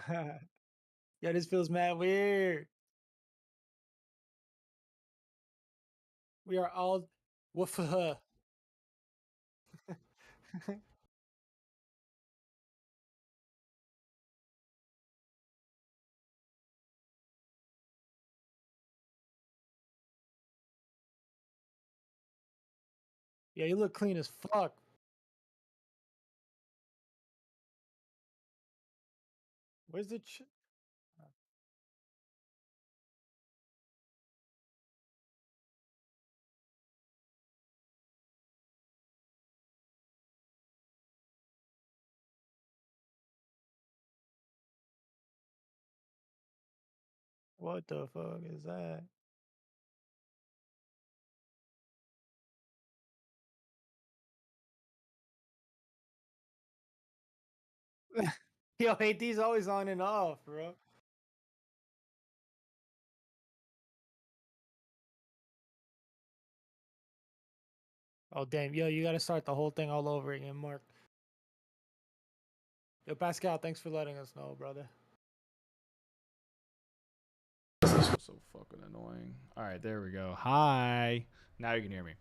Yeah, this feels mad weird. We are all woof. Yeah, you look clean as fuck. Where's the what the fuck is that? Yo, hate these always on and off, bro. Oh damn, yo, you gotta start the whole thing all over again, Mark. Yo, Pascal, thanks for letting us know, brother. So fucking annoying. All right, there we go. Hi. Now you can hear me.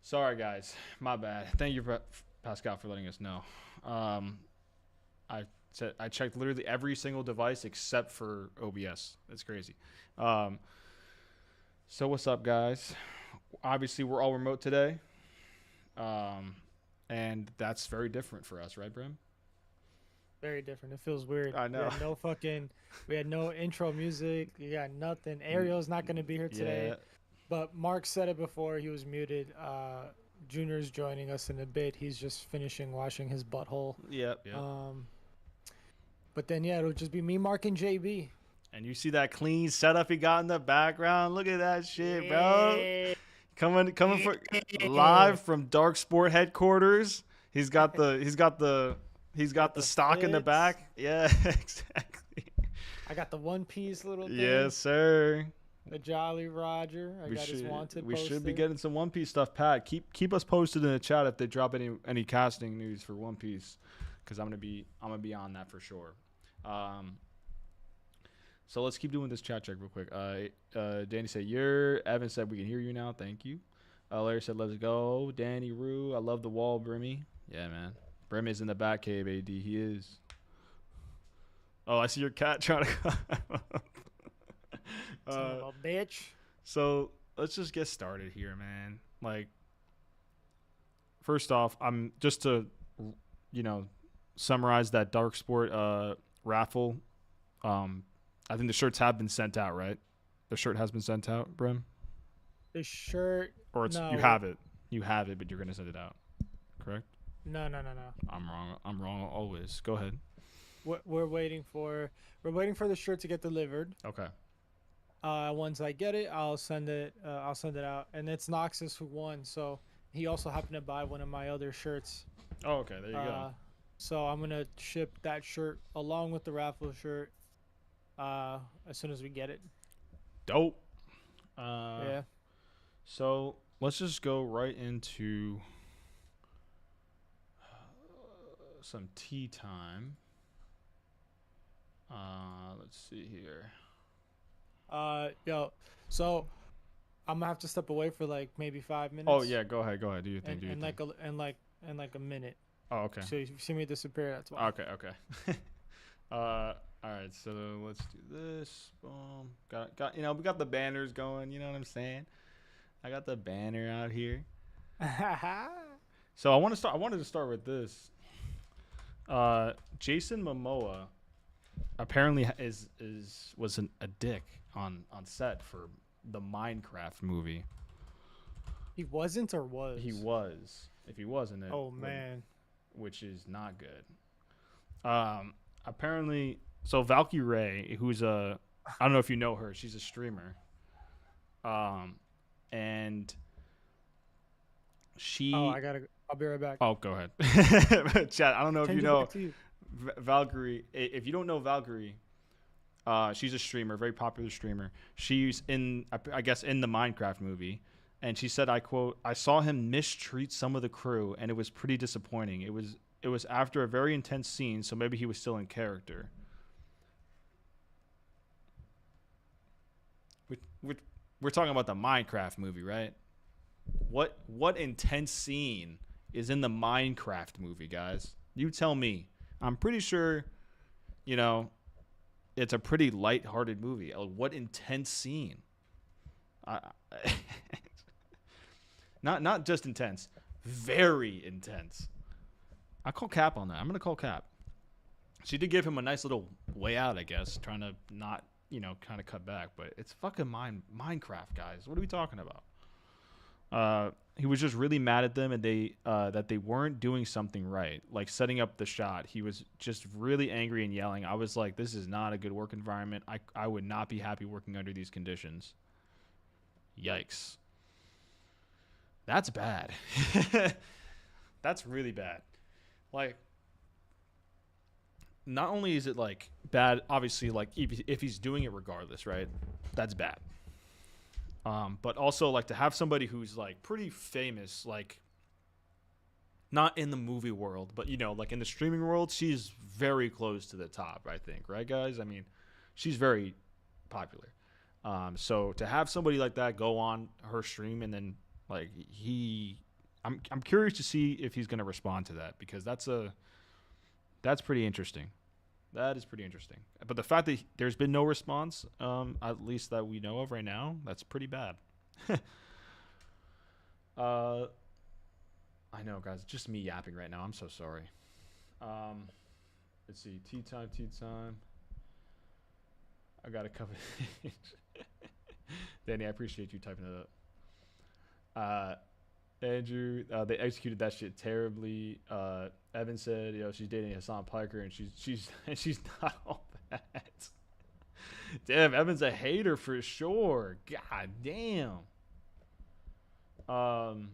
Sorry, guys. My bad. Thank you, Pascal, for letting us know. Um, I checked literally every single device except for OBS. That's crazy. Um, so what's up, guys? Obviously, we're all remote today, um, and that's very different for us, right, Brim? Very different. It feels weird. I We know. had no fucking, we had no intro music. We got nothing. Ariel's not gonna be here today, Yeah. but Mark said it before. He was muted. Junior's joining us in a bit. He's just finishing washing his butthole. Yep. Yep. Um, but then yeah, it'll just be me, Mark, and JB. And you see that clean setup he got in the background. Look at that shit, bro. Yeah. Coming for live from Dark Sport headquarters. He's got the The stock in the fits. back. Yeah, exactly. I got the One Piece little thing. Yes, sir. The Jolly Roger. I We got his should wanted we should be poster. getting some One Piece stuff, Pat. Keep us posted in the chat if they drop any casting news for One Piece, because I'm gonna be on that for sure. Um, so let's keep doing this chat check real quick. Danny said, Evan said, we can hear you now. Thank you. Larry said, let's go. Danny Rue, I love the wall, Brimmy. Yeah, man. Brim is in the back cave, AD. He is. Oh, I see your cat trying to. Son of uh, a bitch. so let's just get started here, man. Like, first off, I'm just to, you know, summarize that Dark Sport raffle. Um, I think the shirts have been sent out, right? The shirt has been sent out, Brim, The shirt. or it's you No. have it. You have it, but you're gonna send it out, correct? No, no, no, no. I'm wrong. I'm wrong always. Go ahead. We're waiting for the shirt to get delivered. Okay. Once I get it, I'll send it. I'll send it out, and it's Noxus who won. So he also happened to buy one of my other shirts. Oh, okay. There you go. Uh, so I'm gonna ship that shirt along with the raffle shirt. As soon as we get it. Dope. Uh, Yeah. so let's just go right into some tea time. Let's see here. Yo. So I'm gonna have to step away for like maybe 5 minutes. Oh yeah, go ahead. Go ahead. Do your thing. And Do your and thing. like a minute. Oh, okay. So if you see me disappear, that's why. Okay. Okay. All right. So let's do this. Boom. Got. We got the banners going. You know what I'm saying? I got the banner out here. So I want to start. I wanted to start with this. Jason Momoa apparently was a dick on set for the Minecraft movie. He wasn't or was? He was. If he wasn't, it Oh man. which is not good. Apparently, so Valkyrie Ray, who's I don't know if you know her. She's a streamer. And she. Oh, I'll be right back. Oh, go ahead, Chad. I don't know if you Change it know back to you. Valkyrie. If you don't know Valkyrie, she's a streamer, very popular streamer. She's I guess, in the Minecraft movie, and she said, "I quote: I saw him mistreat some of the crew, and it was pretty disappointing. It was after a very intense scene, so maybe he was still in character." we're, we're talking about the Minecraft movie, right? What intense scene is in the Minecraft movie, guys? You tell me. I'm pretty sure, you know, it's a pretty light-hearted movie. What intense scene? I, not just intense, very intense. I call Cap on that. I'm gonna call Cap. She did give him a nice little way out, I guess, trying to not, kind of cut back. But it's fucking Minecraft, guys. What are we talking about? He was just really mad at them, and that they weren't doing something right, like setting up the shot. He was just really angry and yelling. I was like, this is not a good work environment. I would not be happy working under these conditions. Yikes. That's bad. That's really bad. Like, not only is it like bad, obviously, like if he's doing it regardless, right? That's bad. But also like to have somebody who's like pretty famous, like not in the movie world, but like in the streaming world, she's very close to the top, I think, right, guys? I mean, she's very popular. So to have somebody like that go on her stream and then like I'm curious to see if he's gonna respond to that because that's pretty interesting. That is pretty interesting. But the fact that there's been no response, at least that we know of right now, that's pretty bad. uh, I know, guys. It's just me yapping right now. I'm so sorry. Um, let's see. Tea time, tea time. I got a couple. Danny, I appreciate you typing it up. Andrew, they executed that shit terribly. Evan said, she's dating Hassan Piker, and she's not all that. Damn, Evan's a hater for sure. God damn. Um,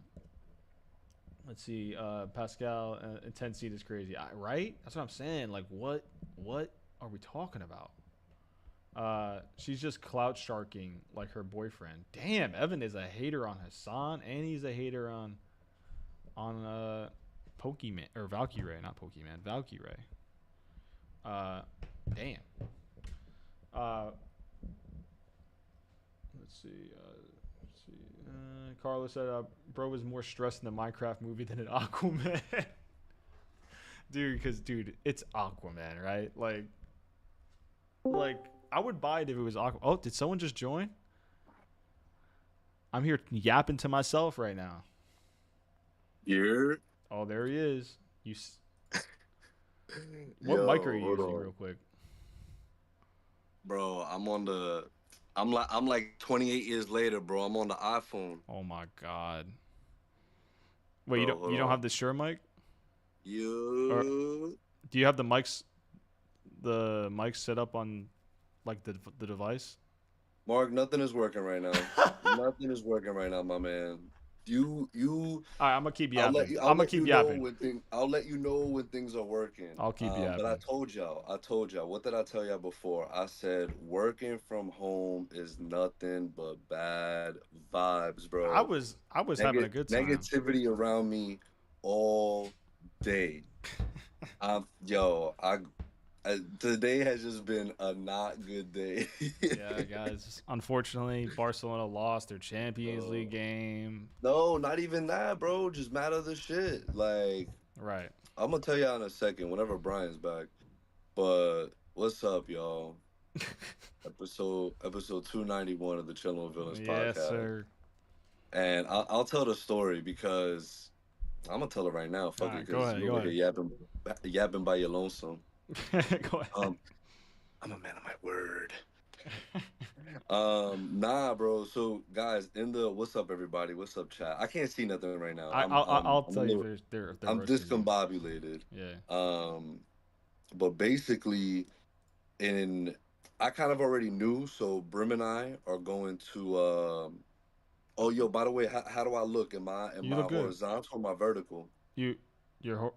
let's see. Pascal, intense scene is crazy, right? That's what I'm saying. Like, what are we talking about? She's just clout sharking like her boyfriend. Damn, Evan is a hater on Hassan, and he's a hater on Pokemon or Valkyrie, not Pokemon, Valkyrie. Damn. Uh, let's see. Carlos said, "Bro was more stressed in the Minecraft movie than in Aquaman." Dude, it's Aquaman, right? Like I would buy it if it was Aquaman. Oh, did someone just join? I'm here yapping to myself right now. You're Oh, there he is. What mic are Yo, you hold using, on, real quick? bro. I'm like 28 years later, bro. I'm on the iPhone, Oh my god. Wait, you bro. don't Hold you don't on. have the Shure mic, or You, do you have the mics set up on like the device? Mark, nothing is working right now. Nothing is working right now, my man. You. All right, I'm gonna keep I'll let yapping. you. I'll I'm gonna let keep you know yapping. when things. I'll let you know when things are working. I'll keep But I yapping. told y'all. I told y'all. What did I tell y'all before? I said working from home is nothing but bad vibes, I bro. was I was having a good time. Negativity around me all day. Yo, today has just been a not good day. Yeah, guys. Unfortunately, Barcelona lost their Champions Uh, League game. no, not even that, bro. Just mad other shit. Like, Right. I'm gonna tell y'all in a second whenever Brian's back. But what's up, y'all? Episode 291 of the Chillin' with Villains Yes, podcast. sir. And I'll tell the story because I'm gonna tell it right now. All Fuck it, right, go because ahead. you Go over here ahead. yapping by your lonesome. Go ahead. Um, I'm a man of my word. Nah, bro. So, guys, in the what's up, everybody? What's up, chat? I can't see nothing right now. I, I'm I'll I'm I'll I'm a tell you if little they're I'm roasting you. discombobulated. Yeah. Um, but basically, in I kind of already knew. So, Brim and I are going to. Oh, yo, by the way, how do I look? Am You I look good. horizontal or am I vertical? You you're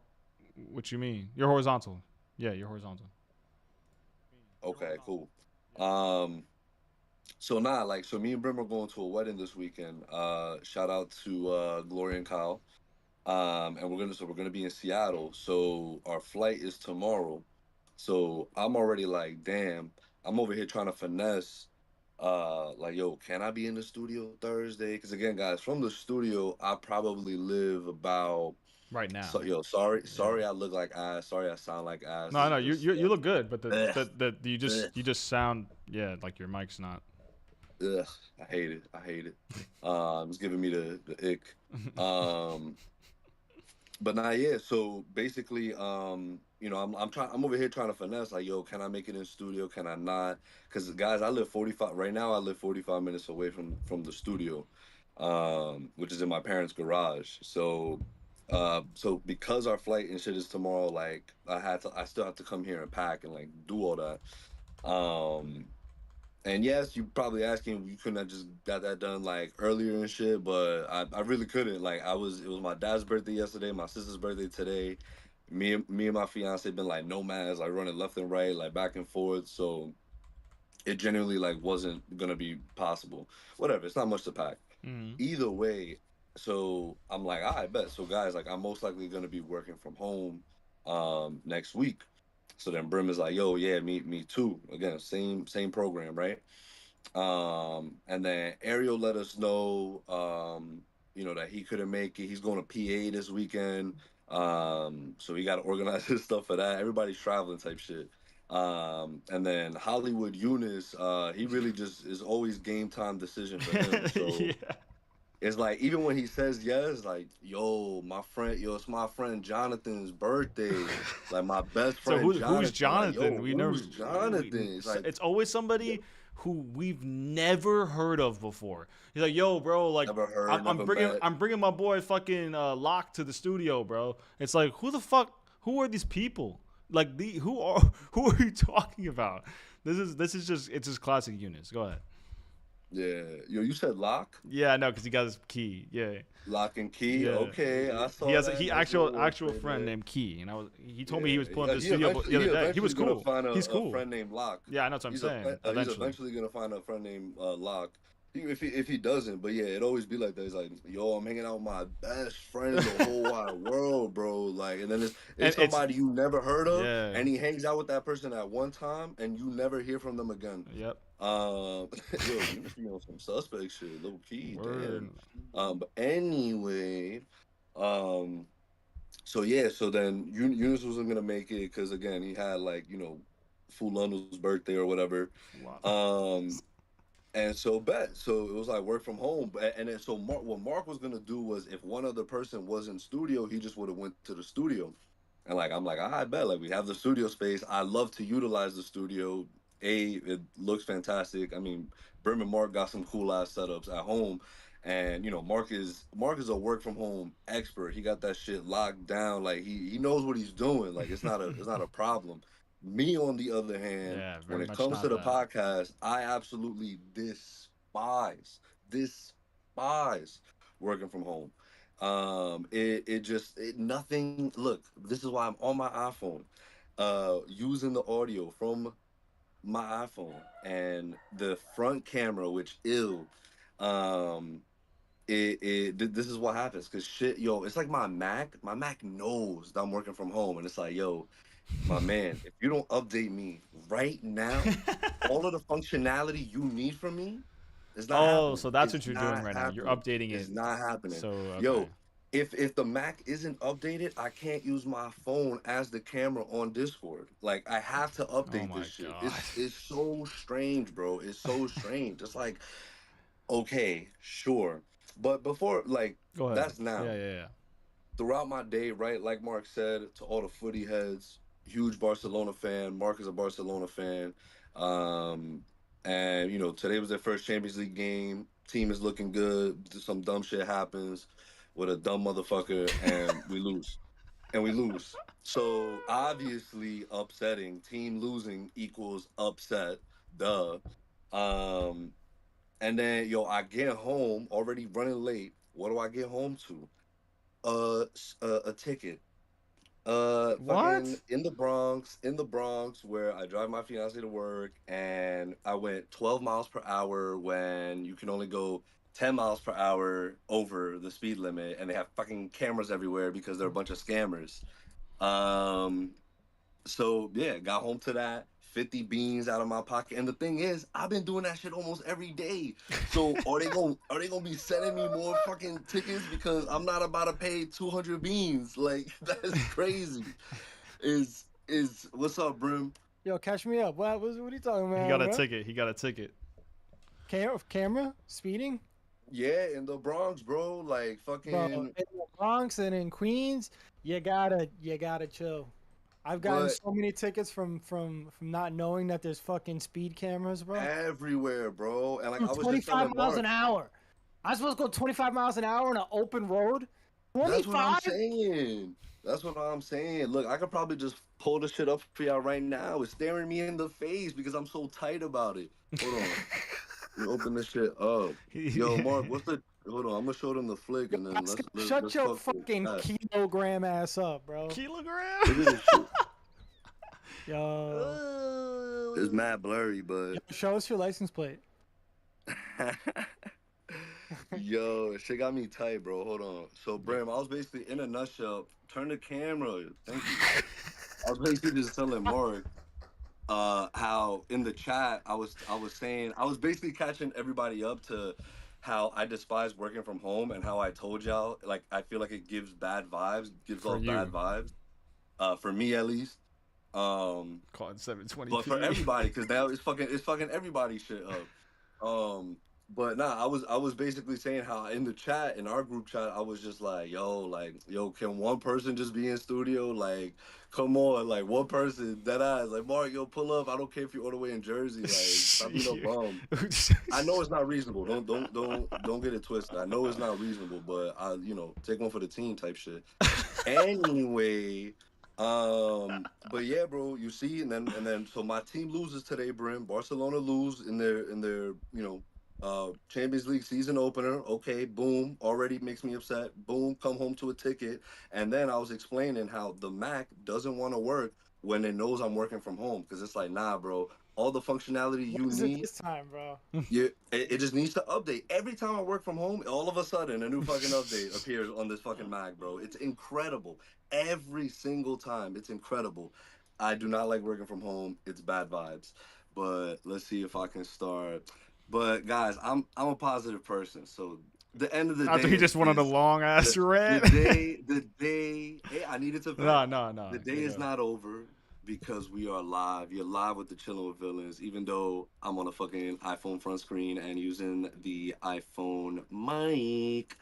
what you mean? You're horizontal. Yeah, you're horizontal. Okay, cool. Um, so nah, like, so me and Brim are going to a wedding this weekend. Shout out to Gloria and Kyle. And we're gonna be in Seattle. So our flight is tomorrow. So I'm already like, damn, I'm over here trying to finesse. like, yo, can I be in the studio Thursday? Because again, guys, from the studio, I probably live about. Right So, now. yo, Yeah. sorry, I look like ass. Sorry, I sound like ass. No, This no, is you just, you, you look good, but ugh, the ugh, you just sound like your mic's not. ugh. I hate it. I hate it. It's giving me the ick. Um, but nah, yeah. So basically, I'm trying. I'm over here trying to finesse. Like, yo, can I make it in studio? Can I not? Because guys, I live 45 right now. I live 45 minutes away from the studio, which is in my parents' garage. So because our flight and shit is tomorrow, like I still have to come here and pack and like do all that. Um, and yes, you probably asking you couldn't have just got that done like earlier and shit, but I really couldn't. Like it was my dad's birthday yesterday, my sister's birthday today. Me and my fiance been like nomads, like running left and right, like back and forth. So it genuinely like wasn't gonna be possible. Whatever, it's not much to pack. Hmm. Either way, so I'm like, I bet. So guys, like I'm most likely gonna be working from home next week. So then Brim is like, yo, yeah, me too. Again, same program, right? And then Ariel let us know, that he couldn't make it. He's going to PA this weekend. So he got to organize his stuff for that. Everybody's traveling type shit. And then Hollywood Eunice, he really just is always game time decision for him. So Yeah. it's like even when he says yes, like yo, it's my friend Jonathan's birthday. Like my best So friend who's Jonathan. Like Jonathan? yo, We never who's Jonathan? It's like it's always somebody who we've never heard of before. He's like, "Yo, bro, like never heard, never met. I'm bringing my boy fucking Lock to the studio, bro." It's like, who the fuck? Who are these people? Like the who are who are you talking about? This is just it's just classic units. Go ahead. Yeah. Yo, you said lock? Yeah, I know, cause he got his key. Yeah, Lock and key. yeah. Okay, I He saw has that. he Nice little actual wordplay friend there. named Key, and he told me he Yeah. was pulling up to the He studio the he other day. He was eventually gonna cool. find He's a cool. friend named Lock. Yeah, I know what I'm saying. He's Eventually. eventually gonna find a friend named Lock. If he doesn't, but yeah, it always be like that. It's like, yo, I'm hanging out with my best friend in the whole wide world, bro. Like, and then it's And it's somebody you never heard of, yeah. and he hangs out with that person at one time, and you never hear from them again. Yep. Yo, you must be on some suspect shit, low key, Word. damn. But anyway, um, so yeah, so then Eunice wasn't gonna make it because again he had like Fulano's birthday or whatever. Fulano. Um, and so so it was like work from home. And then so what Mark was gonna do was if one other person was in studio, he just would have went to the studio. And like I'm like, I bet like we have the studio space. I love to utilize the studio. It looks fantastic. I mean, Brim and Mark got some cool ass setups at home. And Mark is a work from home expert. He got that shit locked down. Like he knows what he's doing. Like it's not a problem. Me, on the other hand, Yeah, when very it much comes to not the that. podcast, I absolutely despise working from home. It just nothing. Look, this is why I'm on my iPhone, using the audio from my iPhone and the front camera, which um, this is what happens because shit, yo, it's like my Mac knows that I'm working from home, and it's like, yo, my man, if you don't update me right now, all of the functionality you need from me is not Oh, happening. so that's It's what you're doing not right now. You're happening. updating It's it. not happening. So okay. Yo, if the Mac isn't updated, I can't use my phone as the camera on Discord. Like I have to Oh update this my shit. god. It's so strange, bro. It's so strange. It's like, okay, sure. But before like Go ahead. that's now Yeah, yeah, yeah. throughout my day, right? Like Mark said, to all the footy heads, huge Barcelona fan. Mark is a Barcelona fan. Um, and today was their first Champions League game. Team is looking good. Some dumb shit happens with a dumb motherfucker, and we lose. And we lose. So obviously upsetting. Team losing equals upset. Duh. Um, and then I get home already running late. What do I get home to? A ticket. Fucking What? in the Bronx, where I drive my fiance to work, and I went 12 miles per hour when you can only go 10 miles per hour over the speed limit, and they have fucking cameras everywhere because they're a bunch of scammers. Um, so yeah, got home to that. 50 beans out of my pocket. And the thing is, I've been doing that shit almost every day. So are they gonna be sending me more fucking tickets because I'm not about to pay 200 beans? Like that's crazy. Is what's up, Brim? Yo, catch me up. What are you talking He about, got a bro? ticket. He got a ticket. Camera speeding, Yeah, in the Bronx, bro. Like bro. fucking. In the Bronx and in Queens, you gotta chill. I've gotten But so many tickets from not knowing that there's fucking speed cameras, bro. everywhere, bro. And like I Dude, was just 25 telling miles an Mark, hour. I'm supposed to go 25 miles an hour on an open road. that's what I'm 25? saying. That's what I'm saying. Look, I could probably just pull the shit up for y'all right now. It's staring me in the face because I'm so tight about it. Hold on. Let me open this shit up. Yo, Mark, what's the hold on, I'm gonna show them the flick Yo, and then Pascal, let's shut let's your talk to fucking chat. kilogram ass up, bro. Look at Kilogram. this shit. Yo, It's mad blurry, but show us your license plate. yo, shit got me tight, bro. Hold on. So, Bram, I was basically in a nutshell. Turn the camera. Thank you. I was basically just telling Mark, how in the chat I was saying I was basically catching everybody up to how I despise working from home and how I told y'all like I feel like it gives bad vibes, gives For off bad you, vibes. For me at least. Um, caught but for 720p. everybody, because now it's fucking everybody shit up. Um, but nah, I was basically saying how in the chat, in our group chat, I was just like, yo, can one person just be in studio? Like, come on, like one person, dead eyes, like Mark, yo, pull up. I don't care if you're all the way in Jersey, like, stop being a bum. I know it's not reasonable. Don't get it twisted. I know it's not reasonable, but take one for the team type shit. Anyway, but yeah, bro, you see, and then so my team loses today, Brim. Barcelona lose in their Champions League season opener. Okay, boom, already makes me upset. Boom, come home to a ticket. And then I was explaining how the Mac doesn't want to work when it knows I'm working from home. Because it's like, nah, bro, all the functionality What you is it need, this time, bro? yeah, it just needs to update. Every time I work from home, all of a sudden a new fucking update appears on this fucking Mac, bro. It's incredible. Every single time. It's incredible. I do not like working from home. It's bad vibes. But let's see if I can start. But guys, I'm a positive person. So the end of the After day he is just went on a is long ass the rant. day hey, I needed to No, vent. no, no. The day You is know. not over because we are live. You're live with the Chillin' with Villains, even though I'm on a fucking iPhone front screen and using the iPhone mic.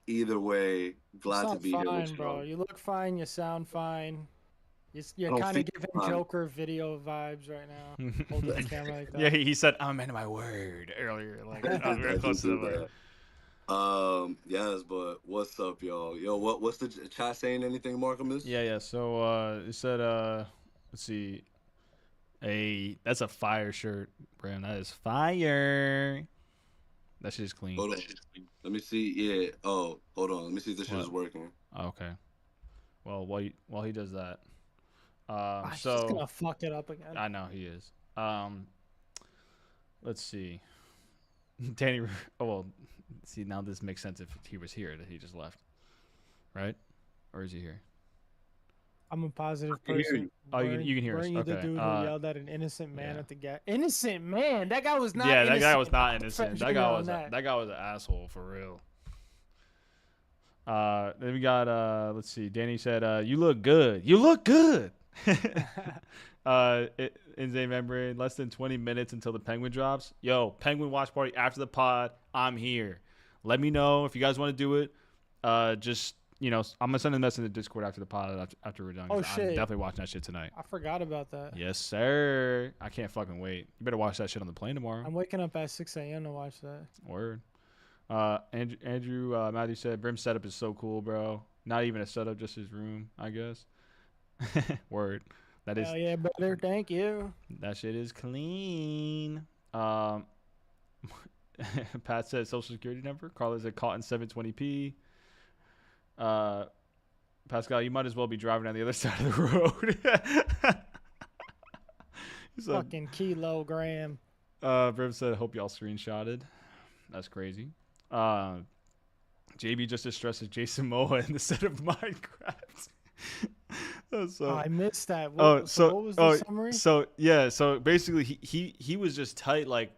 Either way, You glad to sound be here with fine, bro. y'all. You look fine. You sound fine. You're I don't kind feel of giving fine. Joker video vibes right now, holding the camera like Yeah, that. he said, "I'm into my word" earlier. Like, I very close did to the do mic. that. Yes, but what's up, y'all? Yo, what's the chat saying? Anything, Markamus? Yeah, yeah. So, it said, let's see, that's a fire shirt, Brand. That is fire. That shit is clean. Hold on. Let me see. Yeah. Oh, hold on. Let me see if this shit is What? working. Oh, okay. Well, while he does that, He's just so gonna fuck it up again. I know he is. Let's see. Danny. Oh well. See, now this makes sense if he was here that he just left, right? Or is he here? I'm a positive I can hear person. you. Oh, you can hear us. Weren't you the Okay. dude who yelled at an innocent man Yeah. at the gas? Innocent man? That guy was not Yeah, that innocent. guy was not I'll innocent. defend you on that. That guy was an asshole for real. Then we got let's see. Danny said, "You look good. You look good." In Zay membrane, less than 20 minutes until the Penguin drops. Yo, Penguin watch party after the pod. I'm here. Let me know if you guys want to do it. Just I'm gonna send a message in the Discord after the pod after we're done. Oh, I'm shit. definitely watching that shit tonight. I forgot about that. Yes, sir. I can't fucking wait. You better watch that shit on the plane tomorrow. I'm waking up at 6 a.m. to watch that. Word. Andrew Matthew said, Brim's setup is so cool, bro. Not even a setup, just his room, I guess. Word. Hell yeah, brother. Thank you. That shit is clean. Pat said social security number. Carla said caught in 720p. Pascal, you might as well be driving on the other side of the road. Fucking kilogram. Brim said, hope y'all screenshotted. That's crazy. JB just as stressed as Jason Momoa in the set of Minecraft. Oh, I missed that. Oh, So what was the summary? so yeah, so basically he was just tight. Like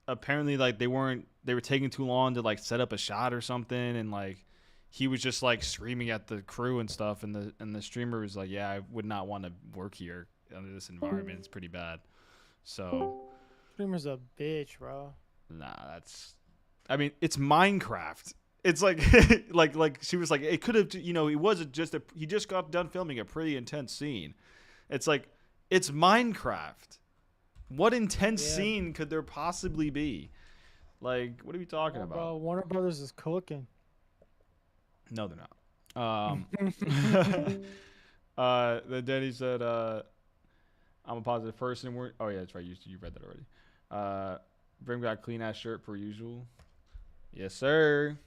apparently, like they were taking too long to like set up a shot or something, and like he was just like screaming at the crew and stuff, and the streamer was like, yeah, I would not want to work here under this environment. It's pretty bad. So Streamer's a bitch, bro. nah, I mean, it's Minecraft. It's like like she was like it could have it wasn't just he just got done filming a pretty intense scene. It's like it's Minecraft. What intense scene could there possibly be? Like, what are we talking about? Bro, Warner Brothers is cooking. No, they're not. Then Denny said, "I'm a positive person." Oh yeah, that's right. You read that already. Bring back clean ass shirt per usual. Yes, sir.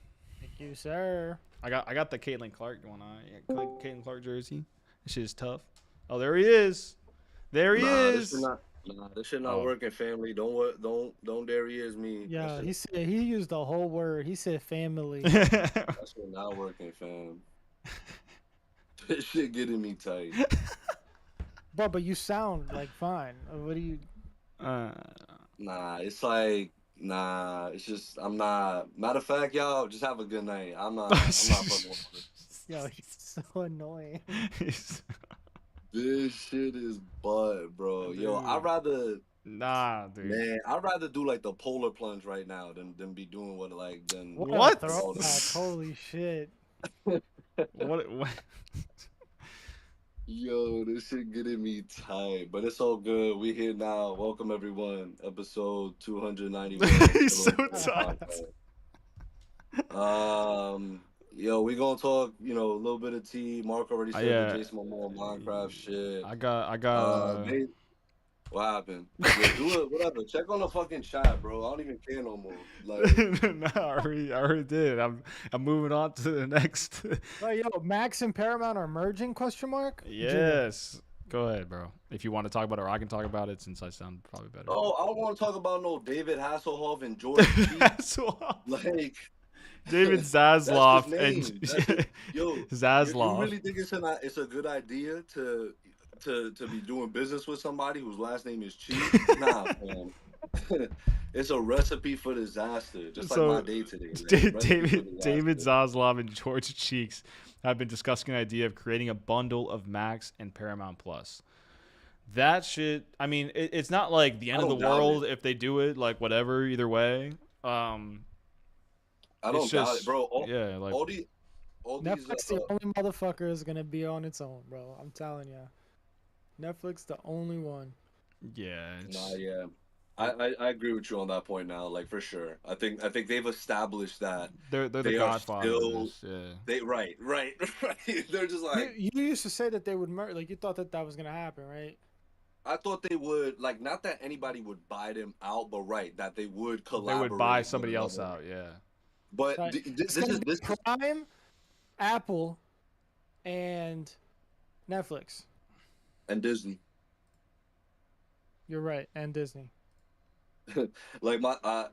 Thank you, sir. I got the Caitlin Clark going on. Yeah, Caitlin Clark jersey. This shit is tough. Oh, there he is. There he is. This shit not working, family. Don't there he is me. Yeah, he said he used the whole word. He said family. That shit not working, fam. This shit getting me tight. But you sound like fine. What do you? Nah, it's like it's just I'm not. Matter of fact, y'all just have a good night. I'm not fucking with it. Yo, he's so annoying. This shit is butt, bro. Dude. Yo, I'd rather dude. Man, I'd rather do like the polar plunge right now than be doing what. What? Holy shit. What? Yo, this shit getting me tight, but it's all good. We here now. Welcome everyone. Episode 291. He's so tight. Yo, we gonna talk. A little bit of tea. Mark already said the Jason Momoa Minecraft shit. I got. What happened? Yeah, do it. Whatever. Check on the fucking chat, bro. I don't even care no more. Like, no, I already did. I'm moving on to the next. Oh, yo, Max and Paramount are merging? Question mark. Yes. Go ahead, bro. If you want to talk about it, or I can talk about it since I sound probably better. Oh, I don't want to talk about no David Hasselhoff and George. Hasselhoff. Like. David Zaslav and Zaslav. You really think it's a good idea to be doing business with somebody whose last name is Cheek? Nah, man. It's a recipe for disaster, just like my day today. David Zaslav and George Cheeks have been discussing an idea of creating a bundle of Max and Paramount Plus. That shit, I mean, it's not like the end of the world if they do it, like whatever, either way. I don't doubt it, bro. All these Netflix the only motherfucker is gonna be on its own, bro. I'm telling you, Netflix the only one. Yeah. Yeah. I agree with you on that point now, like for sure. I think they've established that they're the Godfathers. Yeah. Right. They're just like you used to say that they would like you thought that was gonna happen, right? I thought they would, like, not that anybody would buy them out, but that they would collaborate. They would buy somebody else out, yeah. But this is Prime, Apple, and Netflix, and Disney. You're right, and Disney. Like I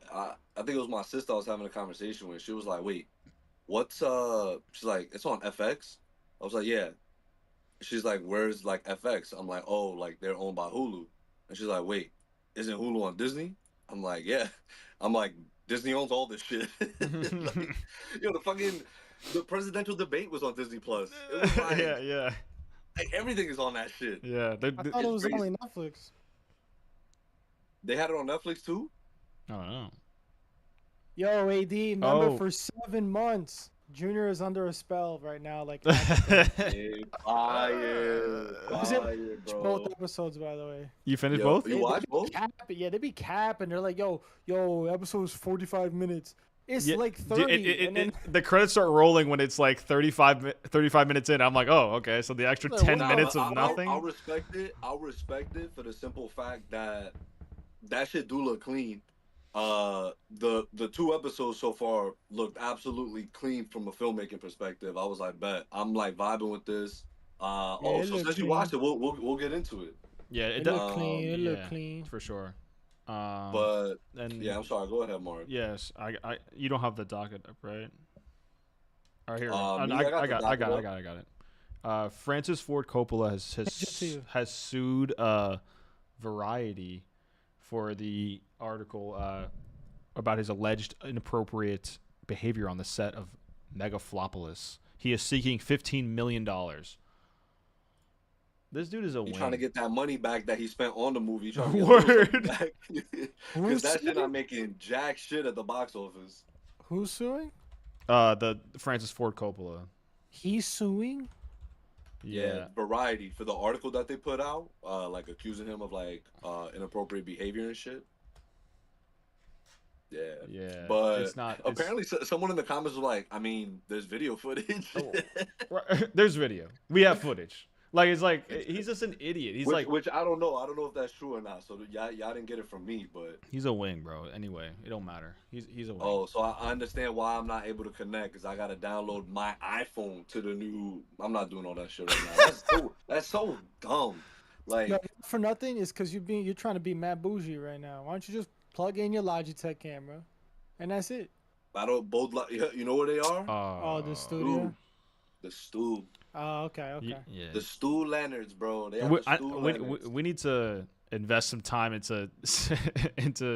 think it was my sister I was having a conversation with. She was like, "Wait, what's She's like, "It's on FX." I was like, "Yeah." She's like, "Where's like FX?" I'm like, "Oh, like they're owned by Hulu." And she's like, "Wait, isn't Hulu on Disney?" I'm like, "Yeah." I'm like, Disney owns all this shit. Like, the presidential debate was on Disney Plus. It was like, yeah. Like, everything is on that shit. Yeah, I thought it was only Netflix. They had it on Netflix too? I don't know. Yo, AD, remember for 7 months, Junior is under a spell right now. Like, fire, bro. Both episodes, by the way. You finished both? You watched both? They be capping. They're like, yo, episode's 45 minutes. It's like 30. The credits start rolling when it's like 35 minutes in. I'm like, oh, okay. So the extra 10 minutes of nothing. I'll respect it. I'll respect it for the simple fact that shit do look clean. The 2 episodes so far looked absolutely clean from a filmmaking perspective. I was like, bet I'm like vibing with this. So since you watched it, we'll get into it. Yeah, it looked clean. It looked clean for sure. But yeah, I'm sorry. Go ahead, Mark. Yes, I you don't have the docket up, right? All right, here. I I got it. Francis Ford Coppola Ninja has sued Variety for the article about his alleged inappropriate behavior on the set of Megaflopolis. He is seeking $15 million. This dude is a He's wing. trying to get that money back that he spent on the movie. He's trying to get Word. back. Because that shit not making jack shit at the box office. Who's suing? The Francis Ford Coppola. He's suing? Yeah, Variety, for the article that they put out, like accusing him of like inappropriate behavior and shit. Yeah, but it's not. Apparently, someone in the comments was like, "I mean, there's video footage." There's video. We have footage. Like it's like he's just an idiot. He's which I don't know. I don't know if that's true or not. So y'all didn't get it from me, but he's a wing, bro. Anyway, it don't matter. He's a wing. Oh, so I understand why I'm not able to connect because I gotta download my iPhone to the new. I'm not doing all that shit right now. That's so dumb. Like no, for nothing is because you're trying to be mad bougie right now. Why don't you just plug in your Logitech camera, and that's it. I don't both. You know where they are? The studio. The Stu. Oh, okay. Yeah. The Stu Leonards, bro. They have we need to invest some time into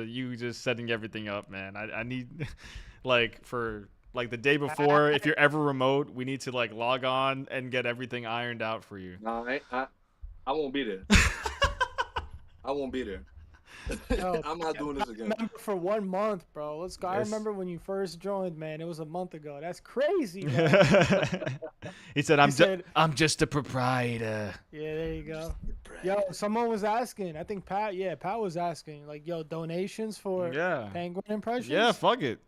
you just setting everything up, man. I need like for like the day before, if you're ever remote, we need to like log on and get everything ironed out for you. No, I won't be there. I won't be there. Yo, I'm not doing this again. I remember for 1 month, bro. I remember when you first joined, man. It was a month ago. That's crazy, man. He said, I'm just a proprietor. Yeah, there you go. Yo, someone was asking. I think Pat was asking, like, yo, donations for Penguin impressions? Yeah, fuck it.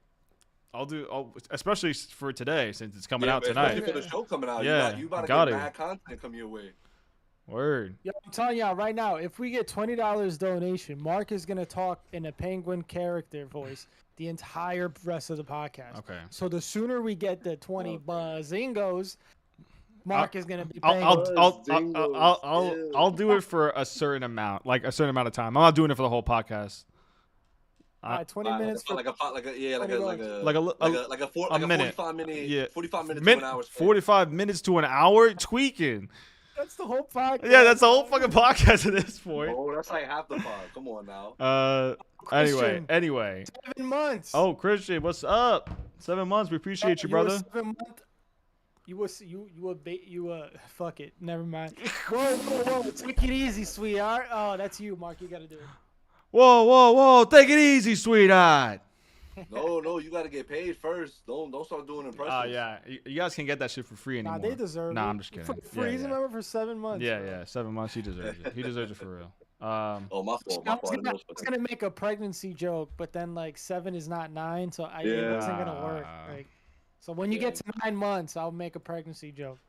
I'll especially for today since it's coming out tonight. Especially for the show coming out. Yeah, you about to get mad content come your way. Word. Yo, I'm telling y'all right now, if we get $20 donation, Mark is gonna talk in a penguin character voice the entire rest of the podcast. Okay. So the sooner we get the 20 buzzingos, Mark is gonna be penguin. I'll do it for a certain amount, like a certain amount of time. I'm not doing it for the whole podcast. 20 minutes for like a 45 minutes to an hour. 45 minutes to an hour tweaking. That's the whole podcast. Yeah, that's the whole fucking podcast at this point. Oh, that's like half the pod. Come on now. Anyway. 7 months. Oh, Christian, what's up? 7 months. We appreciate you, brother. Fuck it. Never mind. Whoa. Take it easy, sweetheart. Oh, that's you, Mark. You gotta do it. Whoa. Take it easy, sweetheart. No, you gotta get paid first. Don't start doing impressions. Yeah. You guys can get that shit for free anymore. Nah, they deserve it. Nah, I'm just kidding. For free, remember, for 7 months. Yeah. 7 months. He deserves it. He deserves it for real. My fault. I was gonna make a pregnancy joke, but then like 7 is not 9, so it wasn't gonna work. Like, so when you get to 9 months, I'll make a pregnancy joke.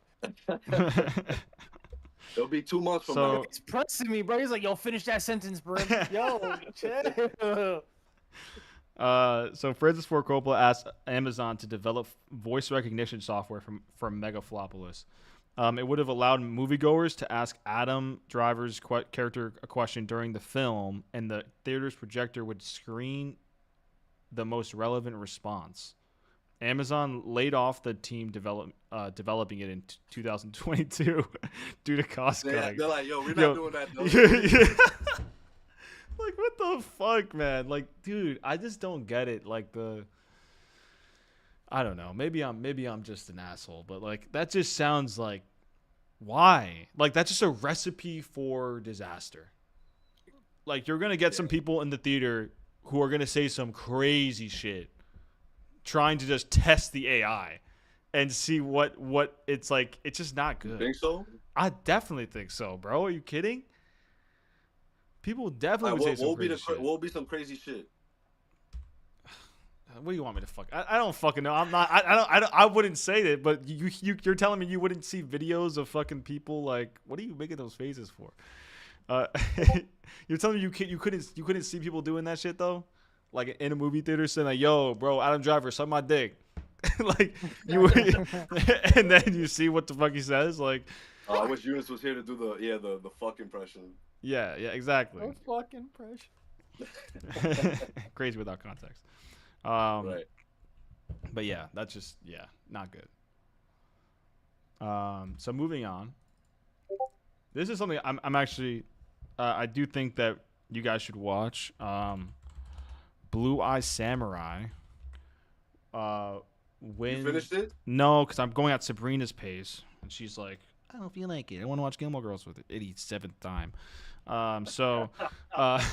It'll be 2 months from now. He's pressing me, bro. He's like, "Yo, finish that sentence, bro." Yo, chill. So Francis Ford Coppola asked Amazon to develop voice recognition software from Megaflopolis. It would have allowed moviegoers to ask Adam Driver's character a question during the film, and the theater's projector would screen the most relevant response. Amazon laid off the team developing it in 2022 due to cost cutting. They're like, yo, we're not doing that. Though. Like, what the fuck, man? Like, dude, I just don't get it. Like I don't know. Maybe I'm just an asshole, but like that just sounds like why? Like that's just a recipe for disaster. Like you're gonna get some people in the theater who are gonna say some crazy shit, trying to just test the AI and see what it's like. It's just not good. You think so? I definitely think so, bro. Are you kidding? People definitely would say some crazy shit. What will be some crazy shit? What do you want me to fuck? I don't fucking know. I'm not. I wouldn't say that. But you're telling me you wouldn't see videos of fucking people like. What are you making those faces for? You're telling me you couldn't see people doing that shit though, like in a movie theater saying like, "Yo, bro, Adam Driver, suck my dick," like you, and then you see what the fuck he says. Like, I wish Eunice was here to do the fuck impression. Yeah, exactly. No fucking impression. Crazy without context. Right. But yeah, that's just not good. So moving on. This is something I'm actually I do think that you guys should watch. Blue Eye Samurai. When You finished it? No, because I'm going at Sabrina's pace, and she's like, I don't feel like it. I want to watch Gilmore Girls with it. 87th time. So, uh,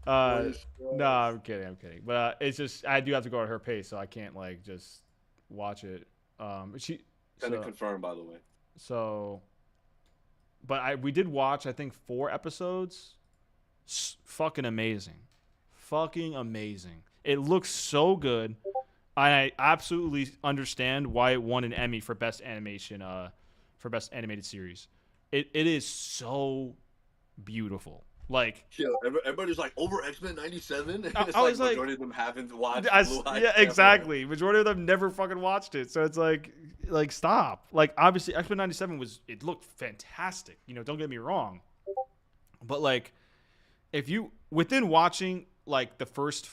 no, I'm kidding. But it's just I do have to go at her pace, so I can't like just watch it. Kind of confirmed, by the way. So, but we did watch I think 4 episodes. Fucking amazing. It looks so good. I absolutely understand why it won an Emmy for best animation, for best animated series. It is so beautiful. Like, yeah, everybody's like over X-Men '97, and it's I like was like, majority of them haven't watched. Yeah, exactly. Majority of them never fucking watched it. So it's like stop. Like, obviously, X-Men '97 it looked fantastic. Don't get me wrong, but like, if you within watching like the first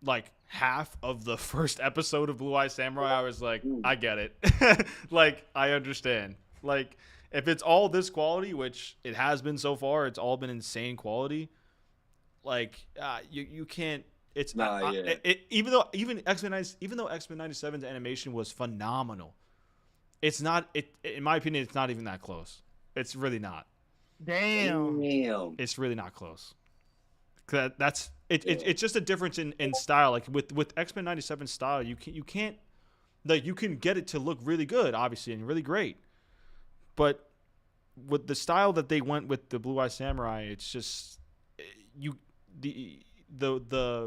like half of the first episode of Blue Eye Samurai, I was like, I get it. Like, I understand. Like, if it's all this quality, which it has been so far, it's all been insane quality. Like, you can't. It's even though X-Men 97's animation was phenomenal, it's not. In my opinion, it's not even that close. It's really not. Damn. It's really not close. That's it. It's just a difference in style. Like with X-Men 97 style, you can't like you can get it to look really good, obviously, and really great. But with the style that they went with the Blue Eye Samurai, it's just the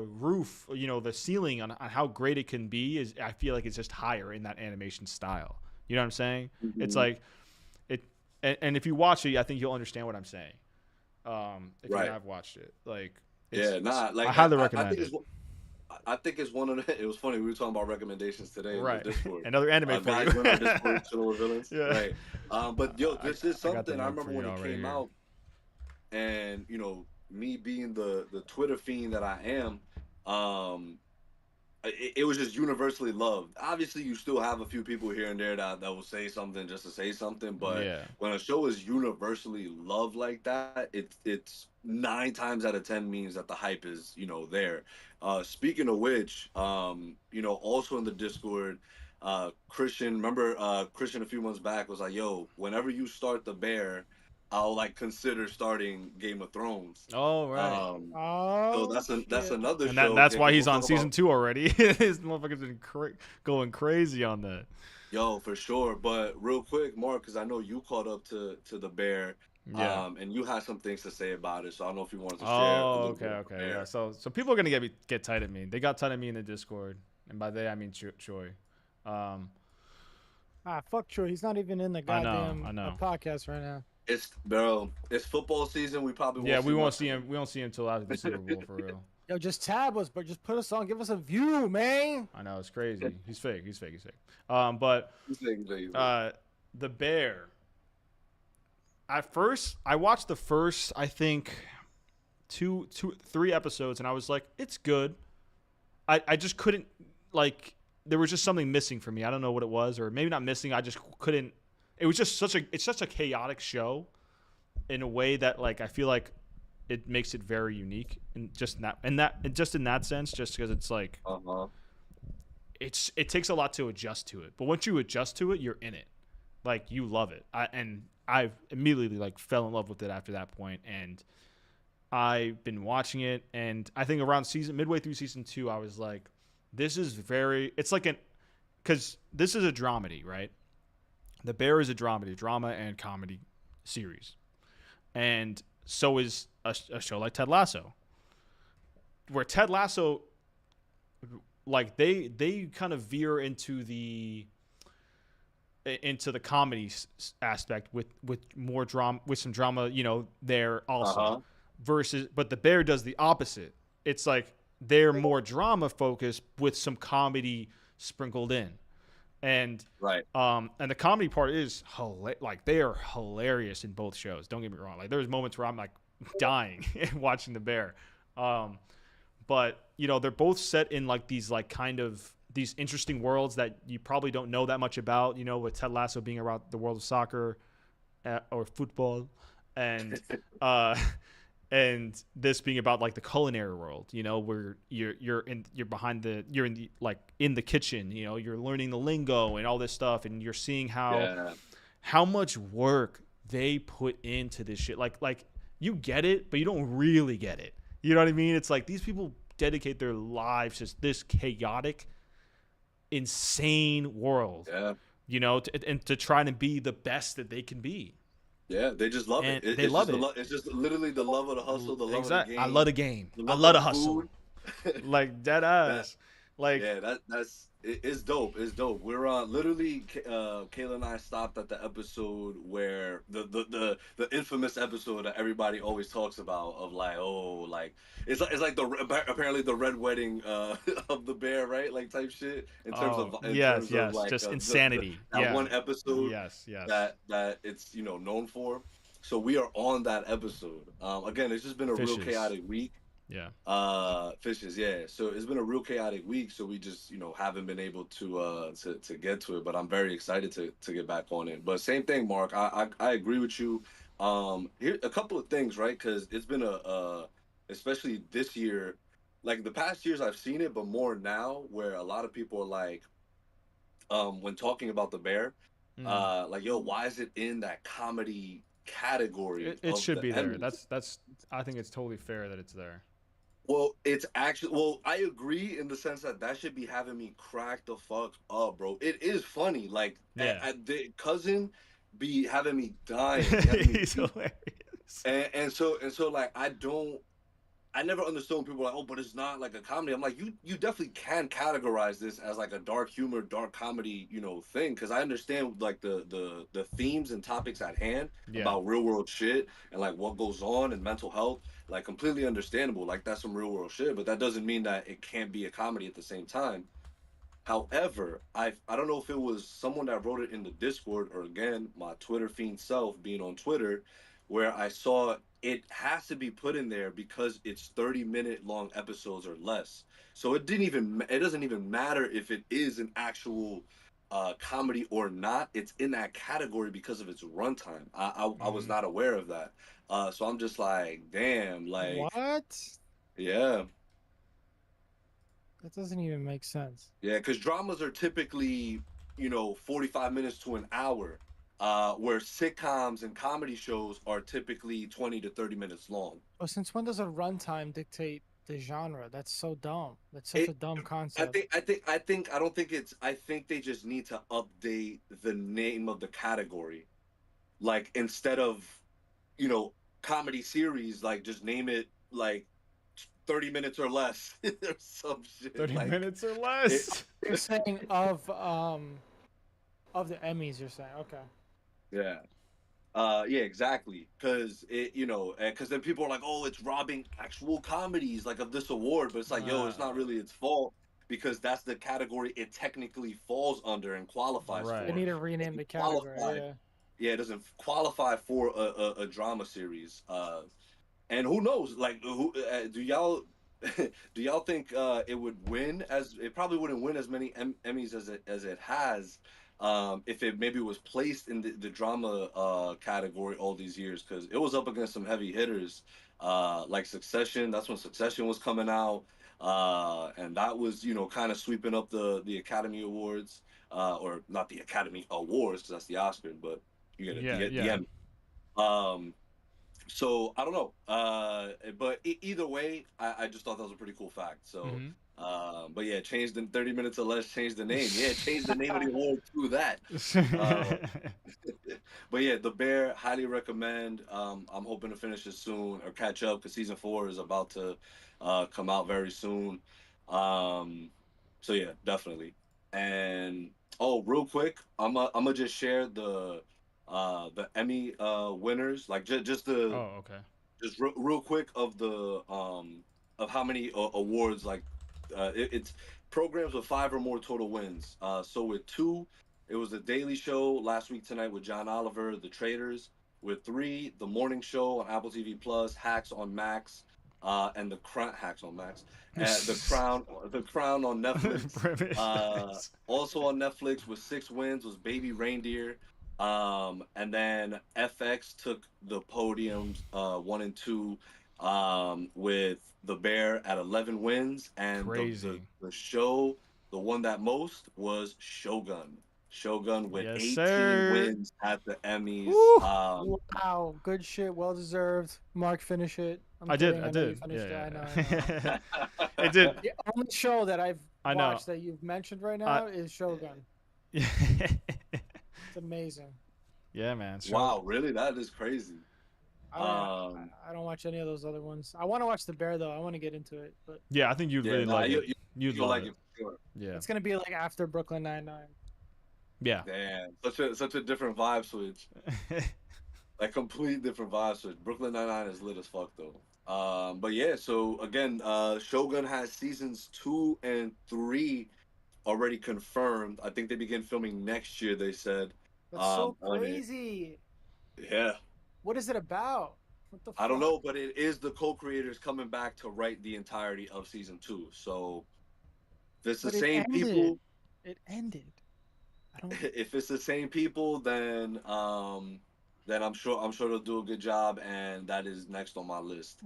roof, the ceiling on how great it can be is, I feel like it's just higher in that animation style. You know what I'm saying? Mm-hmm. It's like it, and if you watch it, I think you'll understand what I'm saying. If you have watched it, like I highly recommend it. I think it's one of the. It was funny, we were talking about recommendations today. Right. In the Discord. Another anime for guys you. went on Discord to the villains. Yeah. Right. But yo, this is something I remember when it right came here. out, and me being the Twitter fiend that I am, it was just universally loved. Obviously, you still have a few people here and there that will say something just to say something, but when a show is universally loved like that, it's 9 times out of 10 means that the hype is there. Speaking of which, also in the Discord, Christian, remember Christian a few months back was like, yo, whenever you start the bear, I'll like consider starting Game of Thrones. Oh right. So that's another and show. That's why he's on season 2 already. His motherfucker's been going crazy on that. Yo, for sure. But real quick, Mark, because I know you caught up to the bear. Yeah. And you had some things to say about it, so I don't know if you wanted to share. Oh, okay. Yeah. So people are gonna get tight at me. They got tight at me in the Discord, and by they I mean Choi. Fuck Troy. He's not even in the goddamn podcast right now. It's football season. We probably won't see him. We won't see him until after the Super Bowl for real. Yo, just tab us, but just put us on. Give us a view, man. I know it's crazy. He's fake. But the bear. At first, I watched the first, I think, 3 episodes, and I was like, it's good. I just couldn't, like, there was just something missing for me. I don't know what it was, or maybe not missing. I just couldn't. It was just it's such a chaotic show in a way that, like, I feel like it makes it very unique, and just in that sense, just because it's like, it takes a lot to adjust to it. But once you adjust to it, you're in it. Like, you love it. I immediately like fell in love with it after that point, and I've been watching it, and I think around midway through season 2, I was like, this is it's like because this is a dramedy, right? The Bear is a dramedy, drama and comedy series, and so is a show like Ted Lasso, where Ted Lasso, like they kind of veer into the comedy aspect with more drama, with some drama, there also. But the Bear does the opposite. It's like they're more drama focused with some comedy sprinkled in, and and the comedy part is like they are hilarious in both shows. Don't get me wrong. Like, there's moments where I'm like dying watching the Bear, but they're both set in like these like kind of these interesting worlds that you probably don't know that much about. You know, with Ted Lasso being about the world of soccer or football, and uh, and this being about like the culinary world. You know, where you're behind the you're in the like in the kitchen. You know, you're learning the lingo and all this stuff, and you're seeing Yeah. how much work they put into this shit. Like you get it, but you don't really get it. You know what I mean? It's like these people dedicate their lives to this chaotic, insane world, Yeah. you know, and to try to be the best that they can be. Yeah. They just love it. And they It's just love it. It's just literally the love of the hustle, the love of the Exactly. I love game, the game. the I love love of the the hustle. food. Like dead that ass. Like Yeah, it's dope. It's dope. We're on literally. Kayla and I stopped at the episode where the infamous episode that everybody always talks about of like, oh, like it's like apparently the red wedding of the bear, right? Like type shit oh in yes, terms of yes, like just the insanity. that Yeah. one episode Yes, yes. that it's known for. So we are on that episode. Again, it's just been a real Fishes. chaotic week. Yeah. Fishes, yeah. So it's been a real chaotic week, so we just haven't been able to get to it, but I'm very excited to get back on it. But same thing, Mark, I agree with you. Here a couple of things, right? Because it's been especially this year, like the past years I've seen it, but more now where a lot of people are like, when talking about the bear, Mm. like, yo, why is it in that comedy category It of should the be there. Emmys? That's I think it's totally fair that it's there. Well, it's actually, well, I agree in the sense that that should be having me crack the fuck up, bro. It is funny, like Yeah. the cousin be having me dying, be having me He's geek, hilarious. and so like I never understood when people are like, oh, but it's not like a comedy. I'm like, you definitely can categorize this as like a dark humor, dark comedy, thing. Because I understand like the themes and topics at hand Yeah. about real world shit and like what goes on and mental health. Like completely understandable. Like that's some real world shit. But that doesn't mean that it can't be a comedy at the same time. However, I don't know if it was someone that wrote it in the Discord or again my Twitter fiend self being on Twitter, where I saw it has to be put in there because it's 30-minute long episodes or less. So it doesn't even matter if it is an actual comedy or not. It's in that category because of its runtime. I was Mm-hmm. not aware of that. So I'm just like, damn, like, What? yeah. That doesn't even make sense. Yeah, because dramas are typically, 45 minutes to an hour, where sitcoms and comedy shows are typically 20 to 30 minutes long. Oh, since when does a runtime dictate the genre? That's so dumb. That's such It, a dumb I concept. think, I think, I think, I don't think I think they just need to update the name of the category. Like, instead of, you know, comedy series, like, just name it, like, 30 minutes or less or some shit. 30 Like, minutes or it, less. You're saying of the Emmys. You're saying okay. yeah. Yeah, exactly. Because because then people are like, "Oh, it's robbing actual comedies like of this award," but it's like, yo, it's not Uh, really its fault because that's the category it technically falls under and qualifies They right. for. need to It rename doesn't the category. qualify. Yeah. Yeah, it doesn't qualify for a drama series. And who knows? Like, who do y'all do y'all think it would win? As it probably wouldn't win as many Emmys as it has, if it maybe was placed in the drama category all these years because it was up against some heavy hitters, like Succession. That's when Succession was coming out, and that was kind of sweeping up the Academy Awards, or not the Academy Awards because that's the Oscars, but you get it, Yeah, the yeah. Emmy. Um, so I don't know, but either way, I just thought that was a pretty cool fact. So, Mm-hmm. but yeah, change the 30 minutes or less. Change the name. Yeah, change the name of the award to that. Uh, but yeah, The Bear, highly recommend. I'm hoping to finish it soon or catch up because season 4 is about to come out very soon. Um, so yeah, definitely. And oh, real quick, I'm gonna just share the Emmy winners, like just the oh, okay. just real quick of how many awards, like it's programs with 5 or more total wins. So with 2, it was the Daily Show last week tonight with John Oliver, The Traders. With 3, The Morning Show on Apple TV Plus, Hacks on Max. and the Crown hacks on Max, and the Crown on Netflix. Premise. Also on Netflix with 6 wins was Baby Reindeer. And then FX took the podiums, 1 and 2, with The Bear at 11 wins, and Crazy. the show, the one that most was Shogun. Shogun with Yes, 18 sir. wins at the Emmys. Woo! Wow, good shit, well deserved. Mark, finish it. I'm I did. kidding. I I know you did. finished it. Yeah, I know. I know. yeah. It did. The only show that I've I know. watched that you've mentioned right I. now is Shogun. It's amazing. Yeah, man. So Wow, really? That is crazy. I don't. Um, I don't watch any of those other ones. I want to watch The Bear though. I want to get into it, but yeah, I think you'd yeah, really nah, like it. You'd you'll love like it. it for sure. Yeah. it's gonna be like after Brooklyn Nine-Nine. Yeah. Damn, such a different vibe switch. Like complete different vibe switch. Brooklyn Nine-Nine is lit as fuck though. But yeah, so again, Shogun has seasons 2 and 3 already confirmed. I think they begin filming next year. They said, That's so on it. crazy. Yeah, What is it about? What the I don't fuck? know, but it is the co-creators coming back to write the entirety of season 2. So if it's the But it same ended. people, It ended. I don't. if it's the same people, then I'm sure they'll do a good job, and that is next on my list.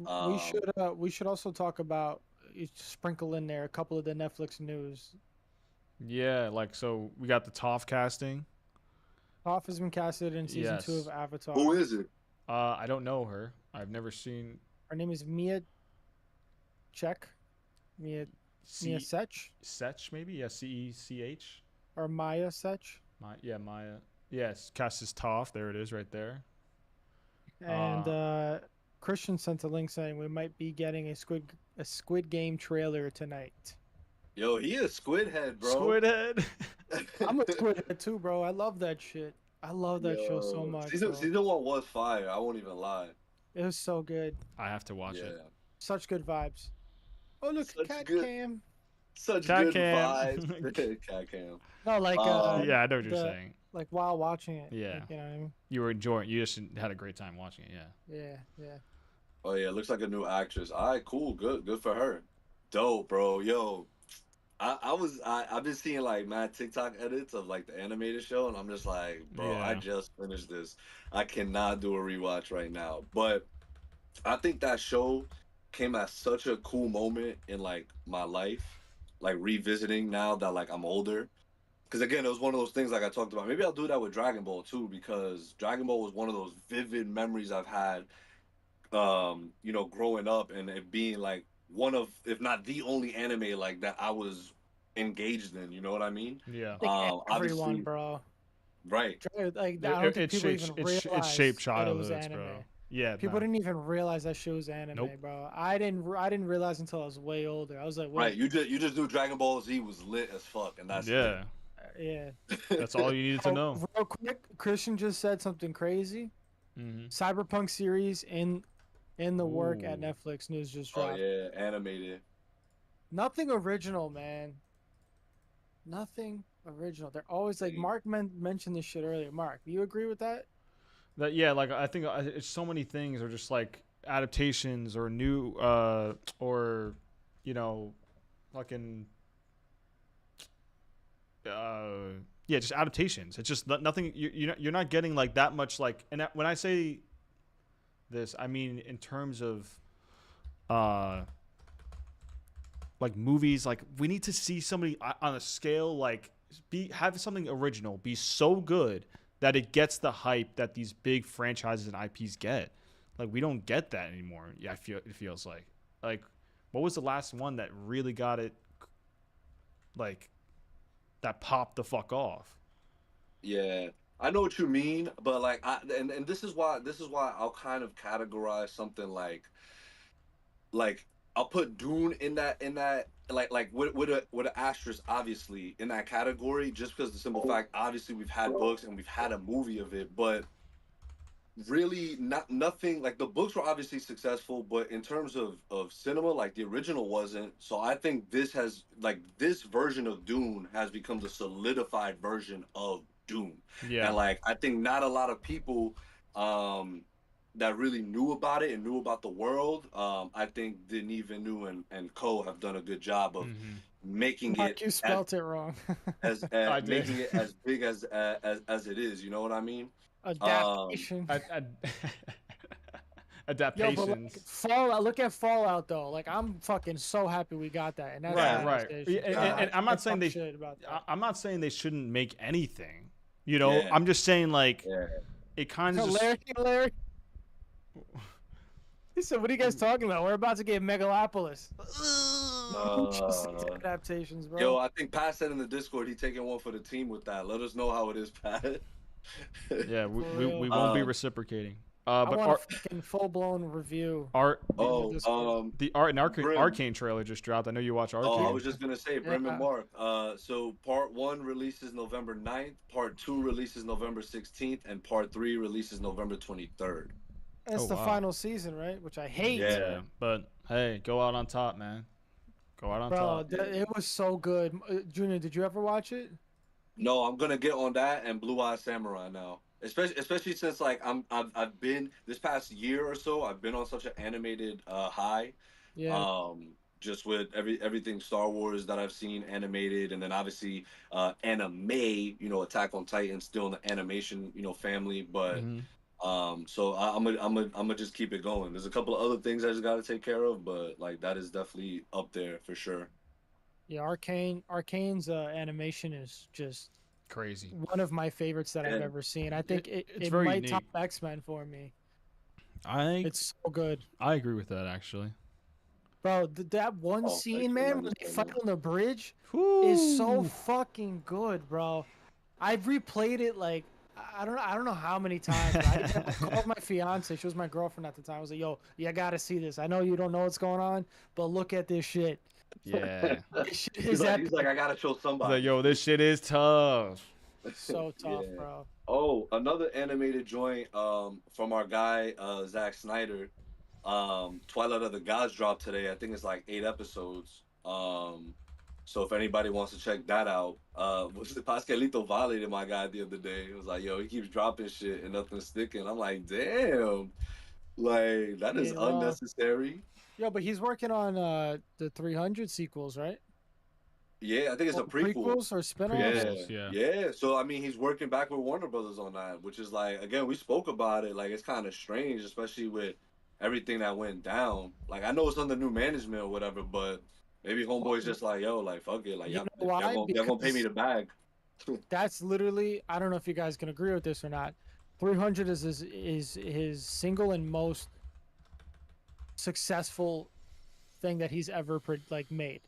We should also talk about sprinkle in there a couple of the Netflix news. Yeah, like so we got the Toph casting. Toph has been casted in season 2 of Yes. Who Avatar. is it? I don't know her. I've never seen Her name is Mia Chek. Mia C Sech Sech maybe? Yeah, Cech. or Maya Sech. Yeah, Maya. Yes, cast as Toph. There it is right there. And Uh Christian sent a link saying we might be getting a Squid Game trailer tonight. Yo, he a squid head, bro. Squid Head. I'm a Squid head too, bro. I love that shit. I love that show so Yo, much, season bro. season 1 was fire. I won't even lie. It was so good. I have to watch it. Yeah, Such good vibes. Oh look, such cat good, cam. such Cat good cam. vibes. Cat cam. No, like Yeah, I know what you're the saying. like while watching it. Yeah. Like, you know what I mean? You were enjoying. You just had a great time watching it. Yeah. Yeah, yeah. Oh yeah, looks like a new actress. All right, cool, good for her. Dope, bro. Yo, I've been seeing like mad TikTok edits of like the animated show, and I'm just like, bro, I Yeah. just finished this. I cannot do a rewatch right now. But I think that show came at such a cool moment in like my life, like revisiting now that like I'm older. Because again, it was one of those things like I talked about. Maybe I'll do that with Dragon Ball too, because Dragon Ball was one of those vivid memories I've had, growing up and it being like one of, if not the only anime like that I was engaged in. You know what I mean? Yeah. I think everyone, Obviously, bro. right. Like I It, don't it, think it people shapes even it shaped realized that it was childhoods, anime. bro. Yeah. People No. didn't even realize that shit was anime, Nope. bro. I didn't realize until I was way older. I was like, Right. wait, You just knew Dragon Ball Z was lit as fuck, and that's Yeah. yeah. That's all you needed to Oh, know. real quick, Christian just said something crazy. Mm-hmm. Cyberpunk series in the work at Ooh. Netflix news just Oh dropped. yeah, animated. Nothing original, man. Nothing original. They're always like Mark mentioned this shit earlier. Mark, do you agree with that? That yeah, like I think it's so many things are just like adaptations or new or you know fucking yeah, just adaptations. It's just nothing. You're not getting like that much like. And when I say this, I mean in terms of uh like movies. Like we need to see somebody on a scale like have something original, be so good that it gets the hype that these big franchises and IPs get. Like we don't get that anymore. Yeah, it feels like what was the last one that really got it like that popped the fuck off? Yeah, I know what you mean, but like and this is why I'll kind of categorize something like I'll put Dune in that like with an asterisk obviously in that category just because the simple fact obviously we've had books and we've had a movie of it, but really not nothing like the books were obviously successful, but in terms of cinema, like the original wasn't. So I think this version of Dune has become the solidified version of Dune, Yeah. and like I think not a lot of people um that really knew about it and knew about the world, I think Denis Villeneuve and Co have done a good job of making it Mark, you spelt it wrong. I did. making it as big as it is. You know what I mean? Um, Adaptation. Yo, but like Adaptations. Fallout, look at Fallout though. Like I'm fucking so happy we got that, and that's Right, Yeah. right. manifestation. And I'm not saying they. shit about that. I'm not saying they shouldn't make anything. You know, Yeah. I'm just saying like yeah. it kind of just. Larry. He said, "What are you guys talking about? We're about to get Megalopolis." Just these adaptations, bro. Yo, I think Pat said in the Discord he taking one for the team with that. Let us know how it is, Pat. Yeah, we real. won't be reciprocating. I But want a fucking full blown review. art, The an Arcane trailer just dropped. I know you watch Arcane. Oh, I was just gonna say, Brim Yeah. and Mark. So part 1 releases November 9th, part 2 releases November 16th, and part 3 releases November 23rd. That's Oh, the wow. final season, right? Which I hate. Yeah, but hey, go out on top, man. Go out on Bro, top. it was so good. Junior, did you ever watch it? No, I'm gonna get on that and Blue Eye Samurai now. Especially since like I've been this past year or so, I've been on such an animated high. Yeah. Just with everything Star Wars that I've seen animated, and then obviously anime, Attack on Titan still in the animation, family, but Mhm. so I'm gonna just keep it going. There's a couple of other things I just gotta take care of, but like that is definitely up there for sure. Yeah, Arcane's animation is just Crazy. one of my favorites that I've Yeah. ever seen. I think It's it very might unique. top X-Men for me. I It's so good. I agree with that actually. Bro, that one Oh, scene, X-Men man, when is they so fight good. on the bridge is so Whew. fucking good, bro. I've replayed it like I don't know how many times. But I called my fiance. She was my girlfriend at the time. I was like, "Yo, you gotta see this. I know you don't know what's going on, but look at this shit. Yeah. This shit He's is like, epic. I gotta show It's somebody. like, yo, this shit is tough. So tough, Yeah. bro." Oh, another animated joint from our guy Zack Snyder. Twilight of the Gods dropped today. I think it's like 8 episodes. So if anybody wants to check that out, was it Pascalito violated my guy the other day. It was like, yo, he keeps dropping shit and nothing's sticking. I'm like, damn, like that is Yeah, well, unnecessary. yo, but he's working on the 300 sequels, right? Yeah, I think it's a Or prequel. prequels or spin-offs? Yeah, Yeah. yeah. So I mean, he's working back with Warner Brothers on that, which is like, again, we spoke about it. Like, it's kind of strange, especially with everything that went down. Like, I know it's under new management or whatever, but maybe Homeboy's just like, yo, like, fuck it, like, You y'all, know why? y'all gonna pay me the bag. That's literally, I don't know if you guys can agree with this or not. 300 is his single and most successful thing that he's ever made.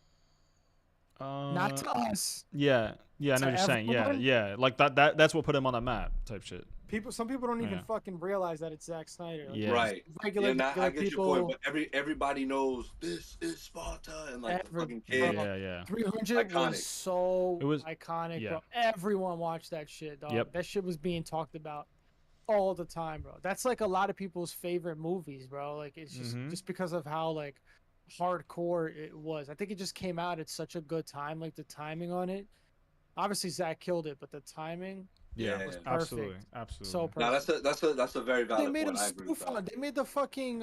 Not to us. Yeah. Yeah, I know To what you're saying. Yeah, everyone? yeah. Like that's what put him on the map type shit. Some people don't even Yeah. fucking realize that it's Zack Snyder. Like, Yeah. Right. Regular, Yeah, regular I get people. your point, but everybody knows this is Sparta and like the Every- fucking Yeah, kid. yeah, yeah. 300 Iconic. was so It was- iconic, yeah. bro. Everyone watched that shit, dog. Yep. That shit was being talked about all the time, bro. That's like a lot of people's favorite movies, bro. Like it's just because of how like hardcore it was. I think it just came out at such a good time, like the timing on it. Obviously Zach killed it, but the timing Yeah, was absolutely, perfect. absolutely. So perfect. Now that's a very They valid made point. a I agree with spoof on. that. They made the fucking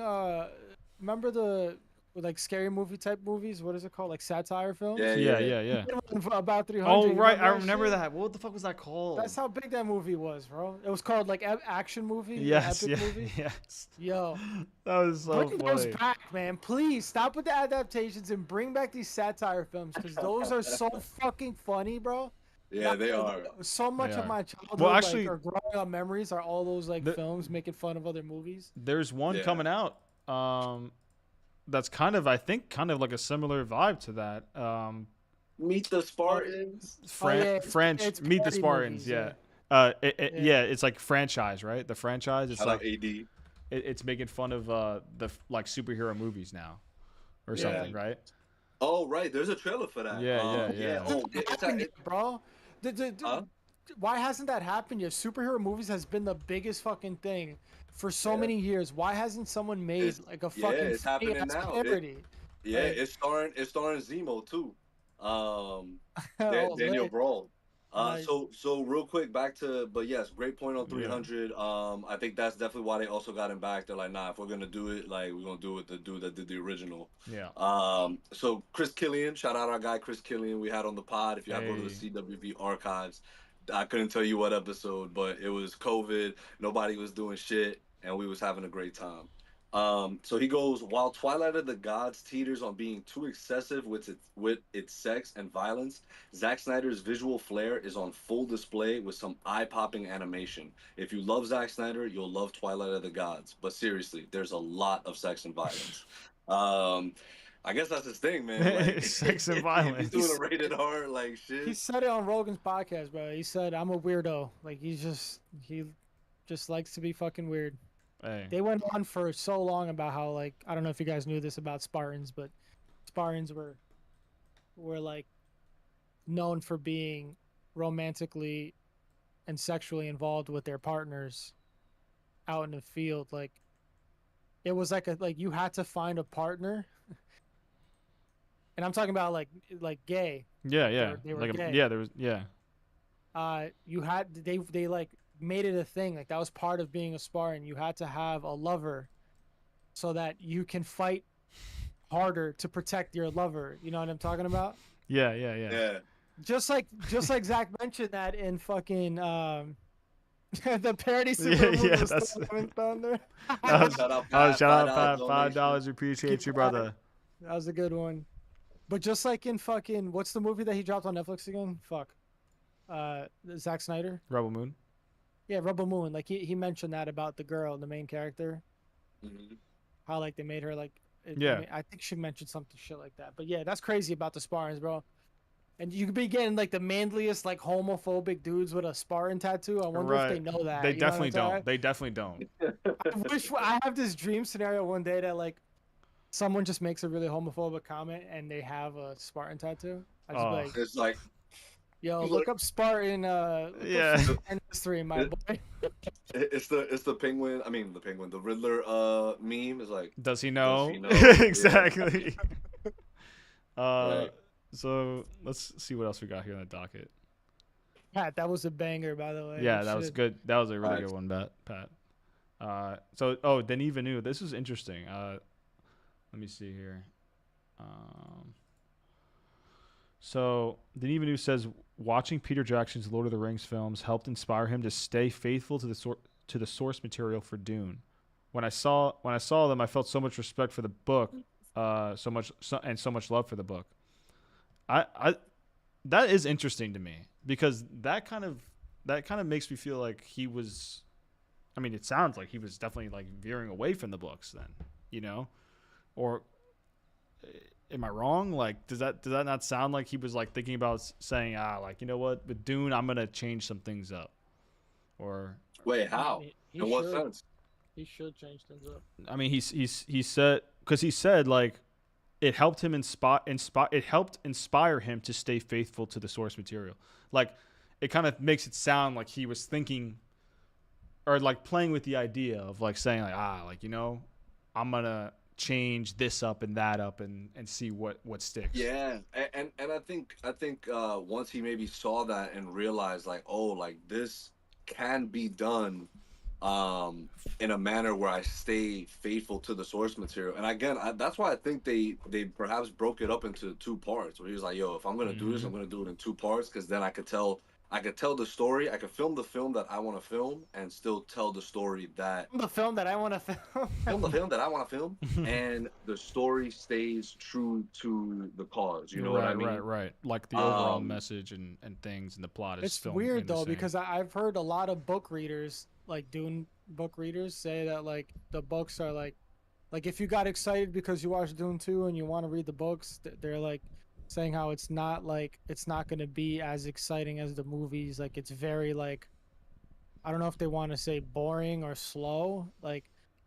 remember the like scary movie type movies? What is it called? Like satire films? Yeah, Yeah. About 300. Oh you right, I shit? remember that. What the fuck was that called? That's how big that movie was, bro. It was called like action movie. Yes, Epic yeah, movie. yes. Yo, That was so bring those funny. back, man. Please stop with the adaptations and bring back these satire films because those are so fucking funny, bro. Yeah, they are. So much They of are. my childhood, Well, actually- or growing up memories, are all those like The- films making fun of other movies. There's one Yeah. coming out. That's kind of, I think, kind of like a similar vibe to that. Meet the Spartans. French it's Meet the parody Spartans. movies, Yeah. Yeah. Yeah, it's like franchise, right? The franchise. It's Shout out like AD. it's making fun of like superhero movies now, or Yeah. something, right? Oh, right. There's a trailer for that. Yeah. Oh, Bro. Huh? Why hasn't that happened yet? Superhero movies has been the biggest fucking thing for so many years. Why hasn't someone made like a fucking it's happening funny-ass now. parody? Yeah, Like- it's starring Zemo too. Oh, Daniel lit. Brawl. So real quick back to, but yes, great point on Yeah. 300. I think that's definitely why they also got him back. They're like, nah, if we're gonna do it, like we're gonna do it with the dude that did the original. Yeah. So Chris Killian, shout out our guy Chris Killian, we had on the pod. If y'all go to the Hey. CWV archives, I couldn't tell you what episode, but it was COVID. Nobody was doing shit, and we was having a great time. So he goes, while Twilight of the Gods teeters on being too excessive with its sex and violence, Zack Snyder's visual flair is on full display with some eye-popping animation. If you love Zack Snyder, you'll love Twilight of the Gods. But seriously, there's a lot of sex and violence. Um, I guess that's his thing, man. Like, Sex and if he's doing a violence. rated R, like He shit. said it on Rogan's podcast, bro. He said, "I'm a weirdo. Like he just likes to be fucking weird." Hey. They went on for so long about how, like, I don't know if you guys knew this about Spartans, but Spartans were like known for being romantically and sexually involved with their partners out in the field. Like it was like you had to find a partner, and I'm talking about like gay. Yeah, yeah. They were like gay. yeah, there was yeah. You had they like made it a thing, like that was part of being a Spartan. You had to have a lover so that you can fight harder to protect your lover. You know what I'm talking about? Yeah, yeah, yeah. Yeah. Just like Zach mentioned that in fucking the parody Yeah, super movie yeah, was that's- down there. Shout out, Shout out $5 $5, donation. appreciate you, brother. That was a good one. But just like in fucking, what's the movie that he dropped on Netflix again? Fuck. Zack Snyder. Rebel Moon. Yeah, Rebel Moon. Like he mentioned that about the girl, the main character. Mhm. How like they made her like. Yeah. I think she mentioned something shit like that. But yeah, that's crazy about the Spartans, bro. And you could be getting like the manliest, like homophobic dudes with a Spartan tattoo. I wonder if they know that. They You know what I'm definitely saying? don't. They definitely don't. I wish I have this dream scenario one day that like someone just makes a really homophobic comment and they have a Spartan tattoo. I just be Oh. like, It's like, yo, look- look up Spartan. Yeah. And history, my boy. it's the penguin. I mean, the penguin. The Riddler meme is like, Does he know? he know? Yeah. Exactly. Right. So let's see what else we got here on the docket. Pat, that was a banger, by the way. Yeah, that was Shit. good. That was a really Thanks. good one, Pat. Denis Villeneuve. This is interesting. Let me see here. So Denis Villeneuve says watching Peter Jackson's Lord of the Rings films helped inspire him to stay faithful to the source material for Dune. When I saw them, I felt so much respect for the book, so much love for the book. I that is interesting to me because that kind of makes me feel like he was. I mean, it sounds like he was definitely like veering away from the books then, you know, or am I wrong? Like, does that not sound like he was like thinking about saying, like, you know what, with Dune, I'm gonna change some things up, or wait, how? He In what should. sense? He should change things up. I mean, he said because he said like it helped him inspire him to stay faithful to the source material. Like, it kind of makes it sound like he was thinking or like playing with the idea of like saying like like, you know, I'm gonna change this up and that up and see what sticks. Yeah, and I think once he maybe saw that and realized like, oh, like this can be done in a manner where I stay faithful to the source material. And again, that's why I think they perhaps broke it up into two parts, where he was like, yo, if I'm gonna do this, I'm gonna do it in two parts, because then I could tell the story, I could film the film that I want to film and still tell the story that The film that I want to film. film the film that I want to film, and the story stays true to the cause. You know what I mean? Right. Like the overall Um, message and things and the plot is It's filmed weird in the though same. because I've heard a lot of book readers, like Dune book readers, say that like the books are like if you got excited because you watched Dune 2 and you want to read the books, they're like saying how it's not going to be as exciting as the movies. Like it's very like, I don't know if they want to say boring or slow. Like,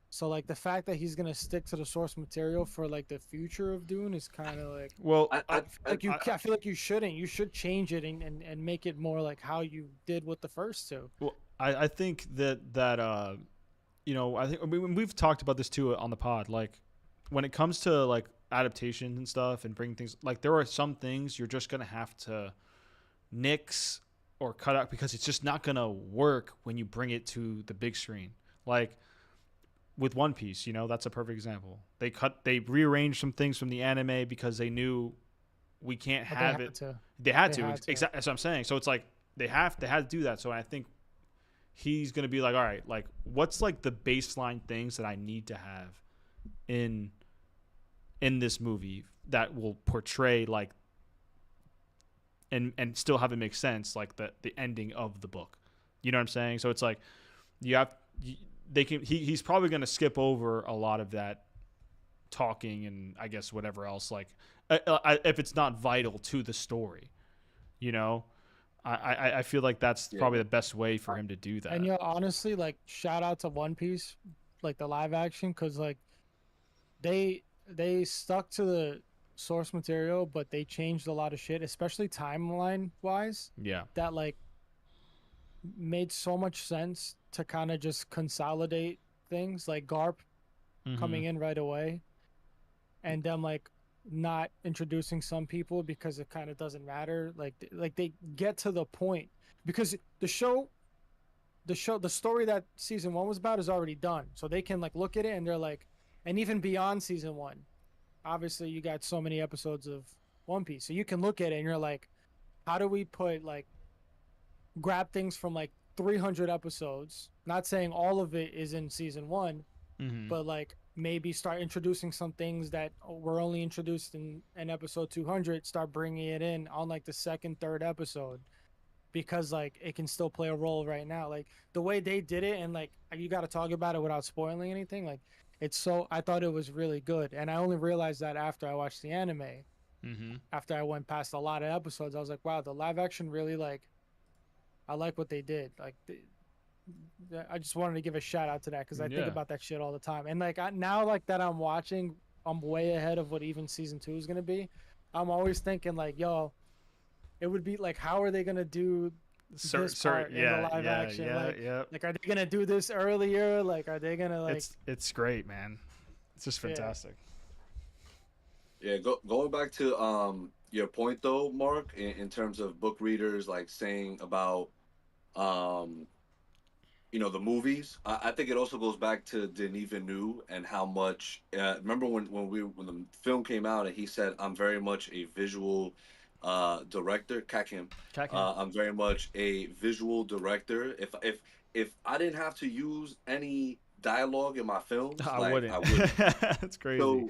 so like the fact that he's going to stick to the source material for like the future of Dune is kind of like, Well, I feel like you shouldn't. You should change it and make it more like how you did with the first two. Well, I think that you know, I mean, we've talked about this too on the pod. Like, when it comes to like adaptations and stuff and bringing things, like there are some things you're just gonna have to nix or cut out because it's just not gonna work when you bring it to the big screen. Like with One Piece, that's a perfect example. They rearranged some things from the anime because they knew we can't But have it. to. They had They to. had to. Exactly. That's what I'm saying. So it's like they had to do that. So I think he's gonna be like, all right, like what's like the baseline things that I need to have in this movie that will portray like and still have it make sense, like the ending of the book. You know what I'm saying? So it's like he's probably going to skip over a lot of that talking and I guess whatever else, like if it's not vital to the story, I feel like that's probably the best way for him to do that. And honestly, like shout out to One Piece, like the live action, because like they stuck to the source material, but they changed a lot of shit, especially timeline wise. Yeah. That like made so much sense to kind of just consolidate things, like Garp coming in right away, and them like not introducing some people because it kind of doesn't matter. Like they get to the point because the story that season 1 was about is already done, so they can like look at it and they're like, and even beyond season 1, obviously you got so many episodes of One Piece, so you can look at it and you're like, how do we grab things from like 300 episodes, not saying all of it is in season 1, but like maybe start introducing some things that were only introduced in episode 200, start bringing it in on like the second, third episode, because like it can still play a role right now. Like the way they did it, and like you got to talk about it without spoiling anything. Like I thought it was really good, and I only realized that after I watched the anime. After I went past a lot of episodes, I was like, wow, the live action really like, I like what they did. Like I just wanted to give a shout out to that because I think about that shit all the time. And like now, like that I'm watching, I'm way ahead of what even season 2 is gonna be. I'm always thinking like, yo, it would be like, how are they gonna do this part in the live action? Like, are they gonna do this earlier? Like, are they gonna like? It's great, man. It's just fantastic. Yeah, going back to your point though, Mark, in terms of book readers like saying about the movies. I think it also goes back to Denis Villeneuve and how much. Remember when the film came out and he said, "I'm very much a visual director." Kakim. I'm very much a visual director. If I didn't have to use any dialogue in my films, I like wouldn't. I wouldn't. That's crazy. So,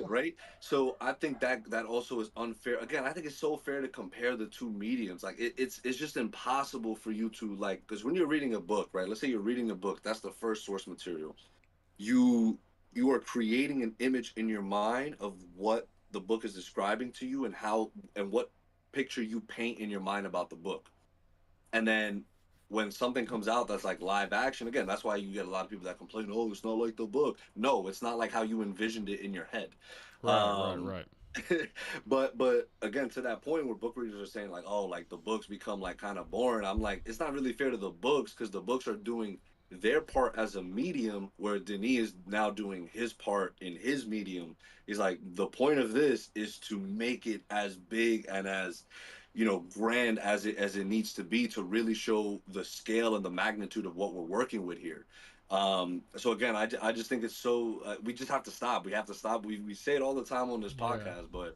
right? So I think that also is unfair. Again, I think it's so fair to compare the two mediums. Like it's just impossible for you to like, because when you're reading a book, right? Let's say you're reading a book, that's the first source material. You are creating an image in your mind of what the book is describing to you and what picture you paint in your mind about the book. And then when something comes out that's like live action, again, that's why you get a lot of people that complain, oh, it's not like the book. No, it's not like how you envisioned it in your head. Right. But again, to that point where book readers are saying like, oh, like the books become like kind of boring, I'm like, it's not really fair to the books because the books are doing their part as a medium where Denis is now doing his part in his medium. He's like, the point of this is to make it as big and as grand as it needs to be to really show the scale and the magnitude of what we're working with here. So again, I just think it's so we just have to stop. We have to stop. We say it all the time on this podcast, but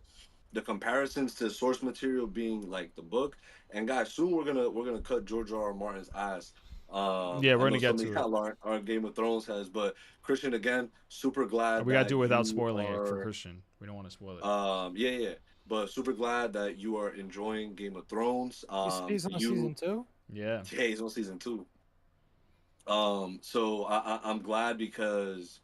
the comparisons to source material being like the book, and guys, soon we're gonna cut George R. R. Martin's ass. We're gonna get to it. Our Game of Thrones has, but Christian, again, super glad. We gotta do it without spoiling it for Christian. We don't want to spoil it. Yeah. But super glad that you are enjoying Game of Thrones. He's on season 2. Yeah, he's on season 2. So I'm glad because,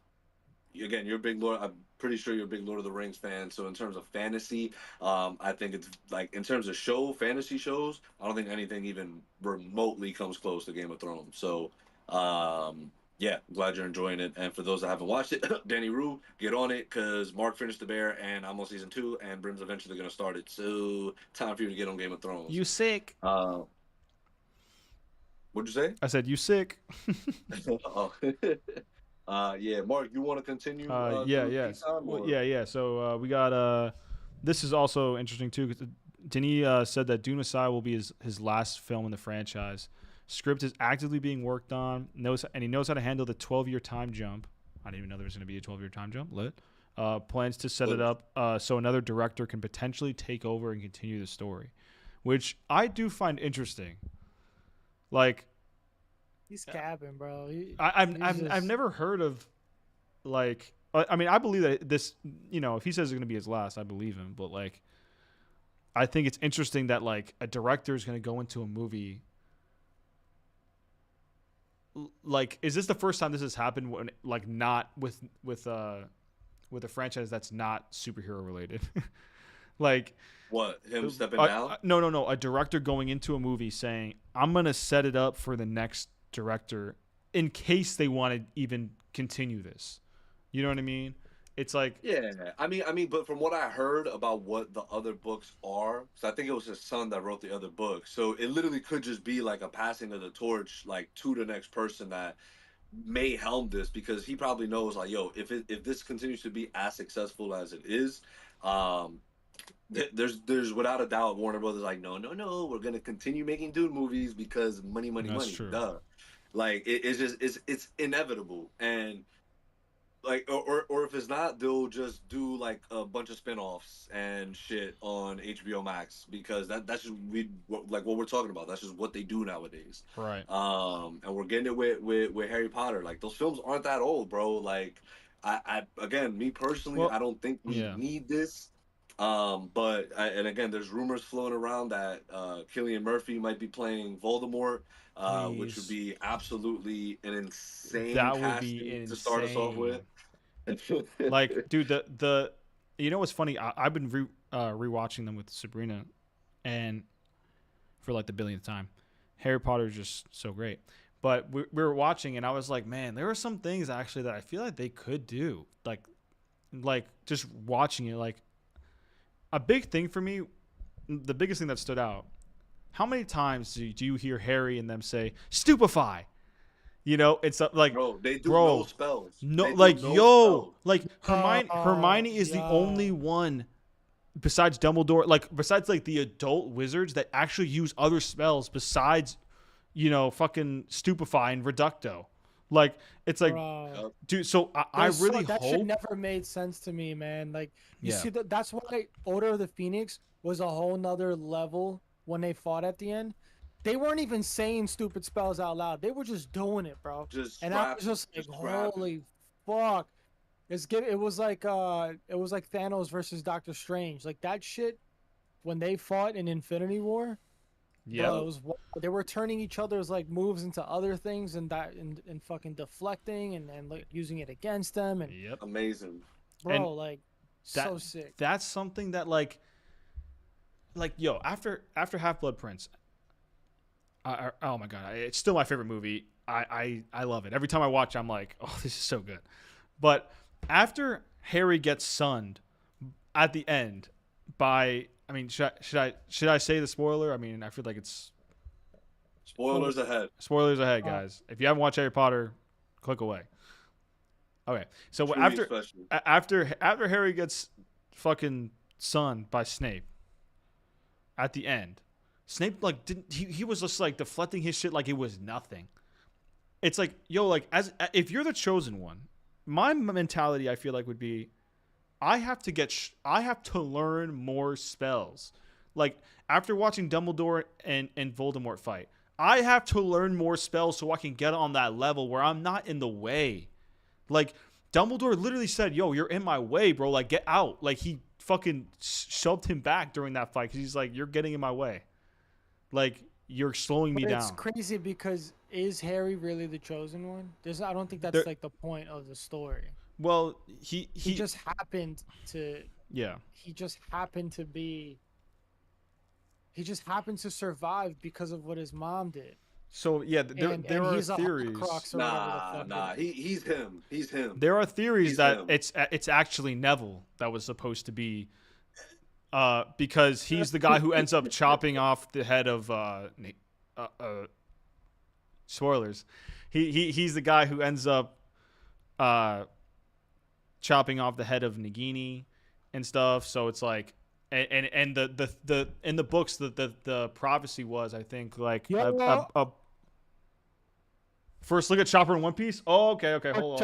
again, you're a big Lord. I'm pretty sure you're a big Lord of the Rings fan. So in terms of fantasy, I think it's like in terms of fantasy shows, I don't think anything even remotely comes close to Game of Thrones. So, yeah, glad you're enjoying it. And for those that haven't watched it, Danny Rue, get on it because Mark finished The Bear and I'm on season 2 and Brim's eventually going to start it. So time for you to get on Game of Thrones. You sick? What'd you say? I said you sick. Yeah, Mark, you want to continue? Yeah. So we got this is also interesting too. Cause Denis said that Dune Messiah will be his last film in the franchise. Script is actively being worked on, and he knows how to handle the 12-year time jump. I didn't even know there was going to be a 12-year time jump. Lit. Plans to set it up so another director can potentially take over and continue the story, which I do find interesting. Like, he's capping, bro. I've never heard of, like, I mean, I believe that this, if he says it's going to be his last, I believe him. But, like, I think it's interesting that, like, a director is going to go into a movie. Like, is this the first time this has happened when, like, not with a franchise that's not superhero related? Like, what, him stepping down? No. A director going into a movie saying, I'm going to set it up for the next director in case they want to even continue this. You know what I mean? It's like, yeah, I mean, but from what I heard about what the other books are, so I think it was his son that wrote the other book. So it literally could just be like a passing of the torch, like to the next person that may helm this, because he probably knows, like, yo, if this continues to be as successful as it is, there's without a doubt Warner Brothers like, no, we're gonna continue making Dune movies because money, That's true. duh. Like it's inevitable. And like, or if it's not, they'll just do like a bunch of spin-offs and shit on HBO Max, because that's just like what we're talking about. That's just what they do nowadays. Right. And we're getting it with Harry Potter. Like, those films aren't that old, bro. Like, I again, me personally, I don't think we need this. And again, there's rumors flowing around that Cillian Murphy might be playing Voldemort, which would be absolutely an insane casting to start us off with. Like, dude, the you know what's funny? I've been rewatching them with Sabrina, and for like the billionth time, Harry Potter is just so great. But we were watching, and I was like, man, there are some things actually that I feel like they could do. Like just watching it, like, a big thing for me, the biggest thing that stood out. How many times do you hear Harry and them say "stupefy"? It's like, bro, they do no spells. No, like, spells. Like Hermione is the only one besides Dumbledore, like, besides like the adult wizards, that actually use other spells besides, fucking stupefy and reducto. Like, it's like, dude. So I really that hope shit never made sense to me, man. Like, you see that's why Order of the Phoenix was a whole nother level when they fought at the end. They weren't even saying stupid spells out loud. They were just doing it, bro. And I was just like, holy fuck. It was like Thanos versus Doctor Strange. Like, that shit when they fought in Infinity War. Yeah. They were turning each other's like moves into other things, and fucking deflecting and like using it against them, and amazing. Bro, and like so sick. That's something that like yo, after Half-Blood Prince, oh my god, it's still my favorite movie. I love it. Every time I watch it, I'm like, oh, this is so good. But after Harry gets sunned at the end by, I mean, should I say the spoiler? I mean, I feel like it's spoilers ahead. Spoilers ahead, guys. If you haven't watched Harry Potter, click away. Okay, so after Harry gets fucking sunned by Snape at the end, Snape like he was just like deflecting his shit like it was nothing. It's like, yo, like, if you're the chosen one, my mentality, I feel like, would be, I have to learn more spells. Like, after watching Dumbledore and Voldemort fight, I have to learn more spells so I can get on that level where I'm not in the way. Like, Dumbledore literally said, yo, you're in my way, bro. Like, get out. Like, he fucking shoved him back during that fight because he's like, you're getting in my way. Like, you're slowing me down. It's crazy because is Harry really the chosen one? I don't think that's like the point of the story. Well, he just happened to. Yeah. He just happened to be. He just happened to survive because of what his mom did. So yeah, there are theories. Nah, he's him. He's him. There are theories that it's actually Neville that was supposed to be. Because he's the guy who ends up chopping off the head of spoilers. He's the guy who ends up chopping off the head of Nagini and stuff. So it's like And the in the books the prophecy was, I think, like Yo. a first look at Chopper in One Piece. Oh, okay. Hold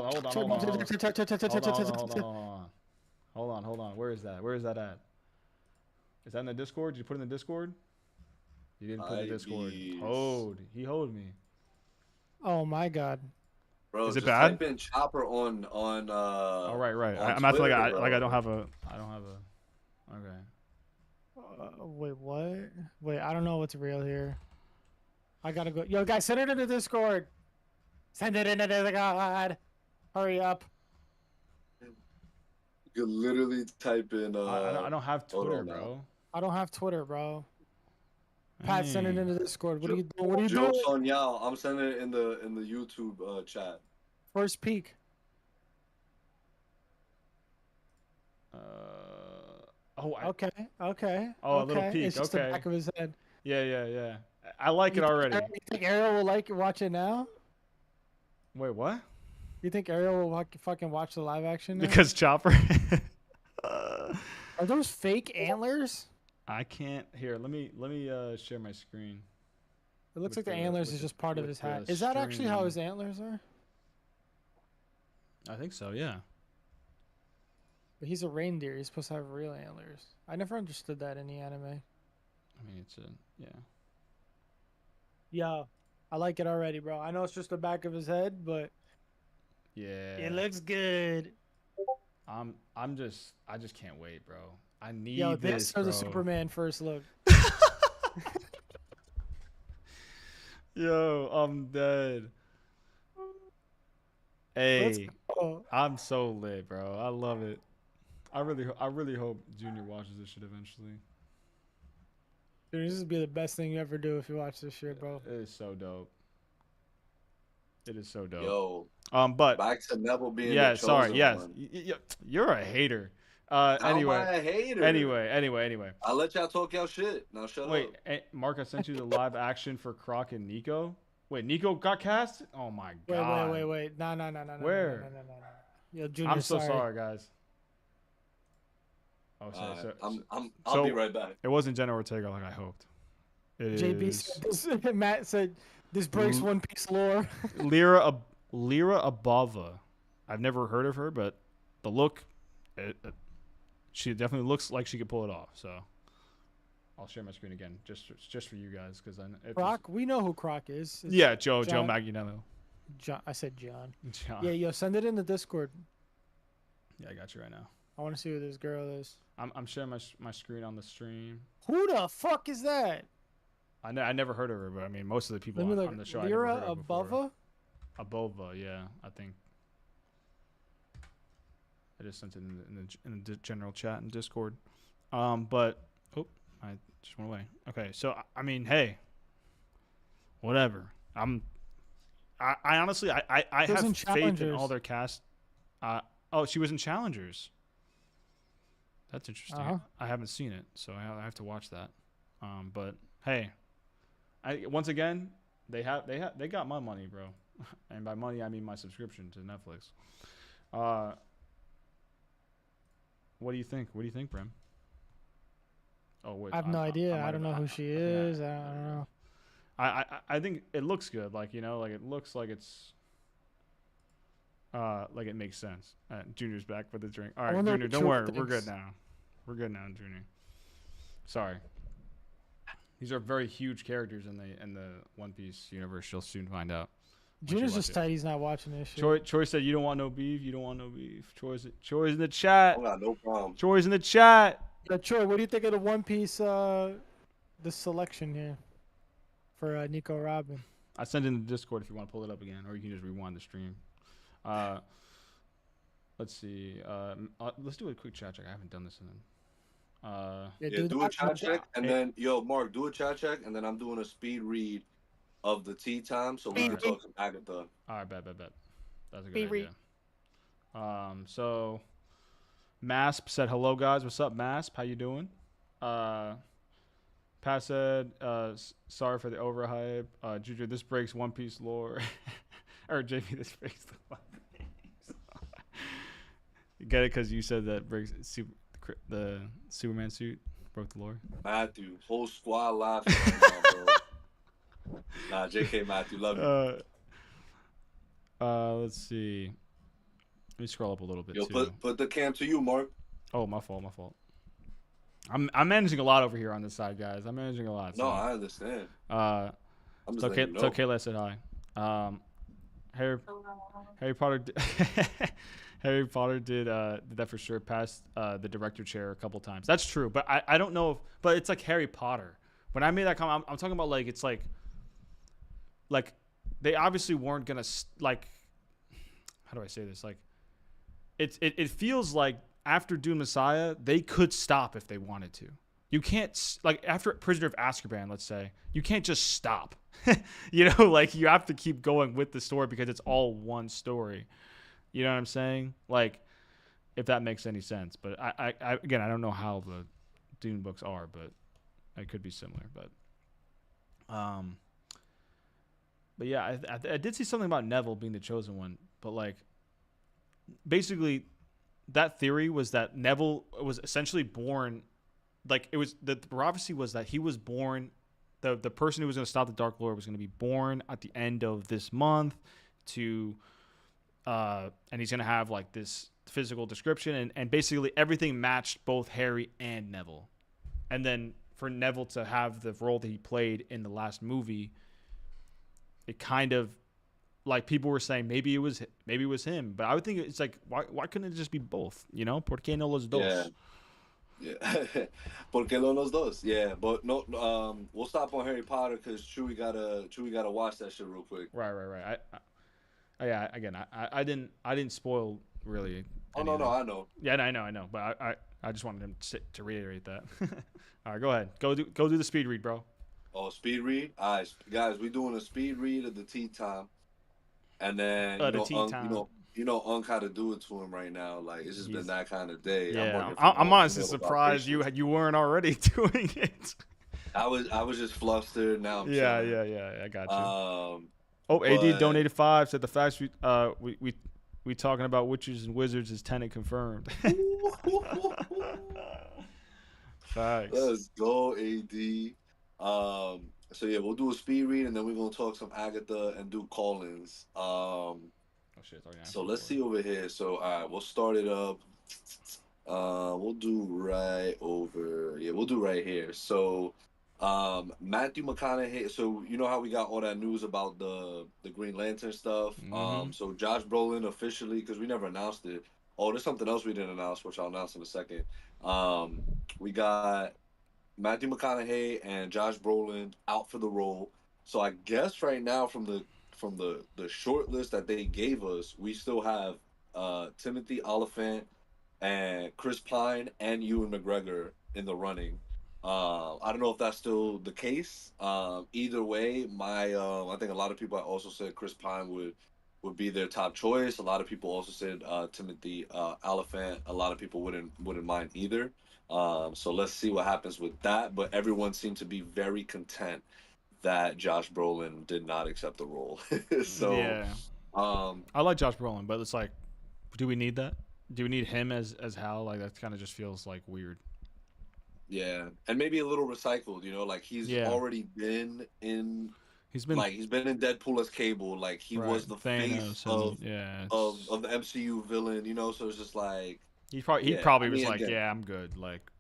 on. Where is that? Where is that at? Is that in the Discord? Did you put it in the Discord? You didn't put it in the Discord. He hold me. Oh my God. Bro, Is it just bad? type in Chopper on Oh, right. on I'm acting Twitter, like I bro. don't have a okay. Wait, what? Wait, I don't know what's real here. I gotta go. Yo, guys, send it into Discord. Send it into Discord. Hurry up. You could literally type in I don't have hold Twitter, on now. bro. I don't have Twitter, bro. Pat, send it into Discord. What are you doing? What are you Joe doing? Son Yao, I'm sending it in the YouTube chat. First peek. Okay. Oh, a little peek. It's just the back of his head. Yeah. I like it already. You think Ariel will watch it now? Wait, what? You think Ariel will fucking watch the live action now? Because Chopper. Are those fake antlers? I can't. Here, let me share my screen. It looks like the antlers is just part of his hat. Is that actually how his antlers are? I think so, yeah. But he's a reindeer. He's supposed to have real antlers. I never understood that in the anime. I mean, yeah. Yeah, I like it already, bro. I know it's just the back of his head, but yeah, it looks good. I just can't wait, bro. I need this bro. or the Superman first look. Yo, I'm dead. Hey, I'm so lit, bro. I love it. I really hope Junior watches this shit eventually. Dude, this would be the best thing you ever do if you watch this shit, bro. It is so dope. It is so dope. Yo. But back to Neville being yeah, the sorry, yes. one. You're a hater. Anyway. How am I a hater? Anyway. I'll let y'all talk y'all shit. Now shut up. Wait, Mark, I sent you the live action for Croc and Nico. Wait, Nico got cast? Oh my god. Wait. No. Where? No. Yo, Junior, I'm so sorry, guys. Oh, sorry. I'll be right back. It wasn't Jenna Ortega like I hoped. JB said this, Matt said this breaks One Piece lore. Lyra Abava. I've never heard of her, but the look, she definitely looks like she could pull it off. So I'll share my screen again, just for you guys, because Croc. We know who Croc is. It's Joe Manganiello. John. I said John. John. Yeah, yo, send it in the Discord. Yeah, I got you right now. I want to see who this girl is. I'm sharing my screen on the stream. Who the fuck is that? I never heard of her, but I mean, most of the people on the show. Lyra Abova? Abova, yeah, I think. I just sent it in the general chat and Discord. But I just went away. Okay, so I mean, hey, whatever. I honestly I have faith in all their cast. She was in Challengers. That's interesting. I haven't seen it, so I have to watch that. But hey, once again, they got my money, bro. And by money I mean my subscription to Netflix. What do you think? What do you think, Brim? Oh wait, I have no idea. I don't know who she is. I don't know. I think it looks good. Like, you know, like it looks like it's like it makes sense. Junior's back for the drink. All right, Junior, don't worry. We're good now. We're good now, Junior. Sorry. These are very huge characters in the One Piece universe. You'll soon find out. Junior's just tight. He's not watching this shit. Troy said, "You don't want no beef. You don't want no beef." Troy's in the chat. I got no problem. Troy's in the chat. Yeah, Troy, what do you think of the One Piece the selection here for Nico Robin? I sent it in the Discord if you want to pull it up again, or you can just rewind the stream. Let's see. Let's do a quick chat check. I haven't done this in. Do a chat check, and then Mark, do a chat check, and then I'm doing a speed read of the tea time, so we can talk to Agatha. All right, bet. That's a good idea. So Masp said, "Hello guys, what's up, Masp? How you doing?" Pat said, "Sorry for the overhype." Juju, this breaks One Piece lore. Or JP, this breaks the One Piece. You get it because you said that breaks the Superman suit. Broke the lore. Matthew, whole squad laughing right now, bro. Nah, JK Matthew, love you. Let's see. Let me scroll up a little bit Yo, too. put the cam to you, Mark. Oh, my fault. My fault. I'm managing a lot over here on this side, guys. I'm managing a lot. No, So, I understand. I'm just it's okay. letting you It's know. okay. Let's say hi. Harry Harry Potter. Harry Potter did that for sure. Passed the director chair a couple times. That's true, but I don't know if. But it's like Harry Potter. When I made that comment, I'm talking about like it's like they obviously weren't gonna like. How do I say this? Like, it feels like after Dune Messiah, they could stop if they wanted to. You can't, like, after Prisoner of Azkaban, let's say, you can't just stop. You know, like, you have to keep going with the story because it's all one story. You know what I'm saying? Like, if that makes any sense. But I again, I don't know how the Dune books are, but it could be similar. But yeah, I did see something about Neville being the chosen one. But, like, basically, that theory was that Neville was essentially born. Like, it was the prophecy was that he was born. The person who was going to stop the Dark Lord was going to be born at the end of this month, and he's going to have like this physical description, and basically everything matched both Harry and Neville. And then for Neville to have the role that he played in the last movie, it kind of, like, people were saying maybe it was him, but I would think it's like, why couldn't it just be both? You know, ¿Por qué no los dos? Yeah. Porque no los dos? Yeah, but no. We'll stop on Harry Potter because Chewie gotta watch that shit real quick. Right. Yeah. Again, I didn't spoil really. Oh no, I know. Yeah, I know. But I just wanted him to reiterate that. All right, go ahead. Go do the speed read, bro. Oh, speed read. All right, guys, we doing a speed read of the tea time, and then Unc how to do it to him right now. Like, it's just been that kind of day. Yeah, I'm honestly surprised you weren't already doing it. I was just flustered. Now I'm yeah. I got you. AD donated 5. Said the facts we talking about witches and wizards is tenant confirmed. Facts. Let's go, AD. So yeah, we'll do a speed read and then we're gonna talk some Agatha and do call-ins. So let's see over here. So all right, we'll start it up. We'll do right over. Yeah, we'll do right here. So, Matthew McConaughey. So you know how we got all that news about the Green Lantern stuff. Mm-hmm. So Josh Brolin officially, because we never announced it. Oh, there's something else we didn't announce, which I'll announce in a second. We got Matthew McConaughey and Josh Brolin out for the role. So I guess right now from the short list that they gave us, we still have Timothy Oliphant and Chris Pine and Ewan McGregor in the running. I don't know if that's still the case. Either way, I think a lot of people also said Chris Pine would be their top choice. A lot of people also said Timothy Oliphant. A lot of people wouldn't mind either. So let's see what happens with that. But everyone seemed to be very content that Josh Brolin did not accept the role. So yeah, I like Josh Brolin, but it's like, do we need that? Do we need him as Hal? Like, that kind of just feels like weird. Yeah, and maybe a little recycled. You know, like he's already been in. He's been in Deadpool as Cable. Like he was the Thanos face of the MCU villain. You know, so it's just like he probably was like, yeah, I'm good. Like,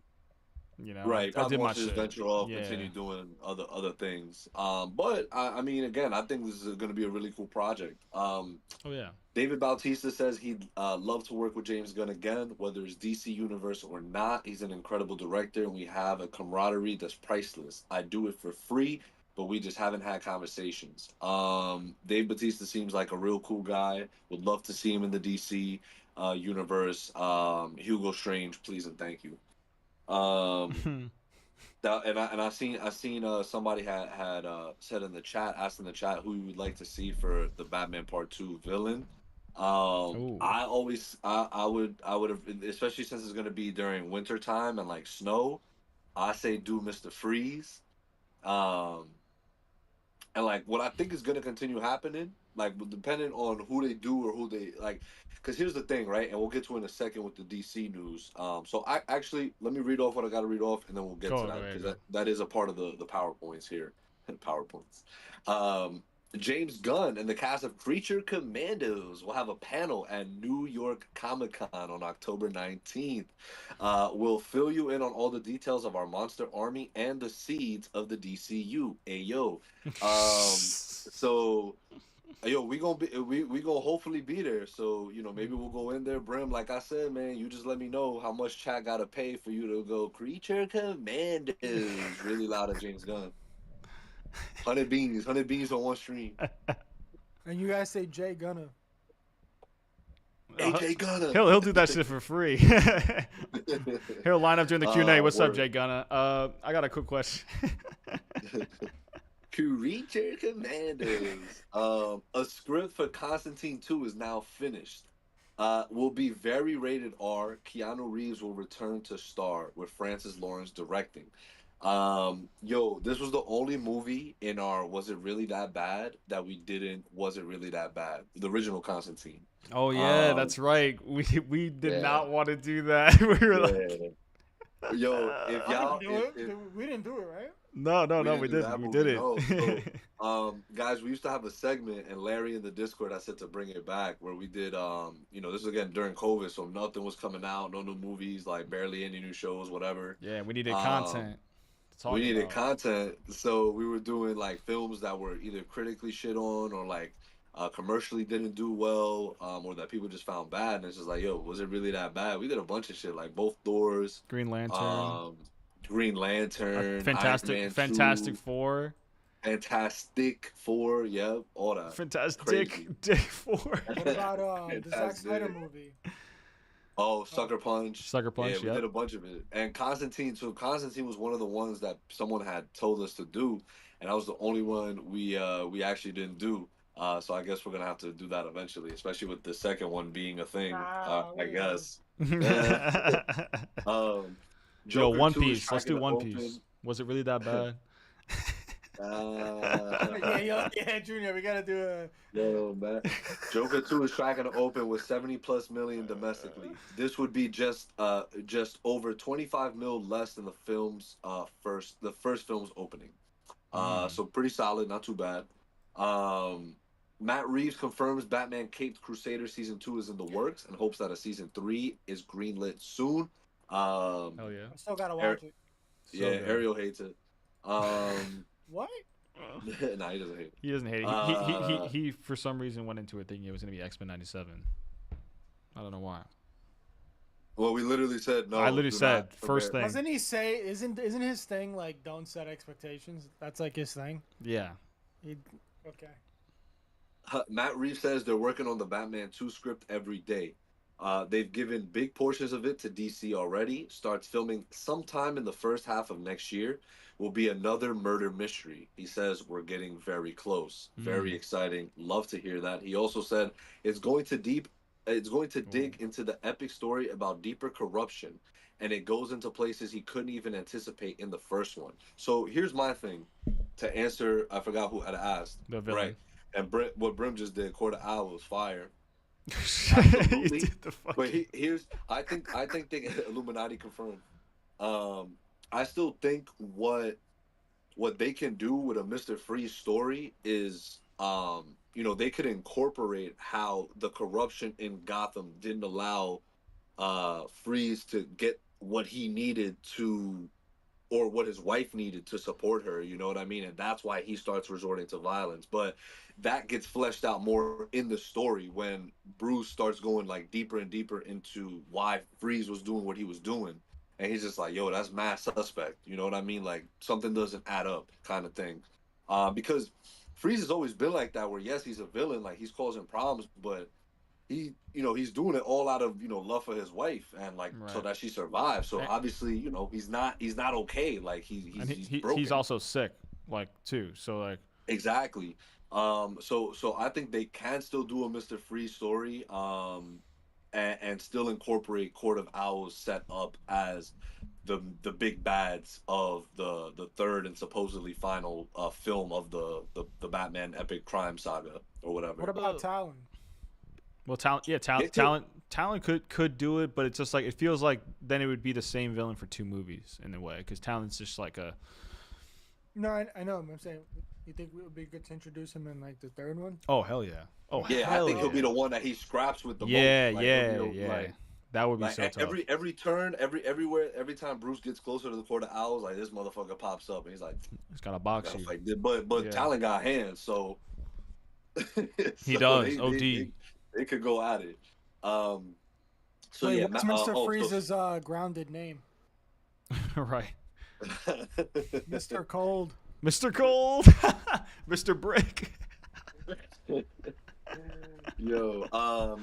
you know, right. I did my shit. Venture off, continue doing other things. But I mean, again, I think this is going to be a really cool project. Oh yeah. David Bautista says he'd love to work with James Gunn again, whether it's DC Universe or not. He's an incredible director, and we have a camaraderie that's priceless. I do it for free, but we just haven't had conversations. Dave Bautista seems like a real cool guy. Would love to see him in the DC universe. Hugo Strange, please and thank you. I seen somebody had said in the chat, asked in the chat who you would like to see for the Batman Part 2 villain. I would have, especially since it's gonna be during winter time and like snow. I say do Mr. Freeze. And like what I think is gonna continue happening like depending on who they do or who they like. Because here's the thing, right? And we'll get to it in a second with the DC news. So I actually let me read off what I got to read off, and then we'll get to Go that ahead, because go. that is a part of the powerpoints here. Powerpoints. Um, James Gunn and the cast of Creature Commandos will have a panel at New York Comic Con on October 19th. We'll fill you in on all the details of our monster army and the seeds of the DCU. Ayo. So yo, we gonna hopefully be there. So maybe we'll go in there, Brim. Like I said, man, you just let me know how much chat gotta pay for you to go Creature Commandos really loud at James Gunn. 100 beans on one stream. And you guys say Jay Gunna. AJ Gunna. He'll do that shit for free. He'll line up during the Q&A. What's up, Word. Jay Gunna? I got a quick question. Creature Commandos. A script for Constantine 2 is now finished. Will be very rated R. Keanu Reeves will return to star with Francis Lawrence directing. Yo, this was the only movie in our Was It Really That Bad that we didn't Was It Really That Bad? The original Constantine. Oh yeah, Um, that's right. We did yeah, not want to do that. We were like, yeah. Yo, if I didn't y'all do it. We didn't do it, right? no, we we didn't do didn't. that We movie, didn't. no. So, guys, we used to have a segment, and Larry in the Discord, I said to bring it back, where we did, this was again during COVID, so nothing was coming out, no new movies, like barely any new shows, whatever. Yeah, we needed Um, content to we talk needed about. content, so we were doing like films that were either critically shit on or like commercially didn't do well, or that people just found bad. And it's just like, yo, was it really that bad? We did a bunch of shit, like both Doors, Green Lantern, um, Green Lantern, Iron Man Fantastic 2, Four, Fantastic Four, yep, all that. Fantastic Crazy. Dick Four, What about the Zack Snyder Fantastic. movie? Oh, Oh, Sucker Punch. Sucker Yeah, Punch. we did Yep. a bunch of it. And Constantine, so Constantine was one of the ones that someone had told us to do, and that was the only one we actually didn't do. So I guess we're gonna have to do that eventually, especially with the second one being a thing. nah, I we guess. Eh, um, Yo, Joker One 2 is Piece. Let's tracking do to One Piece. open. Was it really that bad? yeah, uh, yeah, Junior, we gotta do a. Yo, man. Joker 2 is tracking to open with 70 plus million domestically. This would be just over 25 mil less than the first film's opening. Mm. So pretty solid, not too bad. Um Matt Reeves confirms Batman Caped Crusader season 2 is in the works and hopes that a season 3 is greenlit soon. Hell yeah. I still gotta Ar- watch it. So yeah, good. Ariel hates it. Um What? nah, he doesn't hate it. He doesn't hate it. Uh He for some reason went into it thinking it was gonna be X-Men '97. I don't know why. well, we literally said I no, literally do said not first compare. thing. Doesn't he say? Isn't his thing like don't set expectations? That's like his thing. Yeah. He, okay. Matt Reeves says they're working on the Batman 2 script every day. They've given big portions of it to DC already. Starts filming sometime in the first half of next year. Will be another murder mystery. He says we're getting very close. Very Mm. exciting. Love to hear that. He also said it's going to deep. It's going to Whoa. dig into the epic story about deeper corruption, and it goes into places he couldn't even anticipate in the first one. So here's my thing. To answer, I forgot who had asked. The Right. villain. And what Brim just did, quarter hour was fire. You Absolutely. did the But fucking. here's I think they Illuminati confirmed. Um I still think what they can do with a Mr. Freeze story is they could incorporate how the corruption in Gotham didn't allow Freeze to get what he needed to or what his wife needed to support her, you know what I mean? And that's why he starts resorting to violence. But that gets fleshed out more in the story when Bruce starts going like deeper and deeper into why Freeze was doing what he was doing. And he's just like, yo, that's mass suspect. You know what I mean? Like something doesn't add up kind of thing. Because Freeze has always been like that where yes, he's a villain, like he's causing problems, but he's doing it all out of love for his wife and like so Right. that she survives. So And, obviously he's not okay. Like he's he's broken. also sick, like too. So like. Exactly. So I think they can still do a Mr. Freeze story. And still incorporate Court of Owls set up as the big bads of the third and supposedly final film of the Batman epic crime saga. or whatever. What about Talon? Well, talent, yeah, talent could do it, but it's just like it feels like then it would be the same villain for 2 movies in a way, because talent's just like a. No, I know. I'm saying, you think it would be good to introduce him in like the 3rd one? Oh hell yeah! Oh Yeah, I hell think yeah! he'll be the one that he scraps with the Yeah, most. Like, yeah. That would be so tough. Every turn, everywhere, every time Bruce gets closer to the Court of Owls, like this motherfucker pops up and he's like, He's got to box gotta you. fight. But Talon got hands, so he does. They could go at it. So wait, yeah, what's Mr. Freeze's grounded name? Right. Mr. Cold. Mr. Cold. Mr. Brick. Yo,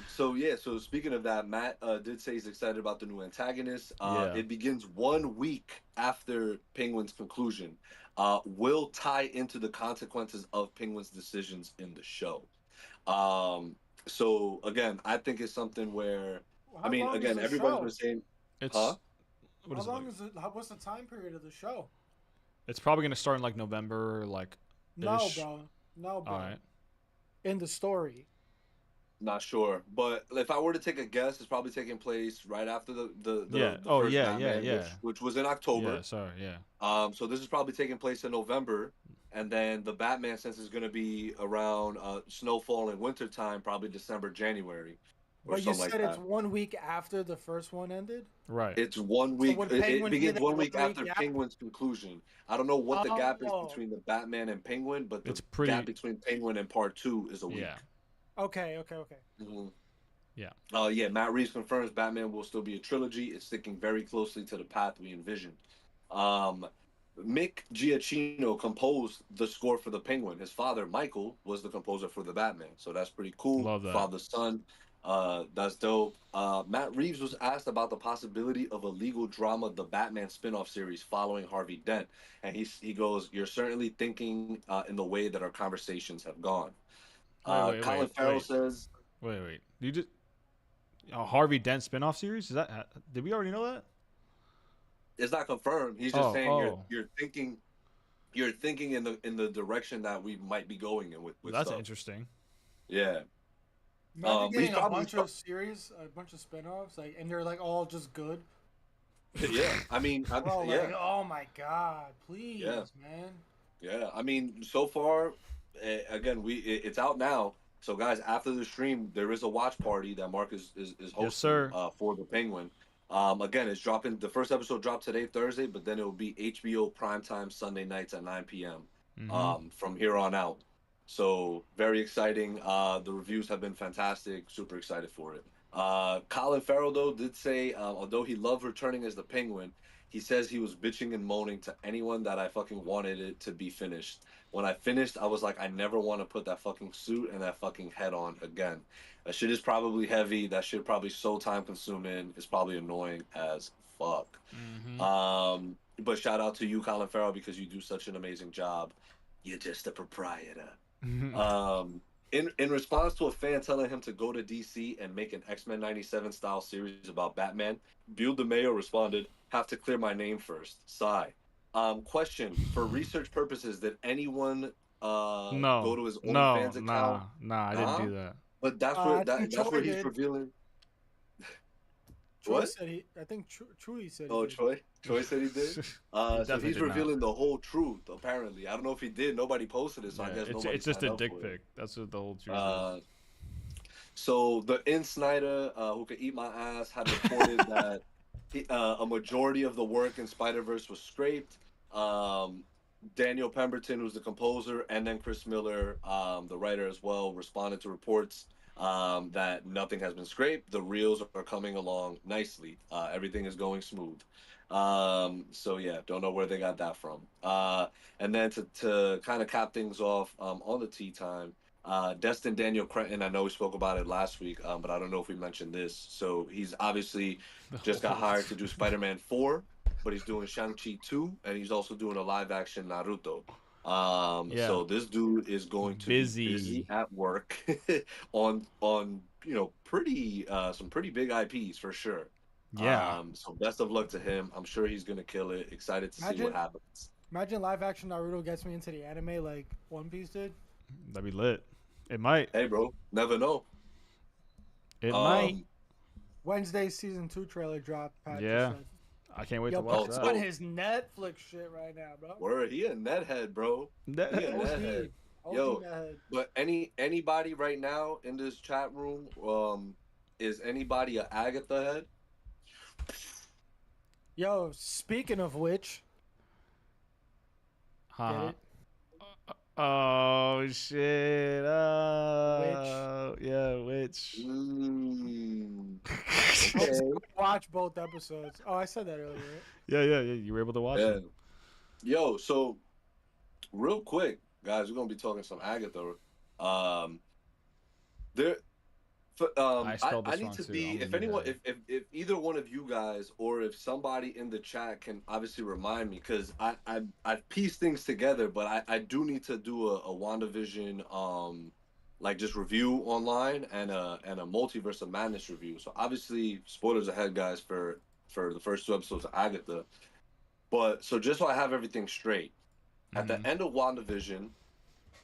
so speaking of that, Matt did say he's excited about the new antagonist. It begins 1 week after Penguin's conclusion. Will tie into the consequences of Penguin's decisions in the show. So again, I think it's something where everybody's been saying, it's, huh? How long is it? What's the time period of the show? It's probably gonna start in like November, like. No, bro. All right. In the story. Not sure, but if I were to take a guess, it's probably taking place right after the first Batman, which was in October. Yeah, sorry, yeah. So this is probably taking place in November, and then the Batman, since it's going to be around snowfall and winter time, probably December, January. But you said it's 1 week after the first one ended? Right. It's 1 week. So it begins 1 week after Penguin's conclusion. I don't know what the gap is between the Batman and Penguin, but the gap between Penguin and Part 2 is a week. Yeah. Okay. Mm-hmm. Yeah. Matt Reeves confirms Batman will still be a trilogy. It's sticking very closely to the path we envisioned. Mick Giacchino composed the score for the Penguin. His father, Michael, was the composer for the Batman. So that's pretty cool. Love that. Father-son. That's dope. Matt Reeves was asked about the possibility of a legal drama, the Batman spin-off series following Harvey Dent. And he goes, "You're certainly thinking in the way that our conversations have gone." Colin Farrell says... Wait. You just... Harvey Dent spin-off series? Is that... Did we already know that? It's not confirmed. He's just saying you're thinking in the direction that we might be going in with that's stuff. Interesting. Yeah. Imagine getting a bunch of series, a bunch of spin-offs, like, and they're like all just good. Yeah, I mean, bro, like, oh my god, please, man. Yeah, I mean, so far, again, it's out now. So guys, after the stream, there is a watch party that Mark is hosting for the Penguin. Again, it's dropping. The first episode dropped today, Thursday, but then it will be HBO primetime Sunday nights at 9 p.m. From here on out. So very exciting. The reviews have been fantastic. Super excited for it. Colin Farrell, though, did say, although he loved returning as the Penguin, he says he was bitching and moaning to anyone that I fucking wanted it to be finished. When I finished, I was like, I never want to put that fucking suit and that fucking head on again. That shit is probably heavy. That shit probably so time consuming. It's probably annoying as fuck. But shout out to you, Colin Farrell, because you do such an amazing job. You're just a proprietor. In response to a fan telling him to go to DC and make an X-Men 97 style series about Batman, Buell DeMayo responded, "Have to clear my name first. Sigh." Question: for research purposes, did anyone go to his OnlyFans account? Nah, I didn't do that. But that's where he's revealing. Troy said I think Troy said. Oh, Troy said he did. So he's revealing the whole truth. Apparently, I don't know if he did. Nobody posted it, so I guess it's just a dick pic. That's what the whole truth is. So the In Snyder, who could eat my ass, had reported that a majority of the work in Spider-Verse was scraped. Daniel Pemberton, who's the composer, and then Chris Miller, the writer as well, responded to reports that nothing has been scraped. The reels are coming along nicely. Everything is going smooth. So yeah, don't know where they got that from. And then to kind of cap things off on the tea time, Destin Daniel Cretton, I know we spoke about it last week, but I don't know if we mentioned this. So he's obviously just got hired to do Spider-Man 4, but he's doing Shang-Chi 2, and he's also doing a live-action Naruto. So this dude is going to be busy at work on pretty some pretty big IPs for sure. Yeah. So best of luck to him. I'm sure he's gonna kill it. Excited to see what happens. Imagine live action Naruto gets me into the anime like One Piece did. That'd be lit. It might. Hey, bro, never know. It might. Um, Wednesday season 2 trailer dropped. Pat just Yeah. said. I can't wait Yo, to watch oh, Pat's on that. so his Netflix shit right now, bro. word, he a nethead, bro. He a nethead. OD. OD Yo, Nethead. but anybody right now in this chat room, is anybody a Agatha head? Yo, speaking of which, get Huh. it? Oh shit. Which Yeah, which. I was Okay. able to watch both episodes. Oh, I said that earlier, right? Yeah. You were able to watch Yeah. them. Yo, so real quick, guys, we're gonna be talking some Agatha. Um, there, I spelled I this need wrong to too. be I'm a if new anyone head. if either one of you guys or if somebody in the chat can obviously remind me because I've pieced things together, but I do need to do a WandaVision like just review online and a multiverse of madness review. So obviously spoilers ahead, guys, for the first 2 episodes of Agatha. But so just so I have everything straight, at the Mm-hmm. end of WandaVision,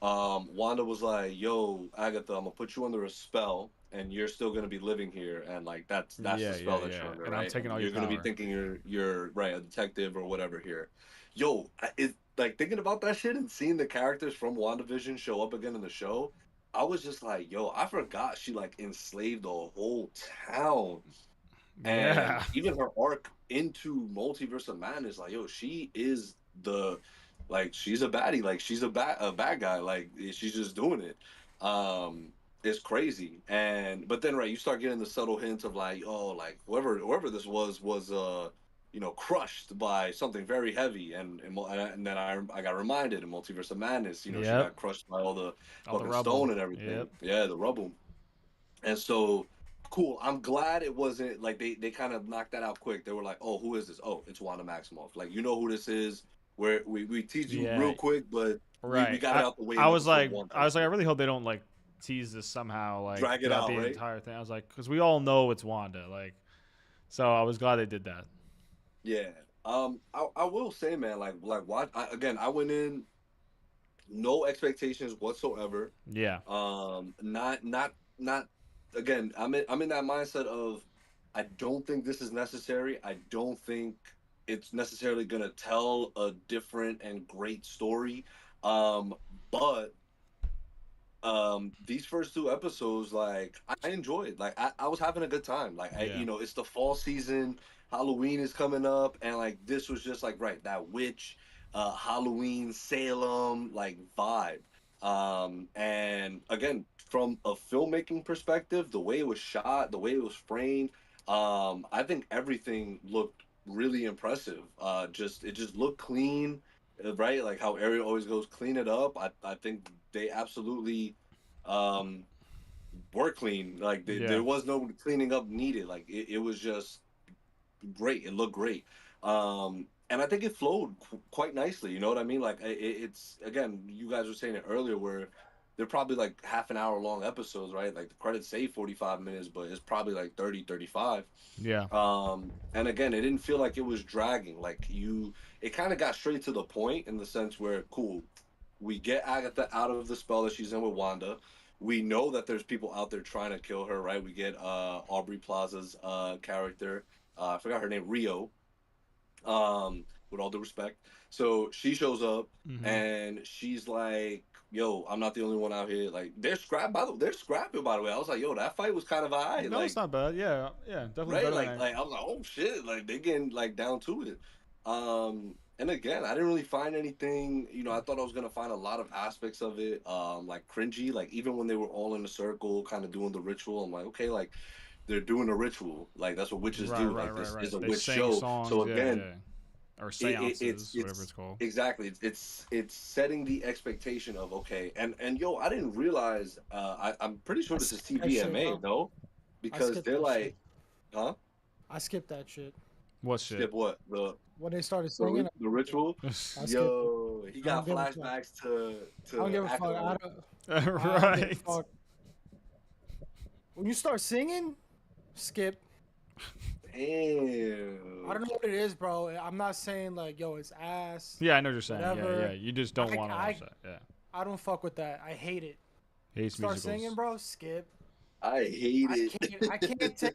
Wanda was like, "Yo, Agatha, I'm gonna put you under a spell, and you're still gonna be living here, and like that's the spell that you're Yeah. under, And I'm right? taking And all your you're gonna be power. thinking you're right, a detective or whatever here." Yo, is like thinking about that shit and seeing the characters from WandaVision show up again in the show. I was just like, "Yo, I forgot she like enslaved a whole town." And Yeah. even her arc into Multiverse of Madness, like, yo, she is the like she's a baddie, like she's a bad guy, like she's just doing it. It's crazy. And but then right, you start getting the subtle hints of like, oh, like whoever this was crushed by something very heavy, and then I got reminded in Multiverse of Madness, she Yep. got crushed by all the All the fucking rubble. stone and everything. Yep. Yeah, the rubble. And so cool. I'm glad it wasn't like they kind of knocked that out quick. They were like, "Oh, who is this? Oh, it's Wanda Maximoff. Like you know who this is. Where we tease you Yeah. real quick, but we Right. got it out the way I in was episode like one I type was like I shit. really hope they don't like tease this somehow like Drag it throughout out, the right? entire thing. I was like, because we all know it's Wanda. Like, so I was glad they did that. Yeah. I will say, man, like watch again. I went in no expectations whatsoever. Yeah. Not again. I'm in that mindset of I don't think this is necessary. I don't think it's necessarily gonna tell a different and great story. Um, but these first 2 episodes, like I enjoyed. Like I was having a good time. Like Yeah. it's the fall season, Halloween is coming up, and like this was just like right, that witch, Halloween, Salem, like vibe. And again, from a filmmaking perspective, the way it was shot, the way it was framed, I think everything looked really impressive. Just it just looked clean, right? Like how Ariel always goes, clean it up. I think they absolutely um were clean. Like Yeah. there was no cleaning up needed. Like it was just great. It looked great. And I think it flowed quite nicely. You know what I mean? Like it's again, you guys were saying it earlier, where they're probably like half an hour long episodes, right? Like the credits say 45 minutes, but it's probably like 30, 35. Yeah. And again, it didn't feel like it was dragging. It kind of got straight to the point in the sense where, cool, we get Agatha out of the spell that she's in with Wanda. We know that there's people out there trying to kill her, right? We get Aubrey Plaza's character. I forgot her name, Rio. With all due respect. So she shows up Mm-hmm. and she's like, "Yo, I'm not the only one out here." Like they're scrapping, by the way. I was like, "Yo, that fight was kind of high." No, it's Like, not bad. Yeah. Yeah. Definitely right? better than I. Like I was like, "Oh shit!" Like they getting like down to it. And again, I didn't really find anything. I thought I was gonna find a lot of aspects of it, like cringy. Like even when they were all in a circle, kind of doing the ritual, I'm like, okay, like they're doing a ritual. Like that's what witches Right. do. Right. Like Right. this is Right. a They witch sang show. So songs. Yeah. again, Yeah. Or it's seances, whatever it's it's called. exactly it's setting the expectation of okay. And yo, I didn't realize. I'm pretty sure I this is skipped that shit, TVMA, bro. no, I because skipped they're that shit. like, huh? I skipped that shit. What shit? Skip what When they started the singing, I the skipped it. ritual? I skipped it. Yo, he I don't got give a fuck. flashbacks to I don't give a fuck. Akon. I don't give a Right. fuck. When you start singing, skip. I don't Damn. know what it is, bro. I'm not saying like, yo, it's ass. Yeah, I know what you're saying. Yeah. Whatever. Yeah. You just don't want to I watch that. Yeah. I don't fuck with that. I hate it. Hates Start musicals. singing, bro. Skip. I hate I it. can't.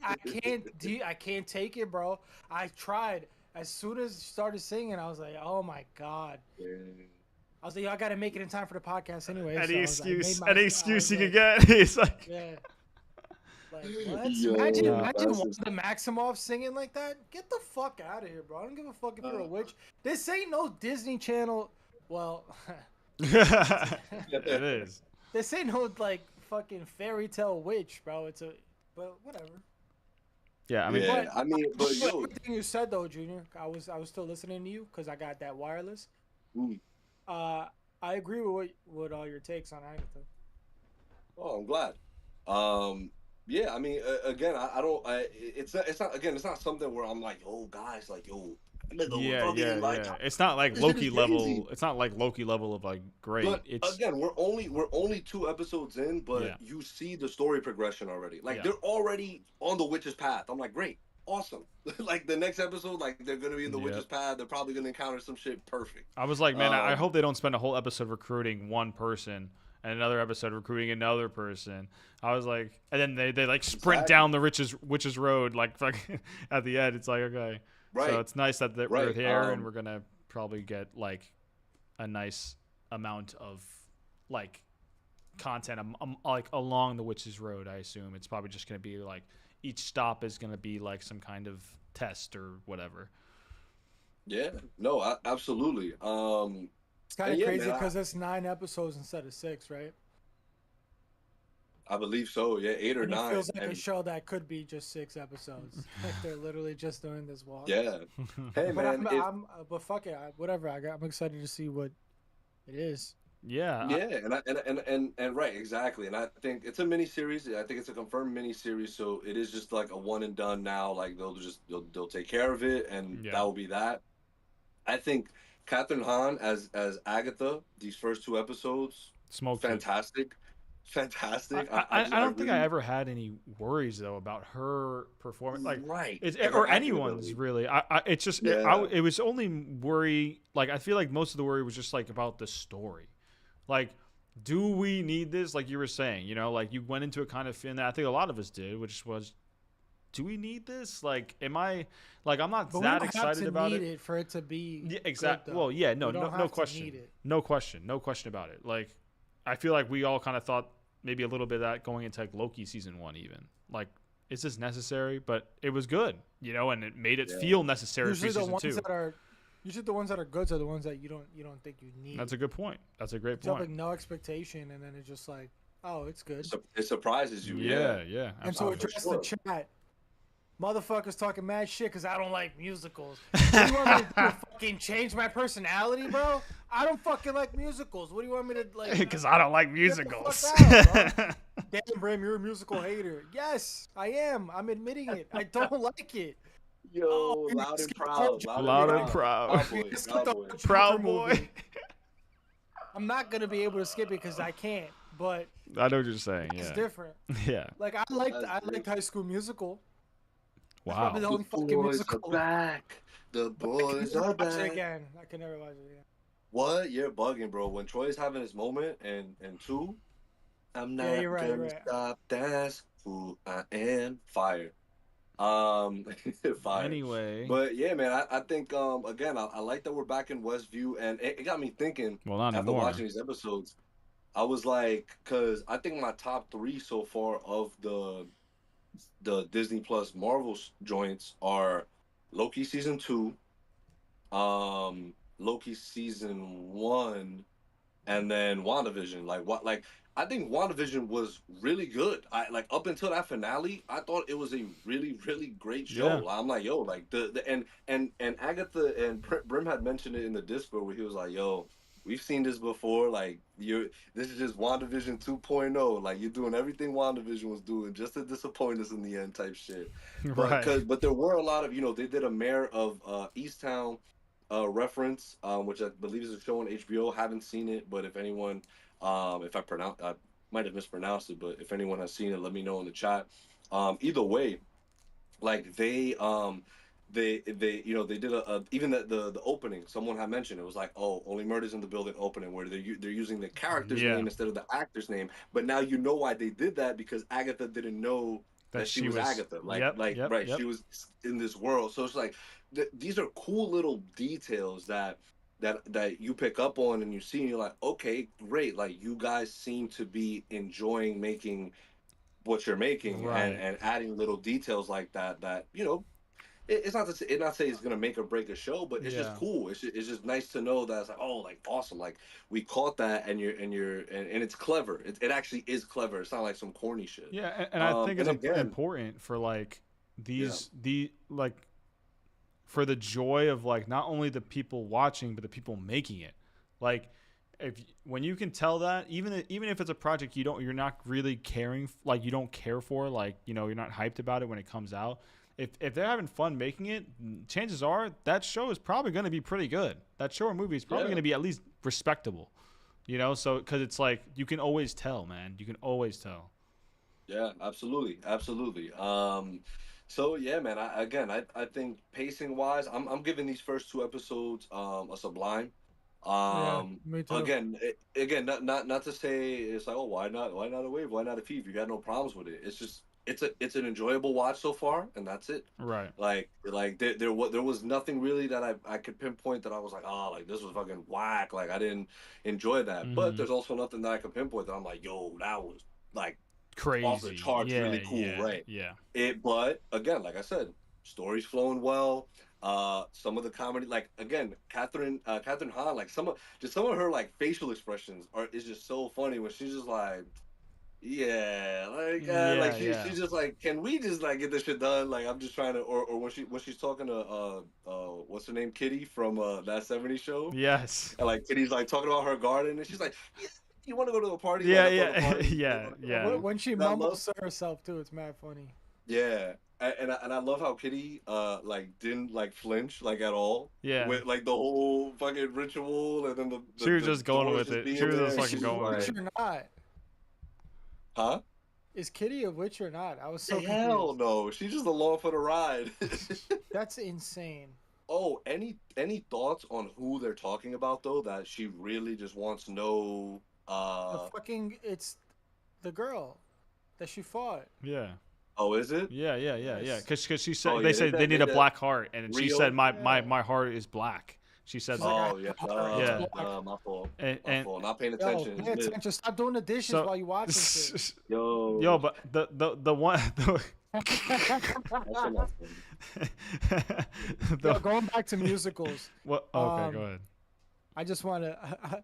I can't. I can't take it, bro. I tried. As soon as she started singing, I was like, "Oh my god!" I was like, "Yo, I gotta make it in time for the podcast anyway." Any So I was, I made excuse, my. any I excuse was you can like, get. He's like, "Yeah." Like what? Imagine, Yo, imagine that's one just, of the Maximoff singing like that. Get the fuck out of here, bro. I don't give a fuck if you're a witch. This ain't no Disney Channel. Well, it is. this ain't no like fucking fairy tale witch, bro. It's a, but whatever. Yeah, I mean, yeah. But I mean, but yo, everything you said though, Junior, I was still listening to you because I got that wireless. mm, Uh, I agree with all your takes on Agatha. oh, I'm glad. Yeah, I mean, again, I don't. It's not. Again, it's not something where I'm like, yo, guys, like, yo, nigga, fucking like, It's not like this shit is Loki crazy. level. It's not like Loki level of like great. But It's again, we're only 2 episodes in, but yeah, you see the story progression already. Like yeah. they're already on the witch's path. I'm like, great, awesome. Like the next episode, like they're gonna be in the Yep. witch's path. They're probably gonna encounter some shit. Perfect. I was like, man, I Um, hope they don't spend a whole episode recruiting one person and another episode recruiting another person. I was like, and then they like sprint Exactly. down the witch's road like fucking at the end. It's like okay, so right, it's nice that we're right. here and we're gonna probably get like a nice amount of like content like along the witch's road. I assume it's probably just gonna be like each stop is gonna be like some kind of test or whatever. Yeah, no, absolutely. It's kind And of yeah, crazy man, because it's 9 episodes instead of 6, right? I believe so. Yeah, 8 or And it 9. feels like a And show that could be just 6 episodes. Like they're literally just doing this walk. yeah, hey But man, if but fuck it, whatever. I'm excited to see what it is. Yeah, yeah, and right, exactly. And I think it's a mini series. I think it's a confirmed mini series, so it is just like a one and done now. Like they'll take care of it, and yeah. that will be that. I think Catherine Hahn as Agatha, these first 2 episodes, Smoked it. fantastic, fantastic. I don't think I really ever had any worries though about her performance, like right, it's and her or acting anyone's ability. really. It's just Yeah, it was only worry. Like I feel like most of the worry was just like about the story, like. Do we need this? Like you were saying, like you went into it kind of feeling that. I think a lot of us did, which was, do we need this? Like, am I, like, I'm not But we that don't excited have to about need it. it for it to be Yeah, good, exactly. though. Well, yeah, We don't no have to question, need it. no question about it. Like, I feel like we all kind of thought maybe a little bit of that going into like Loki season 1, even. Like, is this necessary? But it was good, and it made it yeah. feel necessary Usually for the season ones 2. that are usually the ones that are good are the ones that you don't think you need. That's a good point. That's a great You have point. like no expectation, and then it's just like, oh, it's good. It surprises you. Yeah, And so absolutely. address sure. the chat. Motherfuckers talking mad shit because I don't like musicals. What do you want me to do? Fucking change my personality, bro? I don't fucking like musicals. What do you want me to like? Because I don't like Get the musicals. fuck out, Damn, Brim, you're a musical hater. Yes, I am. I'm admitting it. I don't like it. Yo, Oh, loud and skip proud, the Loud and proud. Proud boy, Skip proud the boy. Joker Proud movie. boy. I'm not gonna be able to skip it because I can't. But I know what you're saying. it's Yeah. different. Yeah. Like I That's liked High School Musical. That's Wow. probably the The only fucking boys are musical. back. The I can boys never are watch it back. again. I can never watch it again. What? You're bugging, bro. When Troy's having his moment and 2, I'm not You're right, gonna you're right. stop. That's who I am. Fire. Fire. Anyway. But yeah, man, I think again I like that we're back in Westview, and it got me thinking Well, not after anymore. watching these episodes. I was like, cause I think my top 3 so far of the Disney Plus Marvel joints are Loki season 2, Loki season 1, and then WandaVision. Like I think WandaVision was really good. I like up until that finale, I thought it was a really, really great show. Yeah. I'm like, yo, like the and Agatha and Brim had mentioned it in the Discord where he was like, yo, we've seen this before. Like this is just WandaVision 2.0. Like you're doing everything WandaVision was doing just to disappoint us in the end type shit. But Right. but there were a lot of, they did a Mayor of Easttown reference, which I believe is a show on HBO. Haven't seen it, but if anyone, if I might have mispronounced it, but if anyone has seen it, let me know in the chat. Either way, like they they did even the opening. Someone had mentioned it was like, oh, Only Murders in the Building opening, where they're using the character's name instead of the actor's name. But now you know why they did that, because Agatha didn't know That that she she was was. Agatha. Yep. Yep. Right, Yep. she was in this world. So it's like these are cool little details that you pick up on and you see, and you're like, okay, great. Like, you guys seem to be enjoying making what you're making, Right. and adding little details like that it's not to say, not say it's gonna make or break a show, but it's just Yeah. cool. It's just nice to know that it's like, oh, like, awesome, like, we caught that, and and it's clever. It actually is clever. It's not like some corny shit. Yeah, and I think it's And again, important for like yeah, the like for the joy of like not only the people watching but the people making it. Like if when you can tell that, even if it's a project you're not really caring, like you don't care for, like you're not hyped about it when it comes out. If they're having fun making it, chances are that show is probably going to be pretty good. That show or movie is probably yeah, going to be at least respectable. So because it's like you can always tell, man. You can always tell. yeah, absolutely, absolutely. So yeah, man. I think pacing wise, I'm giving these first two episodes a sublime. Yeah, me too. Again, not to say it's like, oh, why not a wave, why not a fever? You had no problems with it. It's just it's an enjoyable watch so far, and that's it. Right. Like there was nothing really that I could pinpoint that I was like, oh, like, this was fucking whack, like, I didn't enjoy that. But Mm-hmm. there's also nothing that I could pinpoint that I'm like, yo, that was like off the Crazy. charts, Yeah. really cool, Yeah. right? Yeah. But again, like I said, story's flowing well. Some of the comedy, like, again, Catherine Hahn, like, some of her, like, facial expressions is just so funny when she's just like, yeah, like, Yeah. Yeah. she's just like, can we just, like, get this shit done? Like, I'm just trying to, or when she's talking to what's her name, Kitty from that '70s show, Yes. and, like, Kitty's like talking about her garden, and she's like, yeah, you want to go to a party, like Yeah. a throwing a Yeah. party, Yeah. Yeah. When she and I love, mumbles to herself too, it's mad funny. yeah, and I love how Kitty like didn't, like, flinch, like, at all Yeah. with, like, the whole fucking ritual, and then She was the just going doors with just it. She being was there, just and fucking she's Is just going with witch like, it. or not? huh? Is Kitty a witch or not? I was so Hell confused. no, she's just along for the ride. That's insane. Oh, any thoughts on who they're talking about, though? That she really just wants no. It's the girl that she fought. Yeah. Oh, is it? Yeah. Yeah. Yeah. Yeah. Yes. Because she Oh said they yeah, said they need a black heart, and she said Rio. Yeah. my heart is black. She said She's like, that. I Oh yeah, have a heart. It's Yeah. black. my fault. My And fault. Not paying Yo, attention. pay It's lit. attention. Stop doing the dishes so while you watching shit. yo, Yo, but the one that's enough. Yo, going back to musicals. what? Okay, go ahead. I just want to,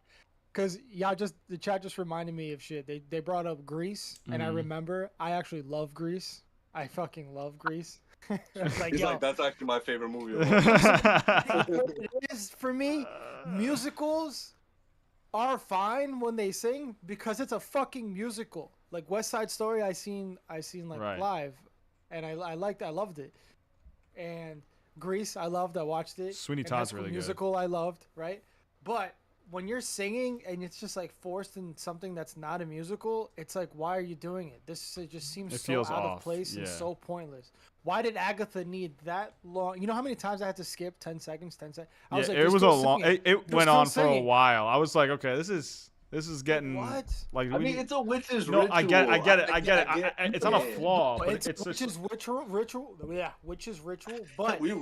cause the chat just reminded me of shit. They brought up Grease, and I Mhm. remember I actually love Grease. I fucking love Grease. Like, He's yo, like, that's actually my favorite movie of all time. it is for me. Musicals are fine when they sing because it's a fucking musical. Like West Side Story, I seen like Right. live, and I loved it. And Grease, I loved. I watched it. Sweeney And High Todd's School really good. Musical, I loved. Right, but when you're singing and it's just like forced in something that's not a musical, it's like, why are you doing it? It just seems It so feels out of off, place and yeah. so pointless. Why did Agatha need that long? You know how many times I had to skip 10 seconds, 10 seconds? I was Yeah, like, it they're was a still long. singing. It They're went still on for a singing. while. I was like, okay, this is getting What? like. I mean, it's a witch's no, ritual. I get it. It's not a yeah. flaw, But but it's it's just witch's ritual. Yeah, witch's ritual. But we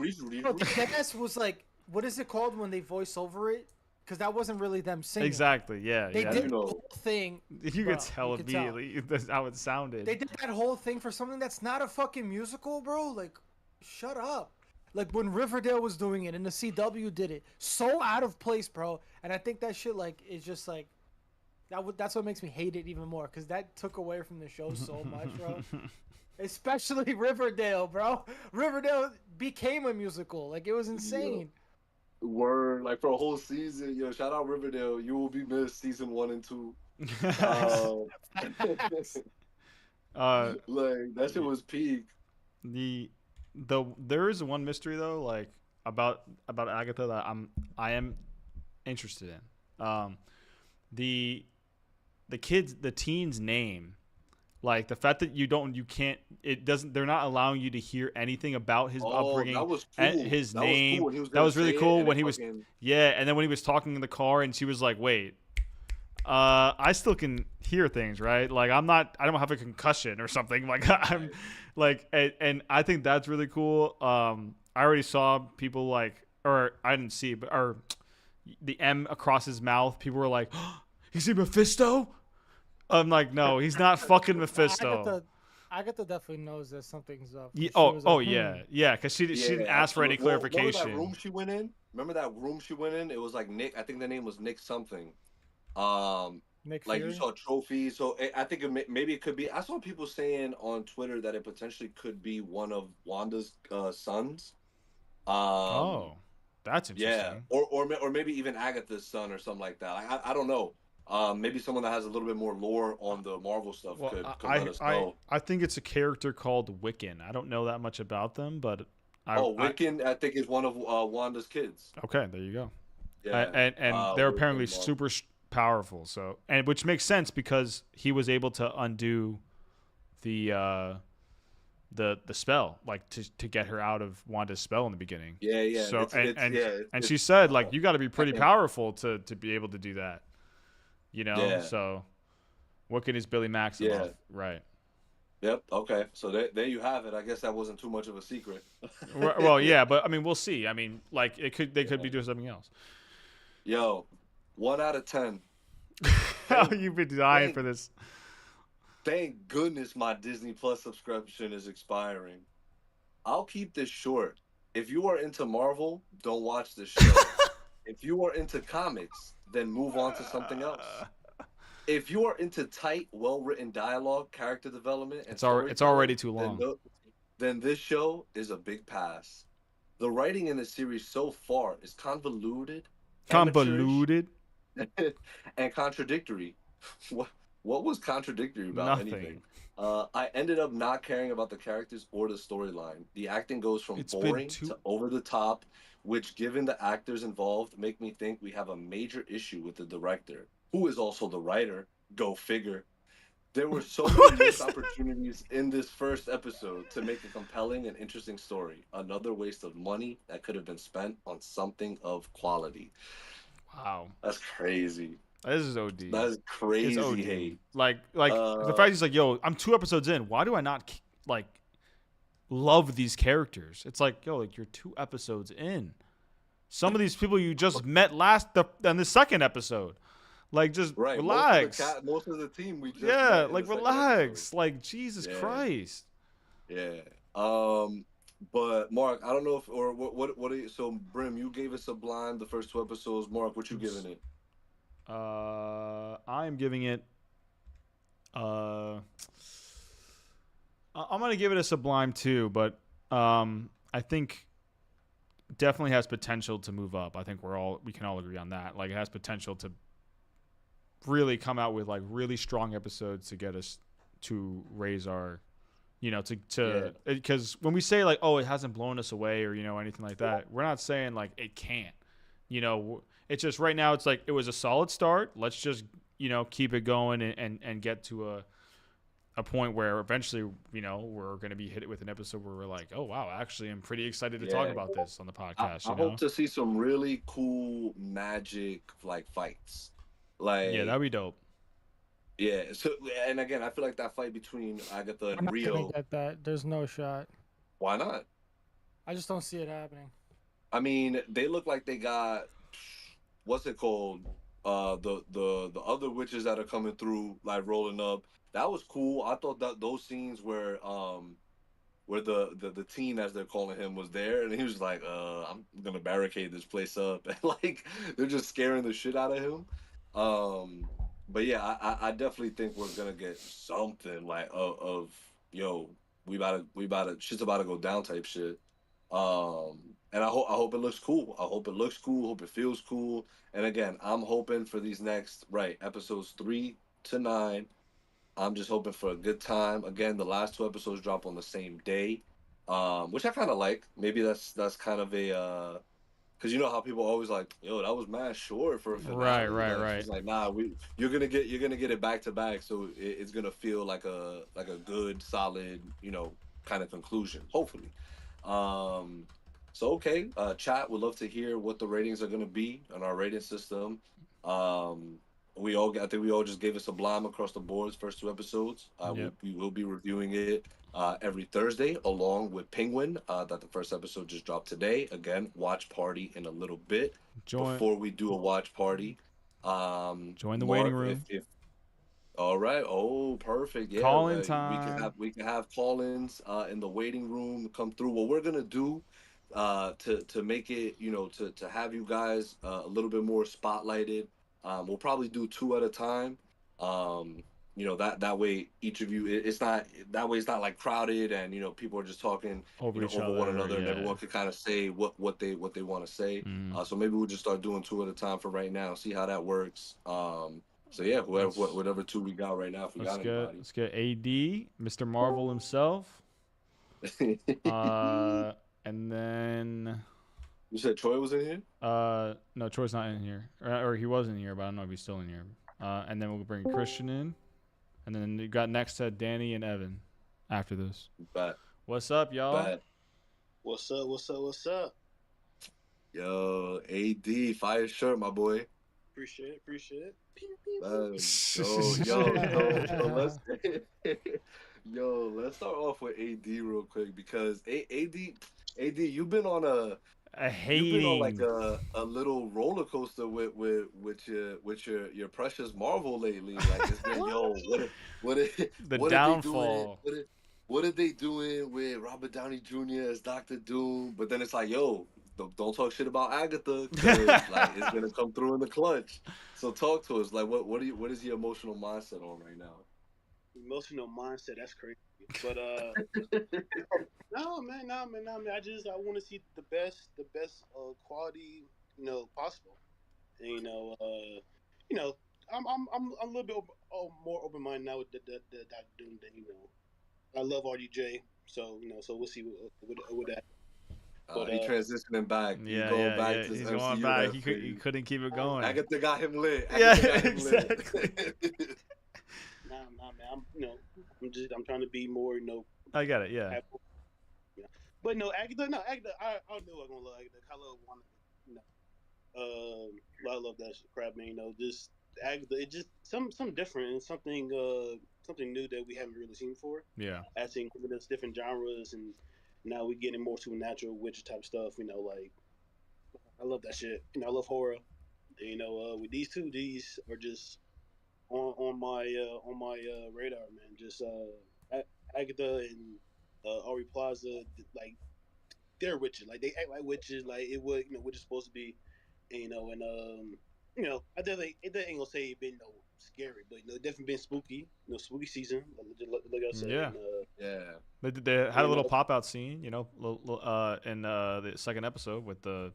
bro, the dance was like, what is it called when they voice over it? Because that wasn't really them singing. exactly. Yeah, They yeah. did You the know. whole thing. You bro, could tell you could tell. immediately that's how it sounded. They did that whole thing for something that's not a fucking musical, bro. Like, shut up. Like when Riverdale was doing it and the CW did it, so out of place, bro. And I think that shit like is just like that's what makes me hate it even more because that took away from the show so much, bro. Especially Riverdale, bro. Riverdale became a musical. Like it was insane. Word, like, for a whole season. Yo, shout out Riverdale. You will be missed, season 1 and 2. Like, that shit was peak. There is one mystery though, like about Agatha that I am interested in. The teen's name, Like the fact that you can't, it doesn't, they're not allowing you to hear anything about his Oh, that upbringing was and cool. his That was cool name. when he was That gonna was really say it, cool and when it he was, fucking yeah. And then when he was talking in the car, and she was like, "Wait, I still can hear things, right? Like I don't have a concussion or something. Like I'm, right. like, and I think that's really cool. I already saw people like, or I didn't see, but or the M across his mouth. People were like, oh, "Is he Mephisto?" I'm like, no, he's not fucking Mephisto. Agatha, Agatha definitely knows that something's up Yeah, because she was oh like, hmm. yeah, yeah, because she didn't Yeah, ask for any absolutely. Well, remember that clarification. room she went in? Remember that room she went in? It was like Nick. I think the name was Nick something. Um, Nick like you Fury. saw trophies. So I think maybe it could be. I saw people saying on Twitter that it potentially could be one of Wanda's sons. Um, Oh, that's yeah, interesting. or maybe even Agatha's son or something like that. I don't know. Maybe someone that has a little bit more lore on the Marvel stuff Well, could let us know. I think it's a character called Wiccan. I don't know that much about them, but Oh, I Wiccan, I think is one of Wanda's kids. okay, there you go. Yeah, And they're apparently Wiccan Marvel. super powerful. So, and which makes sense because he was able to undo the the spell, like to get her out of Wanda's spell in the beginning. Yeah, yeah. So It's yeah. and It's she said like you got to be I pretty can't. powerful to be able to do that. You know, Yeah, so what is Billy Maximoff? yeah. Right. Yep. Okay. So there you have it. I guess that wasn't too much of a secret. Well, yeah, but I mean, we'll see. I mean, like they could Yeah. be doing something else. Yo, 1 out of 10. How Thank, you've been dying thank, for this? thank goodness my Disney Plus subscription is expiring. I'll keep this short. If you are into Marvel, don't watch this show. If you are into comics, then move on to something else. If you are into tight, well-written dialogue, character development, and It's already storytelling, too then long. then this show is a big pass. The writing in the series so far is convoluted, amateurish, Convoluted. and contradictory. What what was contradictory about anything? Nothing. I ended up not caring about the characters or the storyline. The acting goes from It's been boring too. to over the top, which, given the actors involved, make me think we have a major issue with the director, who is also the writer. Go figure. There were so many What missed is that? opportunities in this first episode to make a compelling and interesting story. Another waste of money that could have been spent on something of quality. Wow. That's crazy. This is OD. That is It's crazy OD. hate. Like the Uh, fact he's like, yo, I'm 2 episodes in. Why do I not like love these characters? It's like, yo, like you're 2 episodes in. Some of these people you just met in the second episode. Like, just right. relax. Most of the team we just Yeah, met in the like second episode. relax. Like Jesus Yeah, Christ. yeah. But Mark, I don't know if or what are you, so Brim, you gave us Sublime the first 2 episodes. Mark, what you giving it? I am giving it. Uh, I'm gonna give it a Sublime too, but I think definitely has potential to move up. I think we can all agree on that. Like it has potential to really come out with like really strong episodes to get us to raise our, Yeah, because when we say like, oh, it hasn't blown us away or anything like that, we're not saying like it can't. It's just right now it's like it was a solid start. Let's just keep it going and get to a point where eventually we're going to be hit with an episode where we're like, oh wow, actually I'm pretty excited to talk yeah. about this on the I, podcast. I hope to see some really cool magic like fights. Yeah, Like that'd be dope. yeah. So and again, I feel like that fight between Agatha We're and not gonna Rio. get that. There's no shot. Why not? I just don't see it happening. I mean, they look like they got what's it called? The other witches that are coming through, like rolling up. That was cool. I thought that those scenes where the teen, as they're calling him, was there, and he was like, I'm gonna barricade this place up, and like they're just scaring the shit out of him. Um, but yeah, I definitely think we're gonna get something like of yo, we about to shit's about to go down type shit. And I hope it looks cool. I hope it looks cool. Hope it feels cool. And again, I'm hoping for these next episodes 3 to 9. I'm just hoping for a good time. Again, the last 2 episodes drop on the same day, which I kind of like. Maybe that's kind of Because you know how people always like, yo, that was mad short for a finale. Right. She's like, nah, you're gonna get it back to back, so it's gonna feel like a good, solid, kind of conclusion. Hopefully. Um, so okay, chat would love to hear what the ratings are gonna be on our rating system. Um, I think we all just gave us a sublime across the boards first two episodes. Yep. We will be reviewing it every Thursday, along with Penguin. That the first episode just dropped today. Again, watch party in a little bit. Before we do a watch party, join the waiting Mark, room. if all right, oh perfect, yeah, Call-in time. we can have call-ins in the waiting room come through. What we're gonna do to make it, to have you guys a little bit more spotlighted. We'll probably do two at a time. Um, that way each of you, it's not that way it's not like crowded and people are just talking Over each over other, one another, and yeah. everyone can kind of say what they want to say. So maybe we'll just start doing two at a time for right now, see how that works. So yeah, whatever two we got right now, if we got anybody. Let's get AD, Mr. Marvel himself. And then You said Troy was in here? no, Troy's not in here, or he was in here, but I don't know if he's still in here. And then we'll bring Christian in, and then you got next to Danny and Evan after this. Bet. What's up, y'all? Bet. What's up? Yo, AD, fire shirt, my boy. Appreciate it. Let's start off with AD real quick, because AD, you've been on like a little roller coaster with your precious Marvel lately. Like it's been what downfall. What are they doing with Robert Downey Jr. as Dr. Doom? But then it's like, yo, don't talk shit about Agatha, because like it's gonna come through in the clutch. So talk to us. Like, what is your emotional mindset on right now? Emotional mindset, that's crazy. But no man. I want to see the best quality possible. And, I'm a little bit more open minded now with the Dr. Doom than I love RDJ, so so we'll see with that. But, he transitioning back. Yeah, he's going back. He couldn't keep it going. Agatha got him lit. Exactly. Nah, man. I'm trying to be more, I got it. Yeah. But Agatha. I knew I was gonna love Agatha. I love one. I love that crap, man. Just Agatha. It just something different and something new that we haven't really seen before. Yeah. Actually, including us different genres, and now we're getting more supernatural witch type stuff. Like I love that shit. I love horror. And, with these two, these are just on my radar, man. Just Agatha and Ari Plaza, like they're witches. Like they act like witches. Like it would, witches supposed to be. And I definitely ain't gonna say it been scary, but it definitely been spooky. Spooky season. Like I said. Yeah. And, They had a little pop out scene, in the second episode with the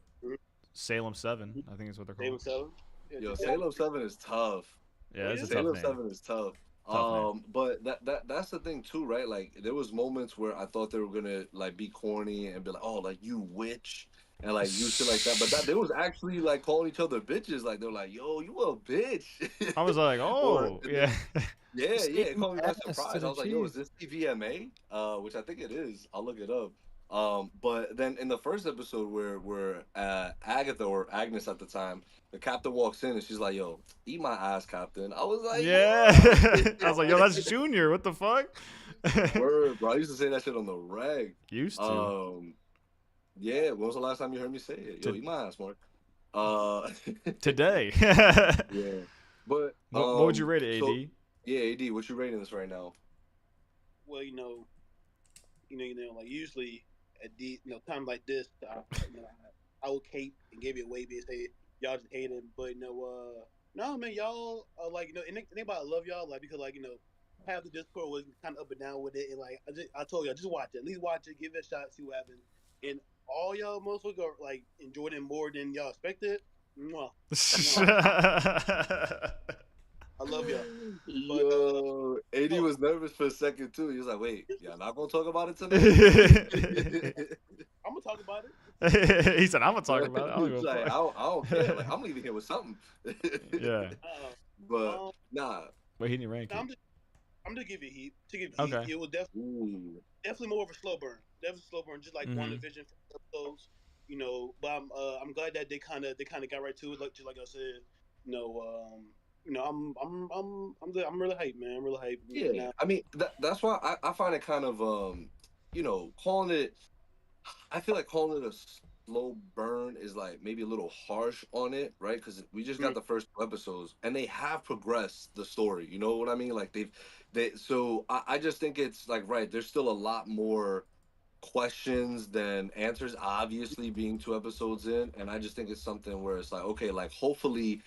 Salem 7. I think is what they're called. Salem 7. Yo, Salem 7 is tough. Yeah, it's a Salem tough name. 7 is tough. Name. But that's the thing too, right? Like there was moments where I thought they were gonna like be corny and be like, oh, like you witch, and like you shit like that. But they was actually like calling each other bitches. Like they're like, yo, you a bitch. I was like, oh, yeah. Yeah, it caught me by surprise. I was like, yo, is this TVMA? Which I think it is. I'll look it up. But then in the first episode where Agatha, or Agnes at the time, the captain walks in and she's like, yo, eat my ass, Captain. I was like, yeah. I was like, yo, that's Junior. What the fuck? Word, bro. I used to say that shit on the reg. Used to. Yeah, when was the last time you heard me say it? Yo, eat my ass, Mark. Today. Yeah. But what would you rate it, AD? So, yeah, AD, what you rating this right now? Well, like usually at the time like this, I would hate and give it away and say y'all just hating, but no man, y'all like anybody love y'all like because have the Discord was kind of up and down with it, and like I told y'all just watch it, at least watch it, give it a shot, see what happens, and all y'all motherfuckers are like enjoyed it more than y'all expected. Mwah. I love y'all. Yo, AD was nervous for a second too. He was like, "Wait, y'all not gonna talk about it tonight?" I'm gonna talk about it. He said, "I'm gonna talk about it. I don't He's give a like, fuck." I don't care. Like, I'm leaving here with something. Yeah, But nah. but he didn't rank no, it. I'm gonna give you heat. To give you Okay. heat, it was definitely more of a slow burn. Definitely slow burn, just like WandaVision for episodes. You know, but I'm glad that they kind of got right to it. Like just like I said, you know, I'm good. I'm really hyped, man. I'm really hyped. Yeah, Now, I mean that's why I find it kind of calling it. I feel like calling it a slow burn is like maybe a little harsh on it, right? Because we just got the first 2 episodes, and they have progressed the story. You know what I mean? Like they. So I just think it's like right. There's still a lot more questions than answers. Obviously, being 2 episodes in, and I just think it's something where it's like okay, like hopefully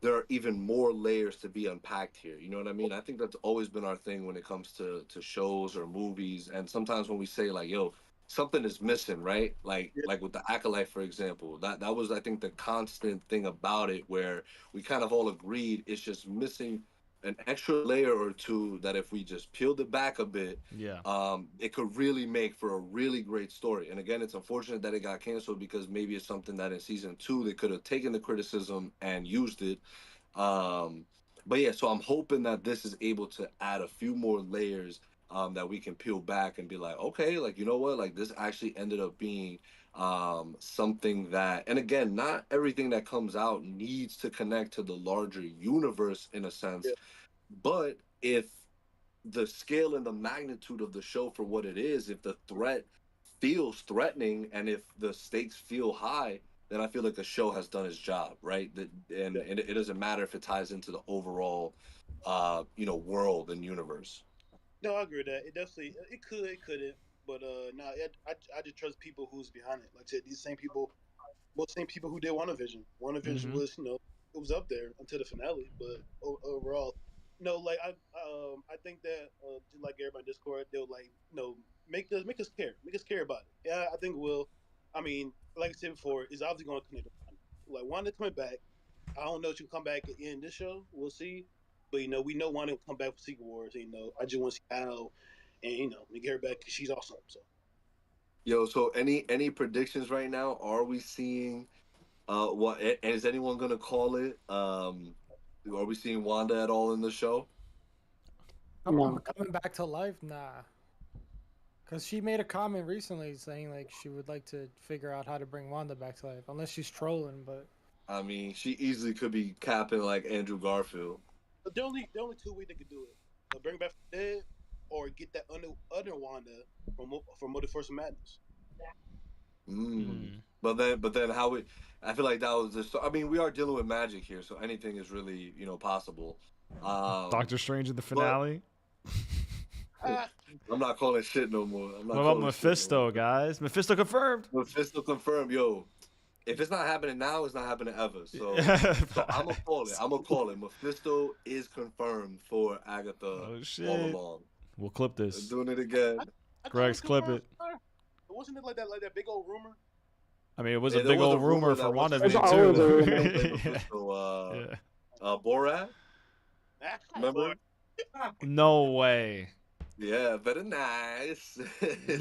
there are even more layers to be unpacked here. You know what I mean? I think that's always been our thing when it comes to shows or movies. And sometimes when we say like, "Yo, something is missing," right? Like with the Acolyte, for example, that was I think the constant thing about it, where we kind of all agreed it's just missing an extra layer or two that if we just peeled it back a bit, Yeah. it could really make for a really great story. And again, it's unfortunate that it got canceled because maybe it's something that in season 2 they could have taken the criticism and used it. um, but yeah, so I'm hoping that this is able to add a few more layers that we can peel back and be like, okay, like you know what, like this actually ended up being something that, and again, not everything that comes out needs to connect to the larger universe in a sense, yeah. but if the scale and the magnitude of the show for what it is, if the threat feels threatening and if the stakes feel high, then I feel like the show has done its job, right? And it doesn't matter if it ties into the overall, world and universe. No, I agree with that. It definitely it couldn't, but no, I just trust people who's behind it. Like I said, these same people, most same people who did WandaVision. WandaVision Mm-hmm. was it was up there until the finale, but overall, no, like I think that just like everybody in Discord, they'll like make us care about it. Yeah, I think we'll. I mean, like I said before, it's obviously going to connect. Like Wanda coming back. I don't know if she'll come back in this show. We'll see. But we know Wanda will come back for Secret Wars. I just want to see how, and we get her back because she's awesome. So Yo, so any predictions right now? Are we seeing what? And is anyone gonna call it? Are we seeing Wanda at all in the show? Coming back to life, nah. Because she made a comment recently saying like she would like to figure out how to bring Wanda back to life, unless she's trolling. But I mean, she easily could be capping like Andrew Garfield. but the only two ways they could do it: bring back from the dead, or get that other Wanda from Multiverse of Madness. But then how we? I feel like that was just. I mean, we are dealing with magic here, so anything is really possible. Doctor Strange in the but finale. I'm not calling shit no more. I'm not What about calling shit no Mephisto, more. guys? Mephisto confirmed. Mephisto confirmed, yo. If it's not happening now, it's not happening ever. So I'm gonna call it. I'm gonna call it. Mephisto is confirmed for Agatha Oh shit! all along. We'll clip We're this. doing it again. I Greg's clip it. Wasn't it like that big old rumor? I mean, it was Yeah, a there big was a old rumor for that was- There's WandaVision always a rumor. too. Mephisto, Yeah. Borat. Remember? No way. Yeah, very nice.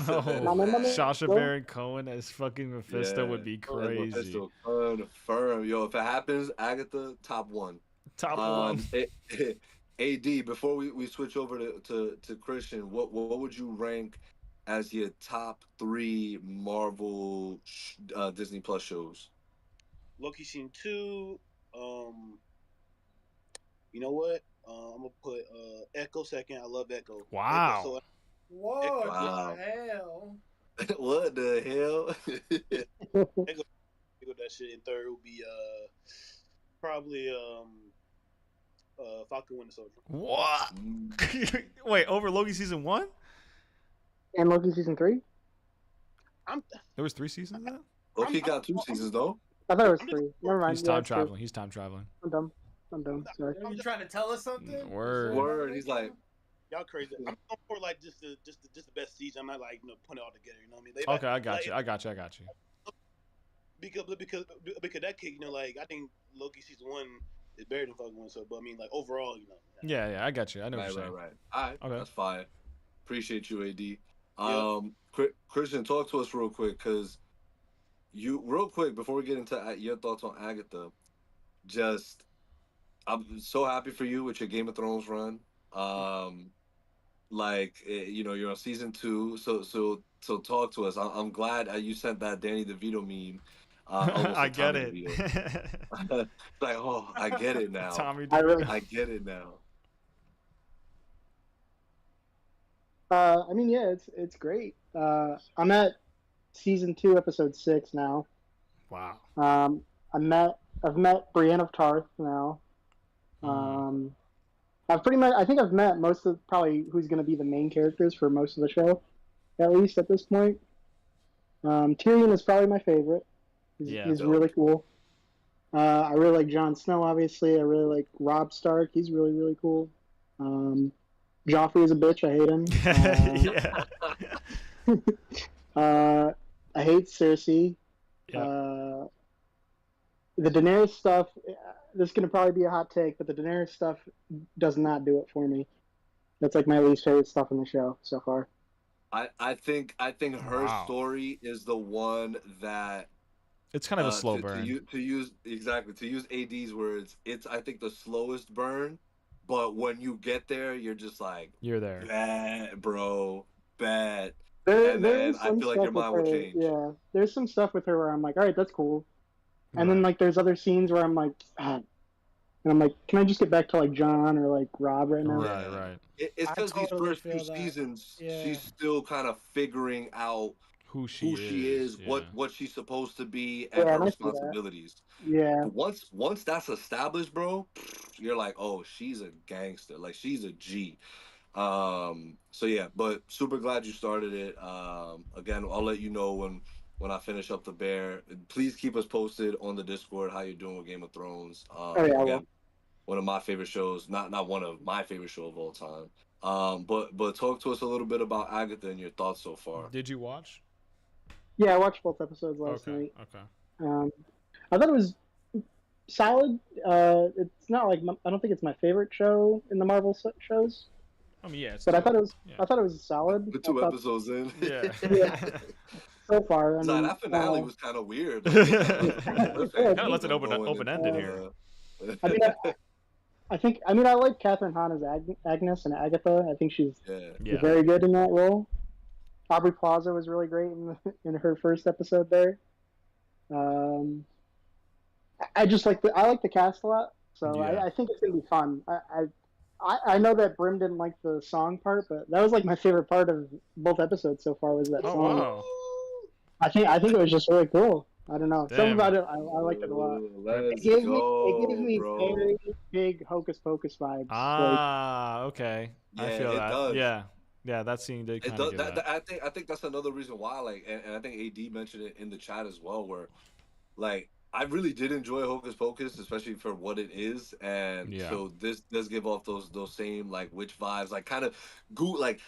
No. Sacha Baron Cohen as fucking Mephisto would be Yeah, crazy. Mephisto confirmed. Yo, if it happens, Agatha top one. Top one. AD, before we switch over to Christian, what would you rank as your top 3 Marvel Disney Plus shows? Loki season 2. You know what? I'm gonna put Echo second. I love Echo. Wow. Echo, so whoa, Wow. the hell! What the hell? Echo that shit. And third would be probably Falcon Winter Soldier. What? Wait, over Loki season 1? And Loki season 3? There was 3 seasons of that? Loki got 2 seasons though. I thought it was 3. Never mind. He's Yeah, time it's 2. traveling. He's time traveling. I'm dumb. Sorry. Are you trying to tell us something? Word. He's like, Y'all crazy. I'm going for like just the best season. I'm not like putting it all together. You know what I mean? They Okay, I got you. Because that kid, like I think Loki season 1 is better than Falcon Winter Soldier. But I mean, like overall, Yeah, I got you. I know what you're saying. right. All right, Okay. that's fine. Appreciate you, AD. Christian, talk to us real quick, because you real quick before we get into your thoughts on Agatha. Just I'm so happy for you with your Game of Thrones run. Um, you're on season 2, so talk to us. I'm glad you sent that Danny DeVito meme, almost I like get Tommy it. DeVito. It's like, oh, I get it now. Tommy I really, DeVito. I get it now. I mean, yeah, it's great. I'm at season 2, episode 6 now. Wow. Um, I've met Brienne of Tarth now. Mm. I think I've met most of probably who's going to be the main characters for most of the show, at least at this point. Tyrion is probably my favorite. Yeah. He's Dope. really cool. I really like Jon Snow, obviously. I really like Robb Stark. He's really, really cool. Joffrey is a bitch. I hate him. Yeah. I hate Cersei. Yep. The Daenerys stuff, this is going to probably be a hot take, but the Daenerys stuff does not do it for me. That's like my least favorite stuff in the show so far. I think her Wow. story is the one that It's kind of a slow burn. to use AD's words, it's I think the slowest burn, but when you get there, you're just like, You're there. bad, bro, bad. There And then is I some feel like stuff your with mind will her. change. Yeah, there's some stuff with her where I'm like, all right, that's cool. And then Right. like there's other scenes where I'm like, and I'm like, can I just get back to like John or like Rob right now? Right, Yeah. right. It's I because these totally first few feel that. seasons, Yeah. she's still kind of figuring out Who she is, Yeah. what she's supposed to be, and Yeah, her and I see that. responsibilities. Yeah, But once that's established, bro, you're like, oh, she's a gangster, like she's a G. So yeah, but super glad you started it. Again, I'll let you know when I finish up the bear. Please keep us posted on the Discord how you're doing with Game of Thrones. oh yeah, I will. Again, one of my favorite shows, not one of my favorite show of all time. But talk to us a little bit about Agatha and your thoughts so far. Did you watch? Yeah, I watched both episodes last Okay. night. Okay. I thought it was solid. It's not like I don't think it's my favorite show in the Marvel shows, I mean, yeah. It's but I thought it was. Yeah. I thought it was solid. The I two thought, episodes in. Yeah. so far. I mean, that finale was kind of weird. Kind of lets it open ended here. I mean, I like Catherine Hahn as Agnes and Agatha. I think she's Yeah. very good in that role. Aubrey Plaza was really great in her first episode there. I just like the cast a lot, so Yeah. I think it's gonna be fun. I know that Brim didn't like the song part, but that was like my favorite part of both episodes so far was that Oh song. wow. I think it was just really cool. I don't know. Something Damn. about it, I liked it a lot. Let's It gave go, me bro. very big Hocus Pocus vibes. Ah, okay. I Yeah, feel it that. does. Yeah. Yeah, that scene did It kind does. of give that. I think that's another reason why. Like, and I think AD mentioned it in the chat as well, where like I really did enjoy Hocus Pocus, especially for what it is, and Yeah. so this does give off those same like witch vibes, like kind of goo like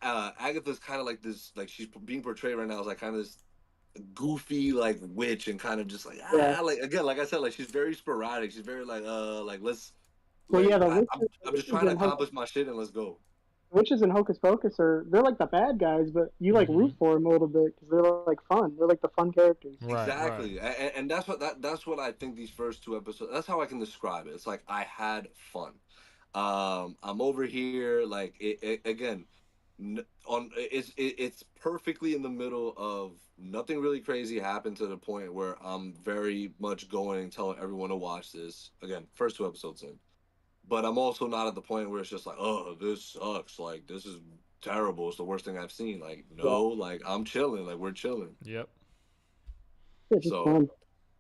Agatha's kind of like this, like she's being portrayed right now as like kind of this goofy like witch and kind of just like Yeah. like again, like I said, like she's very sporadic. She's very like let's. Well, Like, yeah, the I'm just trying to accomplish my shit and let's go. witches in Hocus Pocus they're like the bad guys, but you like Mhm. root for them a little bit because they're like fun. They're like the fun characters. Right. Exactly, Right. and that's what I think these first 2 episodes. That's how I can describe it. It's like I had fun. I'm over here like again. It's perfectly in the middle of nothing really crazy happened to the point where I'm very much going and telling everyone to watch this again. First 2 episodes in. But I'm also not at the point where it's just like, oh, this sucks. Like, this is terrible. It's the worst thing I've seen. Like, no, like I'm chilling. Like, we're chilling. Yep. It's just So, fun.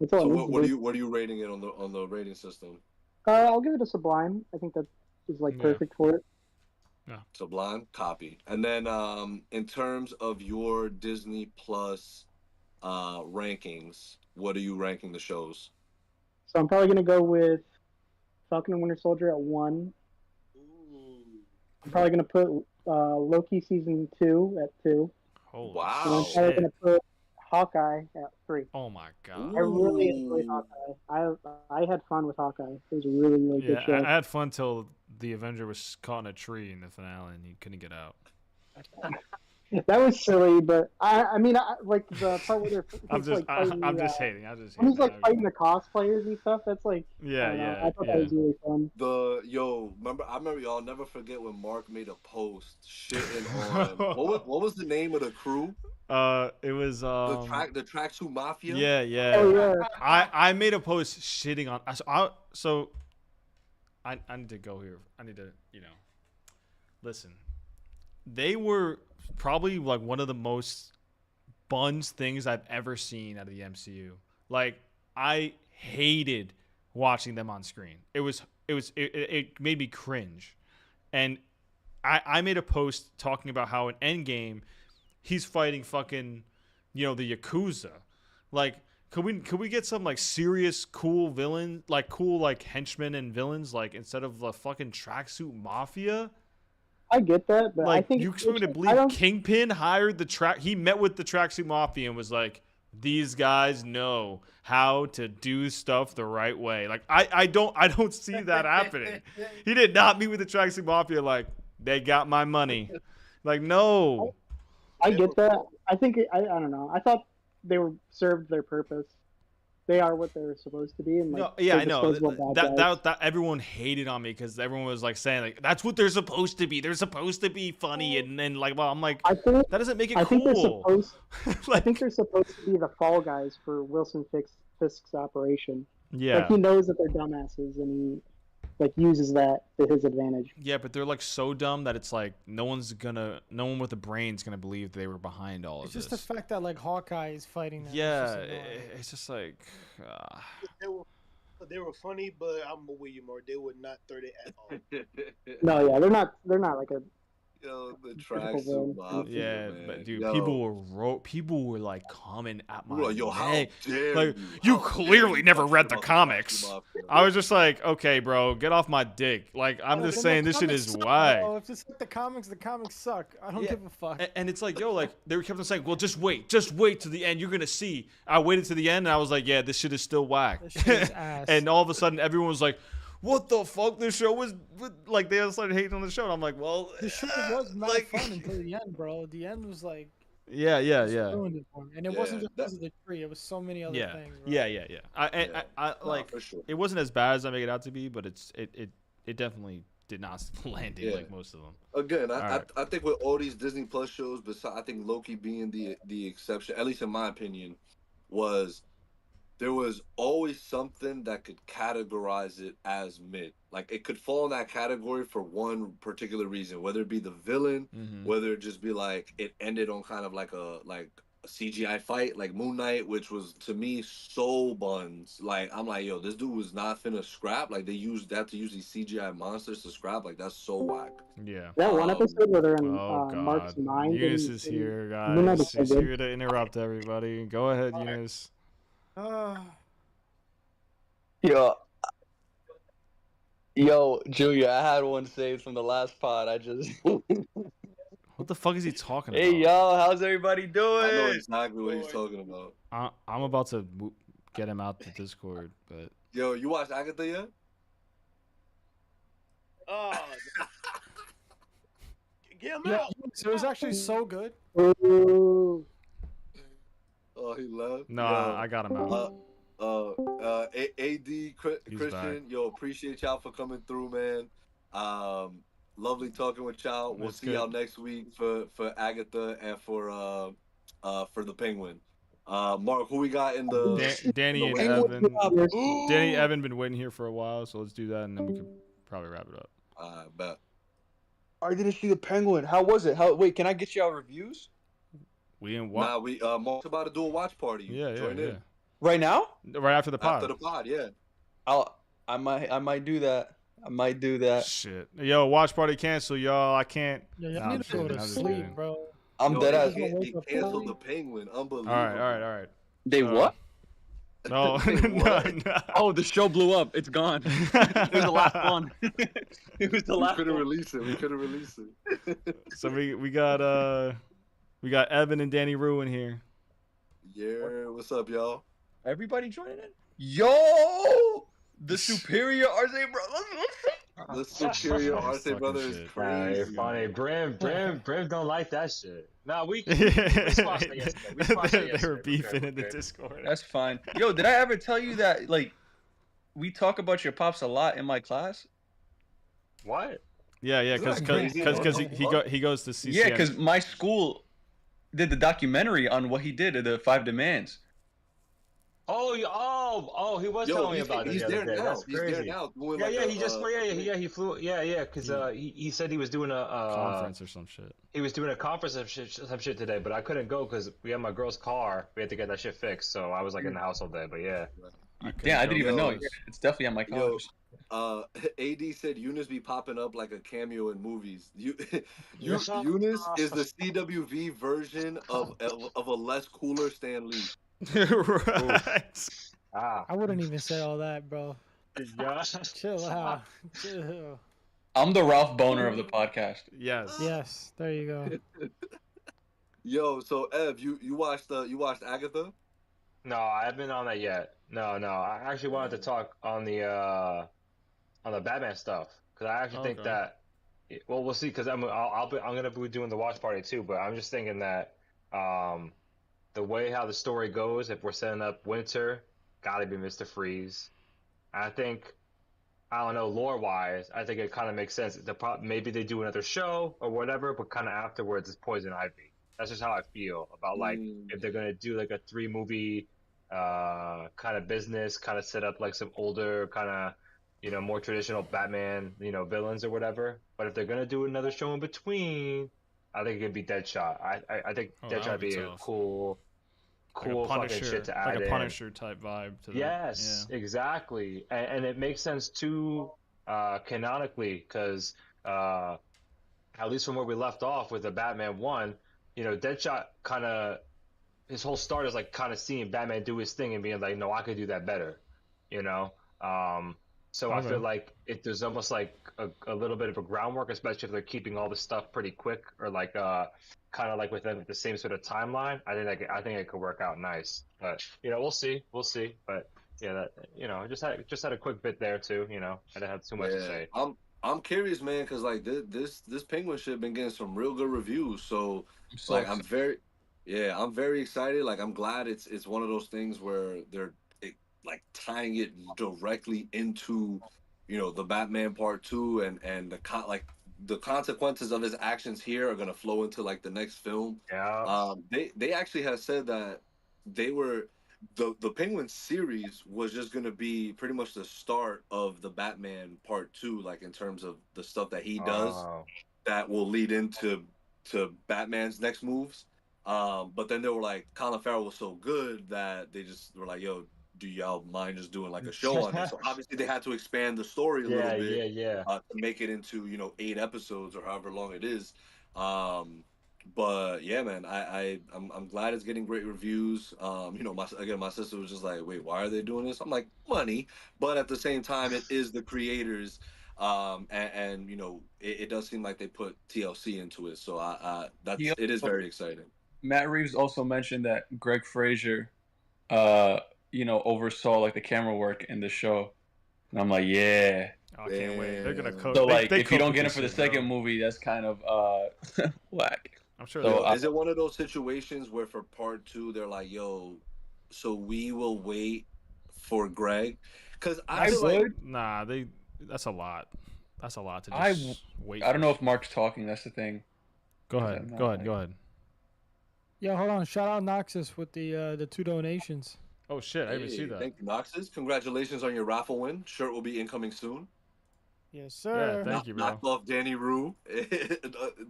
That's all so it needs what to are be. you rating it on the rating system? I'll give it a Sublime. I think that is like Yeah. perfect for it. Sublime copy. And then in terms of your Disney Plus rankings, what are you ranking the shows? So I'm probably gonna go with Falcon and Winter Soldier at 1. I'm probably gonna put Loki season 2 at 2. Holy Wow. And I'm probably shit. gonna put Hawkeye at 3. Oh my god. I really enjoyed Ooh. Hawkeye. I had fun with Hawkeye. It was a really, really good Yeah, show. I had fun till the Avenger was caught in a tree in the finale and he couldn't get out. That was silly, but I mean, like the part where he's like fighting I'm just hating. I'm just when hating. he's like fighting the cosplayers and stuff. That's like, Yeah, I don't know. yeah, I thought that yeah. was really fun. I remember y'all never forget when Mark made a post shitting on what was the name of the crew? It was The tracksuit mafia. Yeah, yeah. Oh yeah. I made a post shitting on. So I need to go here. I need to listen. They were probably like one of the most buns things I've ever seen out of the MCU. Like I hated watching them on screen. It made me cringe, and I made a post talking about how in Endgame he's fighting fucking the Yakuza. Like could we get some like serious cool villain, like cool like henchmen and villains, like instead of the fucking tracksuit mafia? I get that, but Like I think you expect me to believe Kingpin hired he met with the tracksuit mafia and was like, these guys know how to do stuff the right way. Like I don't see that happening. He did not meet with the tracksuit mafia like they got my money. Like no. I get that. I think I don't know. I thought they served their purpose. They are what they're supposed to be, and like no, yeah, I know that everyone hated on me because everyone was like saying like that's what they're supposed to be. They're supposed to be funny and then like well I'm like that doesn't make it cool. I think they're supposed to be the fall guys for Wilson Fisk's operation. Yeah, like he knows that they're dumbasses and he like uses that to his advantage. Yeah, but they're like so dumb that it's like no one with a brain's gonna believe they were behind all of this. It's just the fact that like Hawkeye is fighting them. Yeah, it's just like they were funny, but I'm with you more. They were not 30 at all. No, yeah, they're not like a the tracksuit mafia. Yeah, man. but dude, people were like coming at my like, yo, how neck. dare like you clearly never read the comics. I was just like, okay, bro, get off my dick. Like I'm just saying this shit is whack. Oh, if it's like the comics suck. I don't give a fuck. And it's like, yo, like they kept on saying, well, just wait to the end. You're gonna see. I waited to the end, and I was like, yeah, this shit is still whack. This shit is ass. And all of a sudden, everyone was like, what the fuck? This show was like they all started hating on the show. And I'm like, well, the show was not fun until the end, bro. The end was like, yeah. Ruined it for me. And it wasn't just because of the tree. It was so many other things. Bro. Yeah. I like sure. It wasn't as bad as I make it out to be, but it definitely did not land like most of them. Again, I think with all these Disney Plus shows, besides I think Loki being the exception, at least in my opinion, was. There was always something that could categorize it as mid. Like it could fall in that category for one particular reason, whether it be the villain, whether it just be like it ended on kind of like a CGI fight, like Moon Knight, which was to me so buns. Like I'm like, yo, this dude was not finna scrap. Like they used that to use these CGI monsters to scrap. Like that's so whack. Yeah. That one episode where they're in Mark's mind. Eunice is here, guys. She's here to interrupt everybody. Go ahead, Eunice. Yo, Julia, I had one saved from the last pod. I just. What the fuck is he talking about? Hey, y'all, how's everybody doing? I know exactly what he's talking about. I'm about to get him out the Discord, but. Yo, you watched Agatha yet? Get him out. So it was actually so good. Ooh. Oh, he left? No, I got him out. AD Christian, yo, appreciate y'all for coming through, man. Lovely talking with y'all. We'll see y'all next week for Agatha and for the Penguin. Mark, who we got in the Danny and Evan? Danny and Evan been waiting here for a while, so let's do that, and then we can probably wrap it up. I bet. I didn't see the Penguin. How was it? Wait, can I get y'all reviews? We in what? Nah, Mark's about to do a watch party. Yeah. Right now? Right after the pod. After the pod, yeah. I might do that. Shit. Yo, watch party cancel, y'all. I can't. Yeah, you need to go to sleep, bro. I'm dead ass. He canceled the Penguin. Unbelievable. All right. They what? No. Oh, the show blew up. It's gone. It was the last one. It was the last one. We couldn't release it. So we got Evan and Danny Rue in here. Yeah, what's up, y'all? Everybody joining in? Yo! The superior RJ, bro. Let's The superior Nice Arce fucking brother is shit. Nah, you're crazy. funny. Brim don't like that shit. Nah, we they squashed that yesterday. We squashed that yesterday. were beefing We're in the good. Discord. That's fine. Yo, did I ever tell you that like we talk about your pops a lot in my class? What? Yeah, Isn't that because crazy? he goes to CCN. Yeah, because my school did the documentary on what he did at the 5 Demands. Oh, he was Yo, telling me about it he's the other there day. now. That's He's crazy. there now doing Yeah, like yeah, a, he just he flew. Yeah, because he said he was doing a conference or some shit. He was doing a conference of some shit today, but I couldn't go because we had my girl's car. We had to get that shit fixed, so I was like in the house all day. But yeah, Yeah, I didn't even know. Yo, Yeah, it's definitely on my Yo, college. AD said Eunice be popping up like a cameo in movies. Eunice Yeah. is the CWV version of a less cooler Stan Lee. Right. I wouldn't even say all that, bro. Yeah. Chill out. Chill. I'm the Ralph Boner of the podcast. Yes. Yes, there you go. Yo, so Ev, you watched Agatha? No, I haven't been on that yet. No. I actually wanted to talk on the Batman stuff because I actually think Okay. that. Well, we'll see because I'm gonna be doing the watch party too. But I'm just thinking that the way how the story goes, if we're setting up Winter, gotta be Mr. Freeze. I think. I don't know, lore-wise, I think it kind of makes sense. Maybe they do another show or whatever, but kind of afterwards it's Poison Ivy. That's just how I feel about like if they're gonna do like a 3-movie kind of business, kind of set up like some older kind of more traditional Batman villains or whatever. But if they're gonna do another show in between, I think it could be Deadshot. I think Deadshot would be a tough. cool Like a fucking Punisher, shit to add like a in. Punisher type vibe to that. Yes, exactly, and it makes sense too, canonically, because at least from where we left off with the Batman one, Deadshot kind of his whole start is like kind of seeing Batman do his thing and being like, no, I could do that better, you know. So I Okay. feel like there's almost like a little bit of a groundwork, especially if they're keeping all this stuff pretty quick or like kind of like within the same sort of timeline. I think it could work out nice, but we'll see. But yeah, that I just had a quick bit there too. I didn't have too much to say. I'm curious, man, because like this Penguin shit been getting some real good reviews. So like I'm very excited. Like I'm glad it's one of those things where they're like tying it directly into the Batman Part 2 and the consequences of his actions here are gonna flow into like the next film. Yeah. They actually have said that they were the Penguin series was just gonna be pretty much the start of the Batman Part 2, like in terms of the stuff that he does that will lead into Batman's next moves. But then they were like, Colin Farrell was so good that they just were like, yo, do y'all mind just doing like a show on it? So obviously they had to expand the story a little bit to make it into 8 episodes or however long it is. But yeah, man, I'm glad it's getting great reviews. My sister was just like, wait, why are they doing this? I'm like, money, but at the same time, it is the creators. And it does seem like they put TLC into it, so it is very exciting. Matt Reeves also mentioned that Greg Fraser oversaw like the camera work in the show, and I'm like, yeah. I can't wait. They're gonna cook. So they if you don't get it him for the second movie, that's kind of whack. I'm sure. So, is it one of those situations where for Part 2 they're like, yo, so we will wait for Greg? Because I feel like nah, that's a lot. That's a lot to just wait. I don't know if Mark's talking. That's the thing. Go ahead. Yeah, hold on. Shout out Noxus with the 2 donations. Oh shit, I didn't even see that. Thank you, Noxus. Congratulations on your raffle win. Shirt will be incoming soon. Yes, sir. Yeah, thank you, bro. Knocked off Danny Rue.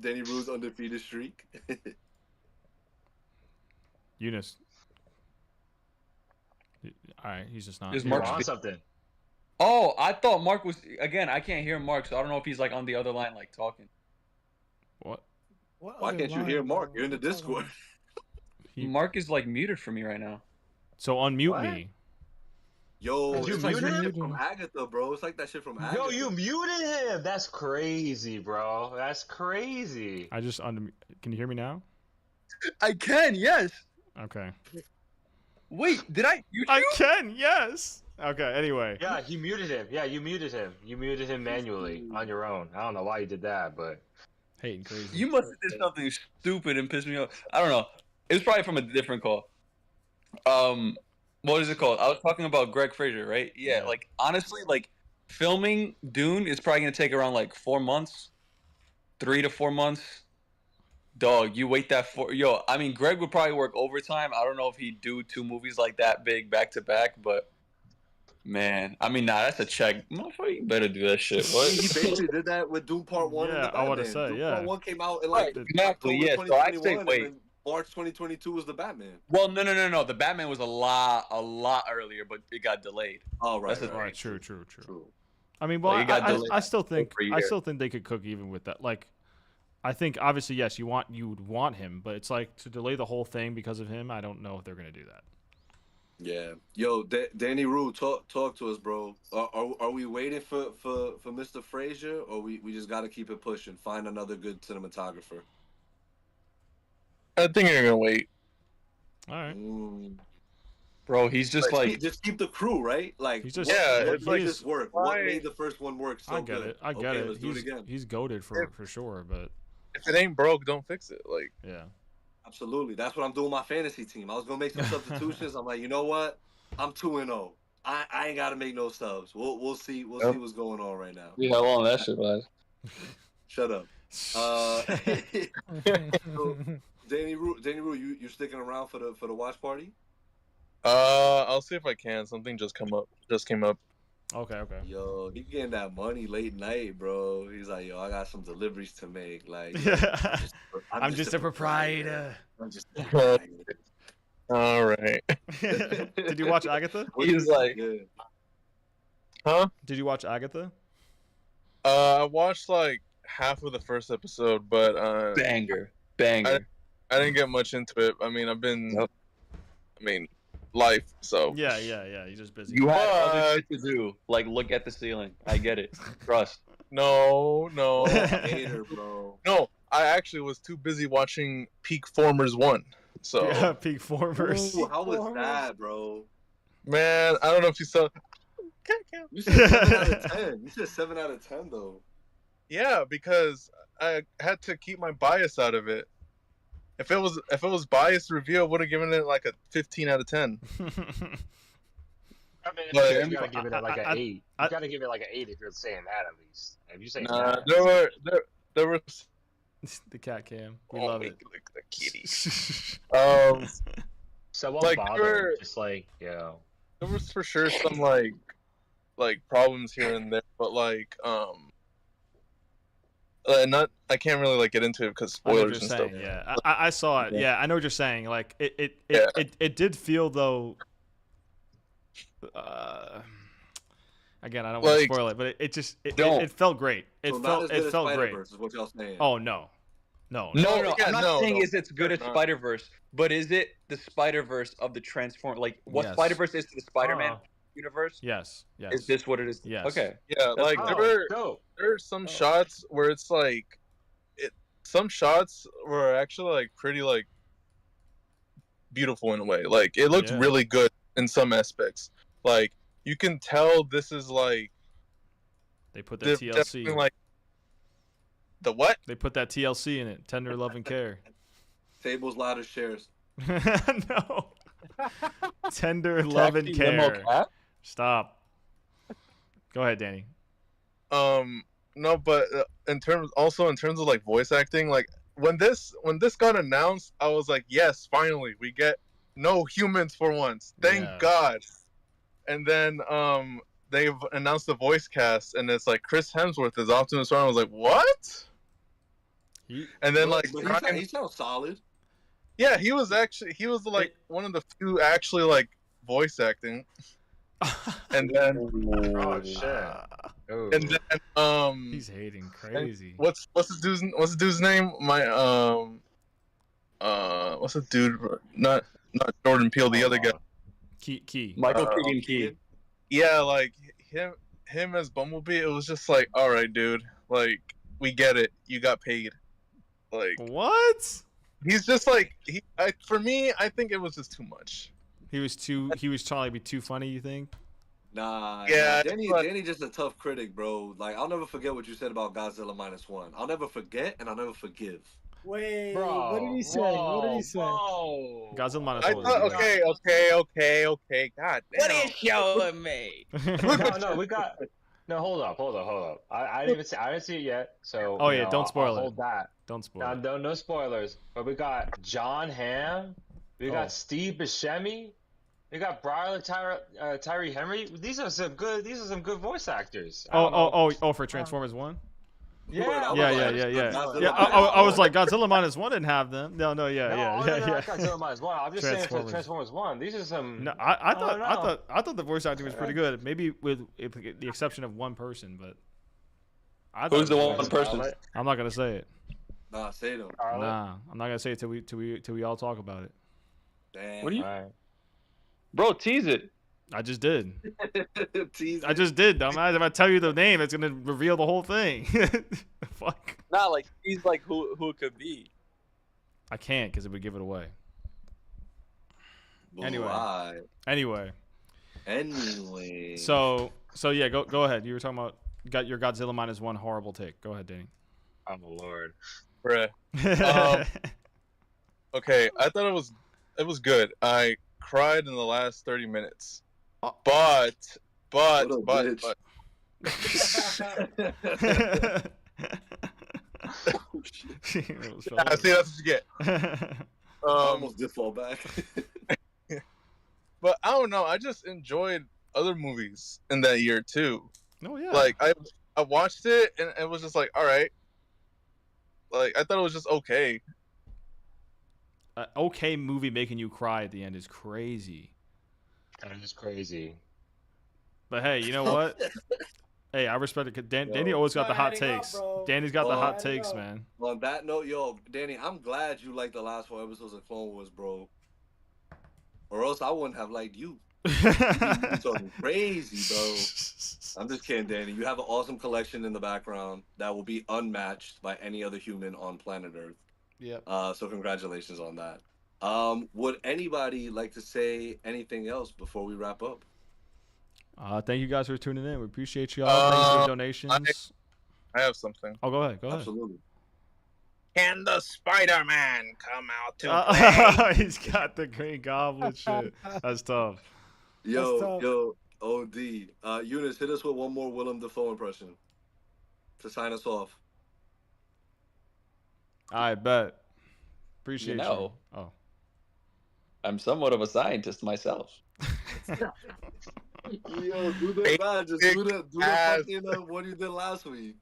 Danny Rue's undefeated streak. Eunice. All right, he's just not. Is You Mark on something? Oh, I thought Mark was again. I can't hear Mark, so I don't know if he's like on the other line, like talking. What? Why can't you hear Mark? You're in the Discord. Mark is like muted for me right now. So unmute me. Yo, Did you it's like mute that him? shit from Agatha, bro. It's like that shit from Agatha. Yo, you muted him. That's crazy, bro. That's crazy. I just Can you hear me now? I can, yes. Okay. Wait, did I? I can, yes. Okay. Anyway. Yeah, he muted him. Yeah, you muted him. You muted him manually on your own. I don't know why you did that, but Hating crazy. You must have did something stupid and pissed me off. I don't know. It was probably from a different call. What is it called? I was talking about Greg Fraser, right? Yeah, Yeah. like honestly, like filming Dune is probably gonna take around like 4 months, 3 to 4 months. Dog, you wait that for I mean, Greg would probably work overtime. I don't know if he'd do 2 movies like that big back to back, but man, I mean, nah, that's a check. Motherfucker, you better do that shit. What? He basically did that with Doom Part 1 and Yeah, the Batman. I wanna say, Doom yeah. Part 1 came out in like Exactly, October yeah. So I'd 2021, say wait. and then March 2022 was the Batman. Well, no. The Batman was a lot earlier, but it got delayed. Oh, right. That's the Right. thing. True. I mean, well, Like, it got delayed I still think over a year. they could cook even with that. Like, I think obviously yes, you would want him, but it's like to delay the whole thing because of him. I don't know if they're gonna do that. Yeah. Yo, Danny Rue, talk to us, bro. Are we waiting for Mr. Frazier, or we just got to keep it pushing? Find another good cinematographer. I think you're gonna wait. All right. Bro, he's just like just keep the crew, right? Like, He's just- Yeah, what it's made like- this work? why- What made the first one work so I get good? it. I get Okay, it. let's do it again. He's goated for sure, but If it ain't broke, don't fix it. Like, yeah. Absolutely. That's what I'm doing with my fantasy team. I was gonna make some substitutions. I'm like, you know what? I'm 2-0. I ain't gotta make no subs. We'll see. We'll see what's going on right now. how long that shit lasts. Shut up. So, Danny Rue, you sticking around for the watch party? I'll see if I can. Something just came up. Okay. Yo, he getting that money late night, bro. He's like, yo, I got some deliveries to make. Like, I'm just a proprietor. I'm just a proprietor. All right. Did you watch Agatha? He's like, Yeah. Huh? Did you watch Agatha? I watched like half of the first episode, but banger. I didn't get much into it. I mean, life. So Yeah. You're just busy. You had other shit to do. Like, look at the ceiling. I get it. Trust. no. Hater, bro. No, I actually was too busy watching Peak Formers 1. So Yeah, peak formers. Ooh, how was that, bro? man, I don't know if you saw. You said 7 out of 10. You said 7 out of 10, though. Yeah, because I had to keep my bias out of it. If it was biased review, I would have given it like a 15 out of 10. I mean, But- you gotta give it like an 8. You gotta give it like an 8 if you're saying that at least. If you say Nah, that, there were. The cat cam. We Oh, love wait, it. look at the kitty. so like, bothered. Just like, yo. There was for sure some like problems here and there, but like not I can't really like get into it because I know what spoilers you're and saying. stuff. Yeah, I saw it. Yeah, I know what you're saying. Like Yeah. it did feel though. Again, I don't want to Like, spoil it, but it don't. felt great. It So not felt as good as felt great. Spider-Verse is what y'all saying. Oh no. No. Yeah, I'm not no, saying no. is it's good as Not. Spider-Verse, but is it the Spider-Verse of the transform? Like what Yes. Spider-Verse is to the Spider-Man Oh. universe? Yes. Is this what it is? Yes. Okay. Yeah, like Oh, dope. there are some shots where it's like some shots were actually like pretty like beautiful in a way. Like it looked Yeah. really good in some aspects. Like you can tell this is like They put that definitely, TLC. like the what? They put that TLC in it. Tender love and care. Tables, ladders, chairs. No. Tender love and Taxi, limo, care. cat? Stop. Go ahead, Danny. No, but in terms of like voice acting, like when this got announced, I was like, yes, finally we get no humans for once. Thank Yeah. God. And then they've announced the voice cast, and it's like Chris Hemsworth is Optimus Prime. I was like, what? And then like But he sounds solid. yeah, he was like one of the few actually like voice acting. And then Oh shit. Ooh. and then He's hating crazy. what's the dude's name? What's the dude? Not Jordan Peele, the other guy. Key. Michael Uh, Keegan Key. Yeah, like him as Bumblebee. It was just like, all right, dude. Like we get it. You got paid. Like What? he's just like for me, I think it was just too much. He was trying to be too funny, you think? Nah, Yeah, Danny just a tough critic, bro. Like, I'll never forget what you said about Godzilla -1. I'll never forget, and I'll never forgive. Wait, what did Bro, he say? What did he say? whoa. Godzilla minus I one. thought, okay. God What are damn. you showing me? No, we got. No, hold up. I didn't even see. I didn't see it yet. So Oh you yeah, know, don't spoil I'll it. hold that. Don't spoil No, it. no spoilers. But we got John Hamm. We Oh. got Steve Buscemi. We got Tyree Henry. These are some good. These are some good voice actors. I don't know. Oh, for Transformers 1? Yeah, I was Yeah, like, yeah. Godzilla I was like, Godzilla minus one didn't have them. No, No, yeah. not Godzilla minus one. I'm just saying for Transformers. Transformers One. These are some. No, I don't know. I thought the voice acting was pretty good. Maybe with the exception of one person, but I thought Who's it the was one good. person? Scarlet. I'm not gonna say it. Nah, say them. Scarlet. Nah, I'm not gonna say it till we all talk about it. Damn. What do you, All right. bro? Tease it. I just did. Tease I it. just did, dumbass. If I tell you the name, it's gonna reveal the whole thing. Fuck. Not like he's like who it could be. I can't because it would give it away. Anyway. Why? Anyway. So So yeah, go ahead. You were talking about got your Godzilla minus one horrible take. Go ahead, Danny. Oh Lord. Bruh. Okay, I thought it was good. I cried in the last 30 minutes. But What a bitch. see, that's what you get. I almost did fall back. But I don't know. I just enjoyed other movies in that year too. Oh yeah. Like I watched it and it was just like, all right. Like I thought it was just okay. An okay movie making you cry at the end is crazy. That is crazy. But hey, you know what? Hey, I respect it. 'Cause Danny always got the hot takes. Danny's got the hot takes, man. On that note, yo, Danny, I'm glad you liked the last 4 episodes of Clone Wars, bro. Or else I wouldn't have liked you. You're talking crazy, bro. I'm just kidding, Danny. You have an awesome collection in the background that will be unmatched by any other human on planet Earth. Yep. So congratulations on that. Would anybody like to say anything else before we wrap up? Thank you guys for tuning in. We appreciate y'all. Thanks for the donations. I have something. Oh, go ahead. Go ahead. Absolutely. Can the Spider-Man come out to play? He's got the Green Goblin shit. That's tough. Yo, OD. Eunice, hit us with one more Willem Dafoe impression to sign us off. I bet. Appreciate you. know. Oh. I'm somewhat of a scientist myself. Yo, do the man, just do the fucking what you did last week.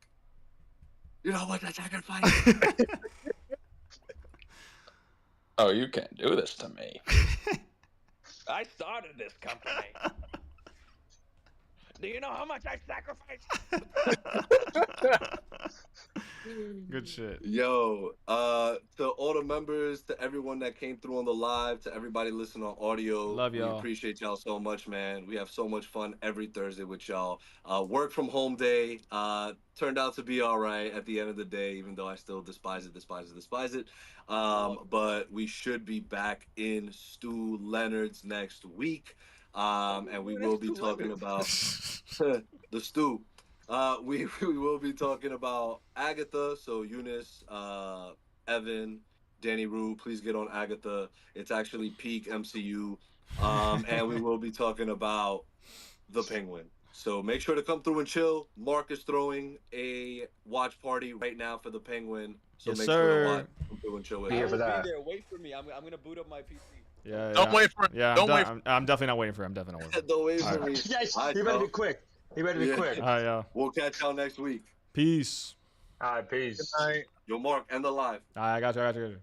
You know what? I sacrifice. Oh, you can't do this to me. I started this company. Do you know how much I sacrificed? Good shit. Yo, to all the members, to everyone that came through on the live, to everybody listening on audio, Love y'all. We appreciate y'all so much, man. We have so much fun every Thursday with y'all. Work from home day turned out to be all right at the end of the day, even though I still despise it. But we should be back in Stu Leonard's next week, and we will be talking about the Stu. We will be talking about Agatha. So Eunice, Evan, Danny Rue, please get on Agatha. It's actually peak MCU. And we will be talking about the Penguin. So make sure to come through and chill. Mark is throwing a watch party right now for the Penguin. So Yes, make sir. sure to come through and chill with Be here us. for that. Be there. Wait for me. I'm gonna boot up my PC. Yeah. Don't wait for it. Yeah, Don't wait. I'm definitely not waiting for him. Definitely not waiting. Don't wait for All me. Yes, All right, you better y'all. be quick. You better be Yeah. quick. All right, y'all. We'll catch y'all next week. Peace. All right, peace. Good night. Yo, Mark, end the live. All right, I got you.